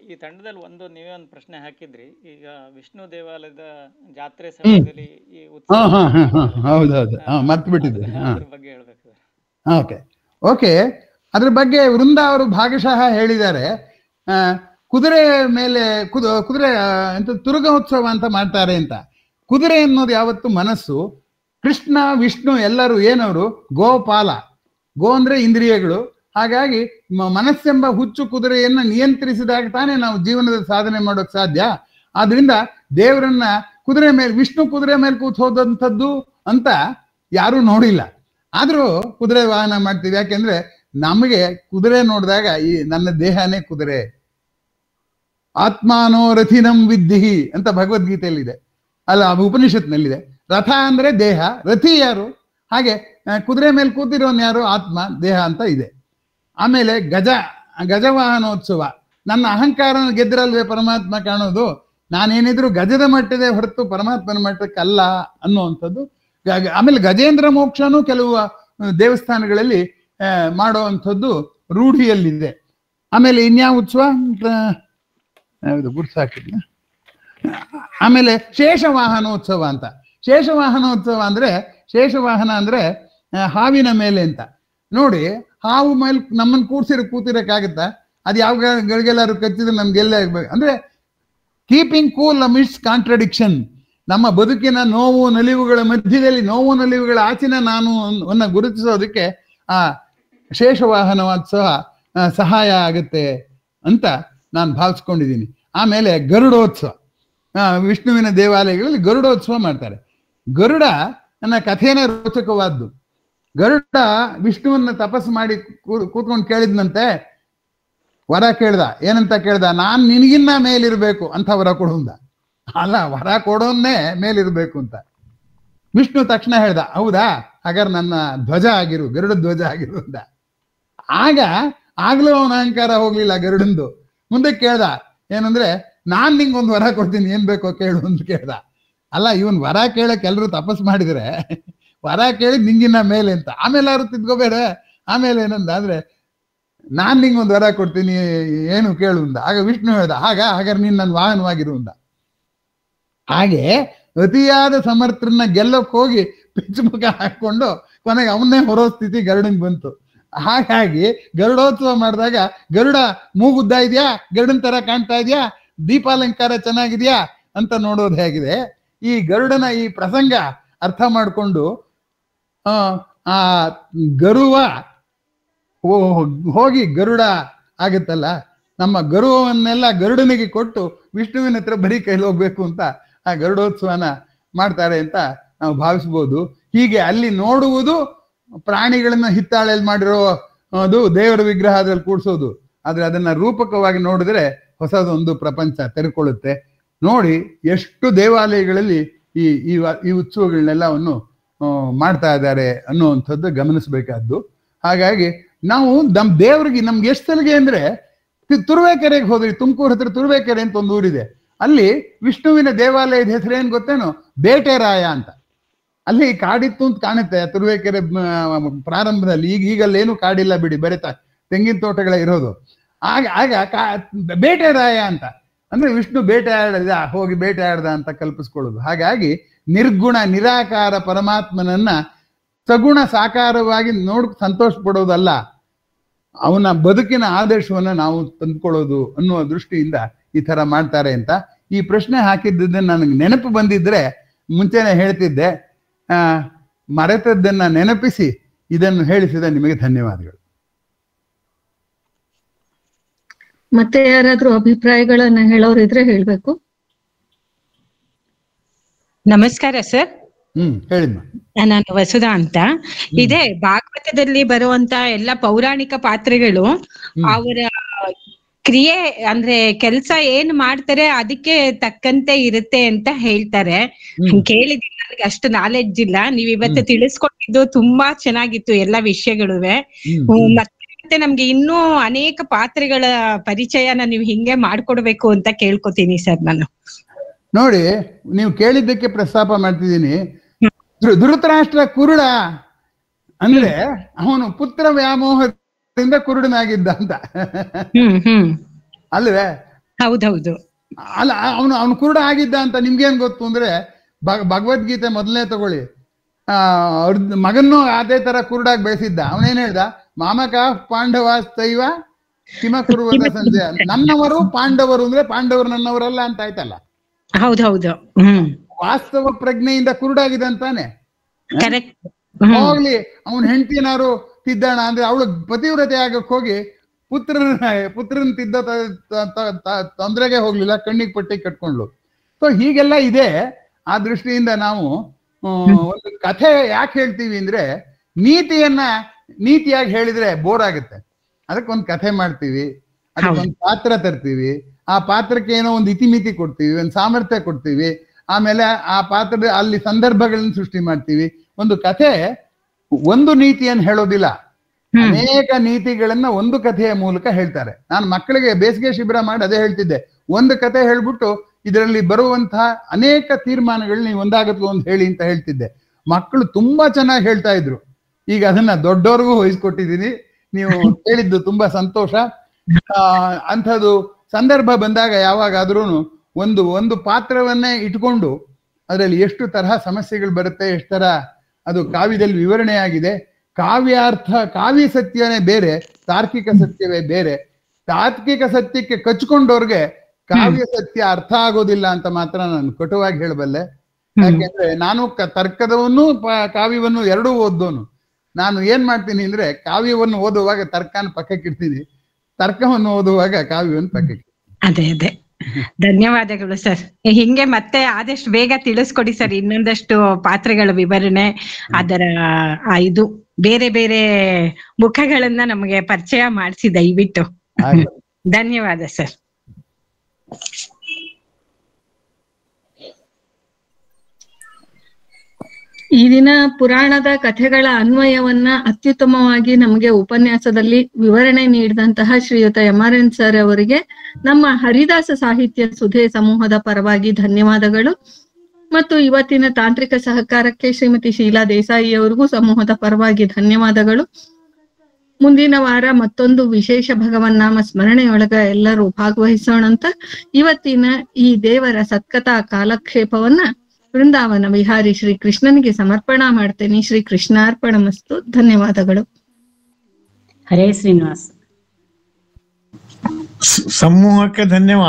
ಈ ತಂಡದಲ್ಲಿ ನೀವೇ ಒಂದು ಪ್ರಶ್ನೆ ಹಾಕಿದ್ರಿ. ಈಗ ವಿಷ್ಣು ದೇವಾಲಯದ ಜಾತ್ರೆ ಸಮಯದಲ್ಲಿ ಈ ಮರ್ತು ಬಿಟ್ಟಿದ್ದೆ. ಅದ್ರ ಬಗ್ಗೆ ಹೇಳ್ಬೇಕು ಸರ್. ಓಕೆ, ಅದ್ರ ಬಗ್ಗೆ ವೃಂದ ಅವರು ಭಾಗಶಃ ಹೇಳಿದ್ದಾರೆ. ಕುದುರೆ ಮೇಲೆ ಕುದುರೆ ಎಂತ ತುರುಗೋತ್ಸವ ಅಂತ ಮಾಡ್ತಾರೆ ಅಂತ. ಕುದುರೆ ಅನ್ನೋದು ಯಾವತ್ತು ಮನಸ್ಸು. ಕೃಷ್ಣ ವಿಷ್ಣು ಎಲ್ಲರೂ ಏನವರು ಗೋಪಾಲ. ಗೋ ಅಂದ್ರೆ ಇಂದ್ರಿಯಗಳು. ಹಾಗಾಗಿ ಮನಸ್ಸೆಂಬ ಹುಚ್ಚು ಕುದುರೆಯನ್ನ ನಿಯಂತ್ರಿಸಿದಾಗ ತಾನೇ ನಾವು ಜೀವನದ ಸಾಧನೆ ಮಾಡೋಕ್ ಸಾಧ್ಯ. ಆದ್ರಿಂದ ದೇವರನ್ನ ಕುದುರೆ ಮೇಲೆ, ವಿಷ್ಣು ಕುದುರೆ ಮೇಲೆ ಕೂತ್ ಹೋದಂಥದ್ದು ಅಂತ ಯಾರೂ ನೋಡಿಲ್ಲ. ಆದ್ರೂ ಕುದುರೆ ವಾಹನ ಮಾಡ್ತೀವಿ. ಯಾಕೆಂದ್ರೆ ನಮಗೆ ಕುದುರೆ ನೋಡಿದಾಗ ಈ ನನ್ನ ದೇಹನೇ ಕುದುರೆ. ಆತ್ಮಾನೋ ರಥಿನಂ ವಿದ್ಧಿ ಅಂತ ಭಗವದ್ಗೀತೆಯಲ್ಲಿದೆ, ಅಲ್ಲ ಉಪನಿಷತ್ನಲ್ಲಿದೆ. ರಥ ಅಂದ್ರೆ ದೇಹ, ರಥಿ ಯಾರು? ಹಾಗೆ ಕುದುರೆ ಮೇಲೆ ಕೂತಿರೋನ್ ಯಾರು? ಆತ್ಮ, ದೇಹ ಅಂತ ಇದೆ. ಆಮೇಲೆ ಗಜವಾಹನೋತ್ಸವ. ನನ್ನ ಅಹಂಕಾರನ ಗೆದ್ದಿರಲ್ವೇ ಪರಮಾತ್ಮ ಕಾಣೋದು. ನಾನೇನಿದ್ರು ಗಜದ ಮಟ್ಟದೆ ಹೊರತು ಪರಮಾತ್ಮನ ಮಟ್ಟಕ್ಕಲ್ಲ ಅನ್ನುವಂಥದ್ದು. ಆಮೇಲೆ ಗಜೇಂದ್ರ ಮೋಕ್ಷನೂ ಕೆಲವು ದೇವಸ್ಥಾನಗಳಲ್ಲಿ ಮಾಡುವಂಥದ್ದು ರೂಢಿಯಲ್ಲಿದೆ. ಆಮೇಲೆ ಇನ್ಯಾವ ಉತ್ಸವ ಗುರ್ಸಾಕಿದ್ನ. ಆಮೇಲೆ ಶೇಷವಾಹನೋತ್ಸವ ಅಂತ. ಶೇಷವಾಹನೋತ್ಸವ ಅಂದ್ರೆ, ಶೇಷವಾಹನ ಅಂದ್ರೆ ಹಾವಿನ ಮೇಲೆ ಅಂತ. ನೋಡಿ, ಹಾವು ಮೇಲೆ ನಮ್ಮನ್ನು ಕೂತಿರಕ್ಕಾಗತ್ತಾ? ಅದು ಯಾವ ಗಳಿಗೆಲ್ಲಾರು ಕಚ್ಚಿದ್ರೆ ನಮ್ಗೆಲ್ಲ ಅಂದ್ರೆ ಕೀಪಿಂಗ್ ಕೂಲ್ ಅಮಿಡ್ಸ್ ಕಾಂಟ್ರಡಿಕ್ಷನ್. ನಮ್ಮ ಬದುಕಿನ ನೋವು ನಲಿವುಗಳ ಮಧ್ಯದಲ್ಲಿ, ನೋವು ನಲಿವುಗಳ ಆಚಿನ ನಾನು ಅನ್ನ ಗುರುತಿಸೋದಕ್ಕೆ ಆ ಶೇಷವಾಹನೋತ್ಸವ ಸಹಾಯ ಆಗುತ್ತೆ ಅಂತ ನಾನು ಭಾವಿಸ್ಕೊಂಡಿದ್ದೀನಿ. ಆಮೇಲೆ ಗರುಡೋತ್ಸವ. ವಿಷ್ಣುವಿನ ದೇವಾಲಯಗಳಲ್ಲಿ ಗರುಡೋತ್ಸವ ಮಾಡ್ತಾರೆ. ಗರುಡ ನನ್ನ ಕಥೆನೇ ರೋಚಕವಾದ್ದು. ಗರುಡ ವಿಷ್ಣುವನ್ನ ತಪಸ್ಸು ಮಾಡಿ ಕೂತ್ಕೊಂಡು ಕೇಳಿದ್ನಂತೆ, ವರ ಕೇಳ್ದ. ಏನಂತ ಕೇಳ್ದ? ನಾನ್ ನಿನಗಿನ್ನ ಮೇಲಿರ್ಬೇಕು ಅಂತ ವರ ಕೊಡುಂದ. ಅಲ್ಲ, ವರ ಕೊಡೋನ್ನೇ ಮೇಲಿರ್ಬೇಕು ಅಂತ. ವಿಷ್ಣು ತಕ್ಷಣ ಹೇಳ್ದ, ಹೌದಾ, ಹಾಗಾದ್ರೆ ನನ್ನ ಧ್ವಜ ಆಗಿರು, ಗರುಡ ಧ್ವಜ ಆಗಿರು ಅಂತ. ಆಗ್ಲೂ ಅವನ ಅಹಂಕಾರ ಹೋಗ್ಲಿಲ್ಲ ಗರುಡಂದು. ಮುಂದೆ ಕೇಳ್ದ, ಏನಂದ್ರೆ ನಾನ್ ನಿಂಗೊಂದು ವರ ಕೊಡ್ತೀನಿ, ಏನ್ ಬೇಕೋ ಕೇಳು ಅಂತ ಕೇಳ್ದ. ಅಲ್ಲ, ಇವನ್ ವರ ಕೇಳಕ್ ಎಲ್ರು ತಪಸ್ ಮಾಡಿದ್ರೆ ವರ ಕೇಳಿದ್ ನಿಂಗಿನ್ನ ಮೇಲೆ ಅಂತ. ಆಮೇಲೆ ಯಾರು ತಿದ್ಕೋಬೇಡ. ಆಮೇಲೆ ಏನಂದ ಅಂದ್ರೆ, ನಾನ್ ನಿಂಗೆ ಒಂದು ವರ ಕೊಡ್ತೀನಿ, ಏನು ಕೇಳು ಅಂದ. ಆಗ ವಿಷ್ಣು ಹೇಳ್ದ, ಹಾಗಾದ್ರೆ ನೀನ್ ನನ್ನ ವಾಹನವಾಗಿರು ಅಂದ. ಹಾಗೆ ಅತಿಯಾದ ಸಮರ್ಥರನ್ನ ಗೆಲ್ಲಕ್ಕೆ ಹೋಗಿ ಪಿಚ್ಚುಮುಖ ಹಾಕೊಂಡು ಕೊನೆಗೆ ಅವನ್ನೇ ಹೊರೋ ಸ್ಥಿತಿ ಗರುಡನ್ ಬಂತು. ಹಾಗಾಗಿ ಗರುಡೋತ್ಸವ ಮಾಡಿದಾಗ ಗರುಡ ಮೂಗುದ್ದ ಇದೆಯಾ, ಗರುಡನ್ ತರ ಕಾಣ್ತಾ ಇದೆಯಾ, ದೀಪಾಲಂಕಾರ ಚೆನ್ನಾಗಿದ್ಯಾ ಅಂತ ನೋಡೋದು ಹೇಗಿದೆ. ಈ ಗರುಡನ ಈ ಪ್ರಸಂಗ ಅರ್ಥ ಮಾಡಿಕೊಂಡು ಆ ಗರುವ ಹೋಗಿ ಗರುಡ ಆಗುತ್ತಲ್ಲ, ನಮ್ಮ ಗರುವನ್ನೆಲ್ಲ ಗರುಡನಿಗೆ ಕೊಟ್ಟು ವಿಷ್ಣುವಿನ ಹತ್ರ ಬರೀ ಕೈಲಿ ಹೋಗ್ಬೇಕು ಅಂತ ಆ ಗರುಡೋತ್ಸವನ ಮಾಡ್ತಾರೆ ಅಂತ ನಾವು ಭಾವಿಸ್ಬೋದು. ಹೀಗೆ ಅಲ್ಲಿ ನೋಡುವುದು ಪ್ರಾಣಿಗಳನ್ನ ಹಿತ್ತಾಳೆಯಲ್ಲಿ ಮಾಡಿರೋ ಅದು ದೇವರ ವಿಗ್ರಹದಲ್ಲಿ ಕೂಡ್ಸೋದು, ಆದ್ರೆ ಅದನ್ನ ರೂಪಕವಾಗಿ ನೋಡಿದ್ರೆ ಹೊಸದೊಂದು ಪ್ರಪಂಚ ತೆರೆಕೊಳ್ಳುತ್ತೆ. ನೋಡಿ ಎಷ್ಟು ದೇವಾಲಯಗಳಲ್ಲಿ ಈ ಉತ್ಸವಗಳನ್ನೆಲ್ಲವನ್ನು ಮಾಡ್ತಾ ಇದ್ದಾರೆ ಅನ್ನುವಂಥದ್ದು ಗಮನಿಸಬೇಕಾದ್ದು. ಹಾಗಾಗಿ ನಾವು ನಮ್ಮ ದೇವರಿಗೆ ನಮ್ಗೆ ಎಷ್ಟು ಸಲಿಗೆ ಅಂದ್ರೆ, ತುರುವೇಕೆರೆಗೆ ಹೋದ್ರಿ, ತುಮಕೂರು ಹತ್ರ ತುರುವೇಕೆರೆ ಅಂತ ಒಂದು ಊರಿದೆ. ಅಲ್ಲಿ ವಿಷ್ಣುವಿನ ದೇವಾಲಯದ ಹೆಸರೇನು ಗೊತ್ತೇನು? ಬೇಟೆರಾಯ ಅಂತ. ಅಲ್ಲಿ ಕಾಡಿತ್ತು ಅಂತ ಕಾಣುತ್ತೆ ತುರುವೇಕೆರೆ ಪ್ರಾರಂಭದಲ್ಲಿ. ಈಗಲ್ಲೇನು ಕಾಡಿಲ್ಲ ಬಿಡಿ, ಬರೀ ತೆಂಗಿನ ತೋಟಗಳೇ ಇರೋದು. ಆಗ ಬೇಟೆರಾಯ ಅಂತ ಅಂದ್ರೆ ವಿಷ್ಣು ಹೋಗಿ ಬೇಟೆ ಆಡ್ದ ಅಂತ ಕಲ್ಪಿಸ್ಕೊಳ್ಳೋದು. ಹಾಗಾಗಿ ನಿರ್ಗುಣ ನಿರಾಕಾರ ಪರಮಾತ್ಮನನ್ನ ಸಗುಣ ಸಾಕಾರವಾಗಿ ಸಂತೋಷ ಪಡೋದಲ್ಲ, ಅವನ ಬದುಕಿನ ಆದರ್ಶವನ್ನ ನಾವು ತಂದ್ಕೊಳ್ಳೋದು ಅನ್ನುವ ದೃಷ್ಟಿಯಿಂದ ಈ ತರ ಮಾಡ್ತಾರೆ ಅಂತ ಈ ಪ್ರಶ್ನೆ ಹಾಕಿದ್ದನ್ನ ನನಗೆ ನೆನಪು ಬಂದಿದ್ರೆ ಮುಂಚೆನೆ ಹೇಳ್ತಿದ್ದೆ. ಮರೆತದ್ದನ್ನ ನೆನಪಿಸಿ ಇದನ್ನು ಹೇಳಿಸಿದ ನಿಮಗೆ ಧನ್ಯವಾದಗಳು. ಮತ್ತೆ ಯಾರಾದ್ರೂ ಅಭಿಪ್ರಾಯಗಳನ್ನ ಹೇಳೋರಿದ್ರೆ ಹೇಳ್ಬೇಕು. ನಮಸ್ಕಾರ ಸರ್. ಹೇಳಿಮ್ಮ. ನಾನು ವಸುಧಾ ಅಂತ. ಇದೇ ಭಾಗವತದಲ್ಲಿ ಬರುವಂತ ಎಲ್ಲ ಪೌರಾಣಿಕ ಪಾತ್ರೆಗಳು ಅವರ ಕ್ರಿಯೆ ಅಂದ್ರೆ ಕೆಲ್ಸ ಏನ್ ಮಾಡ್ತಾರೆ ಅದಕ್ಕೆ ತಕ್ಕಂತೆ ಇರುತ್ತೆ ಅಂತ ಹೇಳ್ತಾರೆ. ಕೇಳಿದ್ದೀನಿ, ನನಗೆ ಅಷ್ಟು ನಾಲೆಡ್ಜ್ ಇಲ್ಲ. ನೀವ್ ಇವತ್ತು ತಿಳಿಸ್ಕೊಟ್ಟಿದ್ದು ತುಂಬಾ ಚೆನ್ನಾಗಿತ್ತು ಎಲ್ಲ ವಿಷಯಗಳುವೆ. ಮತ್ತೆ ನಮ್ಗೆ ಇನ್ನೂ ಅನೇಕ ಪಾತ್ರೆಗಳ ಪರಿಚಯನ ನೀವು ಹಿಂಗೆ ಮಾಡ್ಕೊಡ್ಬೇಕು ಅಂತ ಕೇಳ್ಕೊತೀನಿ ಸರ್ ನಾನು. ನೋಡಿ, ನೀವು ಕೇಳಿದ್ದಕ್ಕೆ ಪ್ರಸ್ತಾಪ ಮಾಡ್ತಿದ್ದೀನಿ. ಧೃತರಾಷ್ಟ್ರ ಕುರುಡ ಅಂದ್ರೆ ಅವನು ಪುತ್ರ ವ್ಯಾಮೋಹದಿಂದ ಕುರುಡನಾಗಿದ್ದ ಅಂತ ಅಲ್ವೇ? ಹೌದೌದು. ಅಲ್ಲ, ಅವನು ಕುರುಡ ಆಗಿದ್ದ ಅಂತ ನಿಮ್ಗೇನ್ ಗೊತ್ತು ಅಂದ್ರೆ, ಭಗವದ್ಗೀತೆ ಮೊದಲನೇ ತಗೊಳ್ಳಿ, ಮಗನ್ನು ಅದೇ ತರ ಕುರುಡಾಗಿ ಬೆಳೆಸಿದ್ದ. ಅವನೇನ್ ಹೇಳ್ದ? ಮಾಮಕ ಪಾಂಡವಾಸ್ತೈವ ಕಿಮ ಕುರುವದ ಸಂಜಯ. ನನ್ನವರು ಪಾಂಡವರು ಅಂದ್ರೆ ಪಾಂಡವರು ನನ್ನವರಲ್ಲ ಅಂತ ಆಯ್ತಲ್ಲ. ಹೌದೌದು. ವಾಸ್ತವ ಪ್ರಜ್ಞೆಯಿಂದ ಕುರುಡಾಗಿದಂತಾನೆ. ಹೋಗ್ಲಿ, ಅವನ್ ಹೆಂಡತಿನಾರು ತಿದ್ದಣ ಅಂದ್ರೆ ಅವಳು ಪತಿವ್ರತೆ ಆಗಕ್ ಹೋಗಿ ಪುತ್ರನ್ ತಿದ್ದ ತೊಂದರೆಗೆ ಹೋಗ್ಲಿಲ್ಲ, ಕಣ್ಣಿಗೆ ಪಟ್ಟಿ ಕಟ್ಕೊಂಡ್ಲು. ಸೊ ಹೀಗೆಲ್ಲ ಇದೆ. ಆ ದೃಷ್ಟಿಯಿಂದ ನಾವು ಒಂದು ಕಥೆ ಯಾಕೆ ಹೇಳ್ತೀವಿ ಅಂದ್ರೆ, ನೀತಿಯಾಗಿ ಹೇಳಿದ್ರೆ ಬೋರ್ ಆಗುತ್ತೆ. ಅದಕ್ಕೊಂದು ಕಥೆ ಮಾಡ್ತೀವಿ, ಅದಕ್ಕೊಂದು ಪಾತ್ರ ತರ್ತೀವಿ, ಆ ಪಾತ್ರಕ್ಕೆ ಏನೋ ಒಂದು ಇತಿಮಿತಿ ಕೊಡ್ತೀವಿ, ಒಂದು ಸಾಮರ್ಥ್ಯ ಕೊಡ್ತೀವಿ, ಆಮೇಲೆ ಆ ಪಾತ್ರದ ಅಲ್ಲಿ ಸಂದರ್ಭಗಳನ್ನ ಸೃಷ್ಟಿ ಮಾಡ್ತೀವಿ. ಒಂದು ಕಥೆ ಒಂದು ನೀತಿಯನ್ನು ಹೇಳೋದಿಲ್ಲ, ಅನೇಕ ನೀತಿಗಳನ್ನ ಒಂದು ಕಥೆಯ ಮೂಲಕ ಹೇಳ್ತಾರೆ. ನಾನು ಮಕ್ಕಳಿಗೆ ಬೇಸಿಗೆ ಶಿಬಿರ ಮಾಡಿ ಅದೇ ಹೇಳ್ತಿದ್ದೆ, ಒಂದು ಕಥೆ ಹೇಳ್ಬಿಟ್ಟು ಇದರಲ್ಲಿ ಬರುವಂತಹ ಅನೇಕ ತೀರ್ಮಾನಗಳು ನೀವು ಒಂದಾಗತ್ಗೂ ಒಂದು ಹೇಳಿ ಅಂತ ಹೇಳ್ತಿದ್ದೆ. ಮಕ್ಕಳು ತುಂಬಾ ಚೆನ್ನಾಗಿ ಹೇಳ್ತಾ ಇದ್ರು. ಈಗ ಅದನ್ನ ದೊಡ್ಡವ್ರಿಗೂ ವಹಿಸ್ಕೊಟ್ಟಿದ್ದೀನಿ. ನೀವು ಹೇಳಿದ್ದು ತುಂಬಾ ಸಂತೋಷ. ಅಂಥದ್ದು ಸಂದರ್ಭ ಬಂದಾಗ ಯಾವಾಗಾದ್ರೂ ಒಂದು ಪಾತ್ರವನ್ನೇ ಇಟ್ಕೊಂಡು ಅದರಲ್ಲಿ ಎಷ್ಟು ತರಹ ಸಮಸ್ಯೆಗಳು ಬರುತ್ತೆ, ಎಷ್ಟು ತರ ಅದು ಕಾವ್ಯದಲ್ಲಿ ವಿವರಣೆ ಆಗಿದೆ. ಕಾವ್ಯಾರ್ಥ, ಕಾವ್ಯ ಸತ್ಯನೇ ಬೇರೆ, ತಾರ್ಕಿಕ ಸತ್ಯವೇ ಬೇರೆ. ತಾರ್ಕಿಕ ಸತ್ಯಕ್ಕೆ ಕಚ್ಕೊಂಡವ್ರಿಗೆ ಕಾವ್ಯ ಸತ್ಯ ಅರ್ಥ ಆಗೋದಿಲ್ಲ ಅಂತ ಮಾತ್ರ ನಾನು ಕಟುವಾಗಿ ಹೇಳಬಲ್ಲೆ. ಯಾಕೆಂದ್ರೆ ನಾನು ತರ್ಕದವನ್ನು ಕಾವ್ಯವನ್ನು ಎರಡೂ ಓದೋನು. ನಾನು ಏನ್ ಮಾಡ್ತೀನಿ ಅಂದ್ರೆ, ಕಾವ್ಯವನ್ನು ಓದುವಾಗ ತರ್ಕನ ಪಕ್ಕಕ್ಕಿಡ್ತೀನಿ, ತರ್ಕವನ್ನು ಓದುವಾಗ ಕಾವ್ಯವನ್ನು ಪಕ್ಕಕ್ಕೆ. ಅದೇ ಧನ್ಯವಾದಗಳು ಸರ್. ಹಿಂಗೆ ಮತ್ತೆ ಆದಷ್ಟು ಬೇಗ ತಿಳಿಸ್ಕೊಡಿ ಸರ್ ಇನ್ನೊಂದಷ್ಟು ಪಾತ್ರೆಗಳ ವಿವರಣೆ, ಅದರ ಇದು ಬೇರೆ ಬೇರೆ ಮುಖಗಳನ್ನ ನಮಗೆ ಪರಿಚಯ ಮಾಡಿಸಿ ದಯವಿಟ್ಟು. ಧನ್ಯವಾದ ಸರ್. ಈ ದಿನ ಪುರಾಣದ ಕಥೆಗಳ ಅನ್ವಯವನ್ನ ಅತ್ಯುತ್ತಮವಾಗಿ ನಮಗೆ ಉಪನ್ಯಾಸದಲ್ಲಿ ವಿವರಣೆ ನೀಡಿದಂತಹ ಶ್ರೀಯುತ ಎಂ.ಆರ್.ಎನ್. ಸರ್ ಅವರಿಗೆ ನಮ್ಮ ಹರಿದಾಸ ಸಾಹಿತ್ಯ ಸುಧೆ ಸಮೂಹದ ಪರವಾಗಿ ಧನ್ಯವಾದಗಳು. ಮತ್ತು ಇವತ್ತಿನ ತಾಂತ್ರಿಕ ಸಹಕಾರಕ್ಕೆ ಶ್ರೀಮತಿ ಶೀಲಾ ದೇಸಾಯಿ ಅವರಿಗೂ ಸಮೂಹದ ಪರವಾಗಿ ಧನ್ಯವಾದಗಳು. ಮುಂದಿನ ವಾರ ಮತ್ತೊಂದು ವಿಶೇಷ ಭಗವನ್ನಾಮ ಸ್ಮರಣೆಯೊಳಗ ಎಲ್ಲರೂ ಭಾಗವಹಿಸೋಣಂತ ಇವತ್ತಿನ ಈ ದೇವರ ಸತ್ಕಥಾ ಕಾಲಕ್ಷೇಪವನ್ನ ವೃಂದಾವನ ವಿಹಾರಿ ಶ್ರೀ ಕೃಷ್ಣನಿಗೆ ಸಮರ್ಪಣಾ ಮಾಡ್ತೇನೆ. ಶ್ರೀ ಕೃಷ್ಣಾರ್ಪಣಮಸ್ತು. ಧನ್ಯವಾದಗಳು. ಹರೇ ಶ್ರೀನಿವಾಸ್. ಸಮೂಹಕ್ಕೆ ಧನ್ಯವಾದ.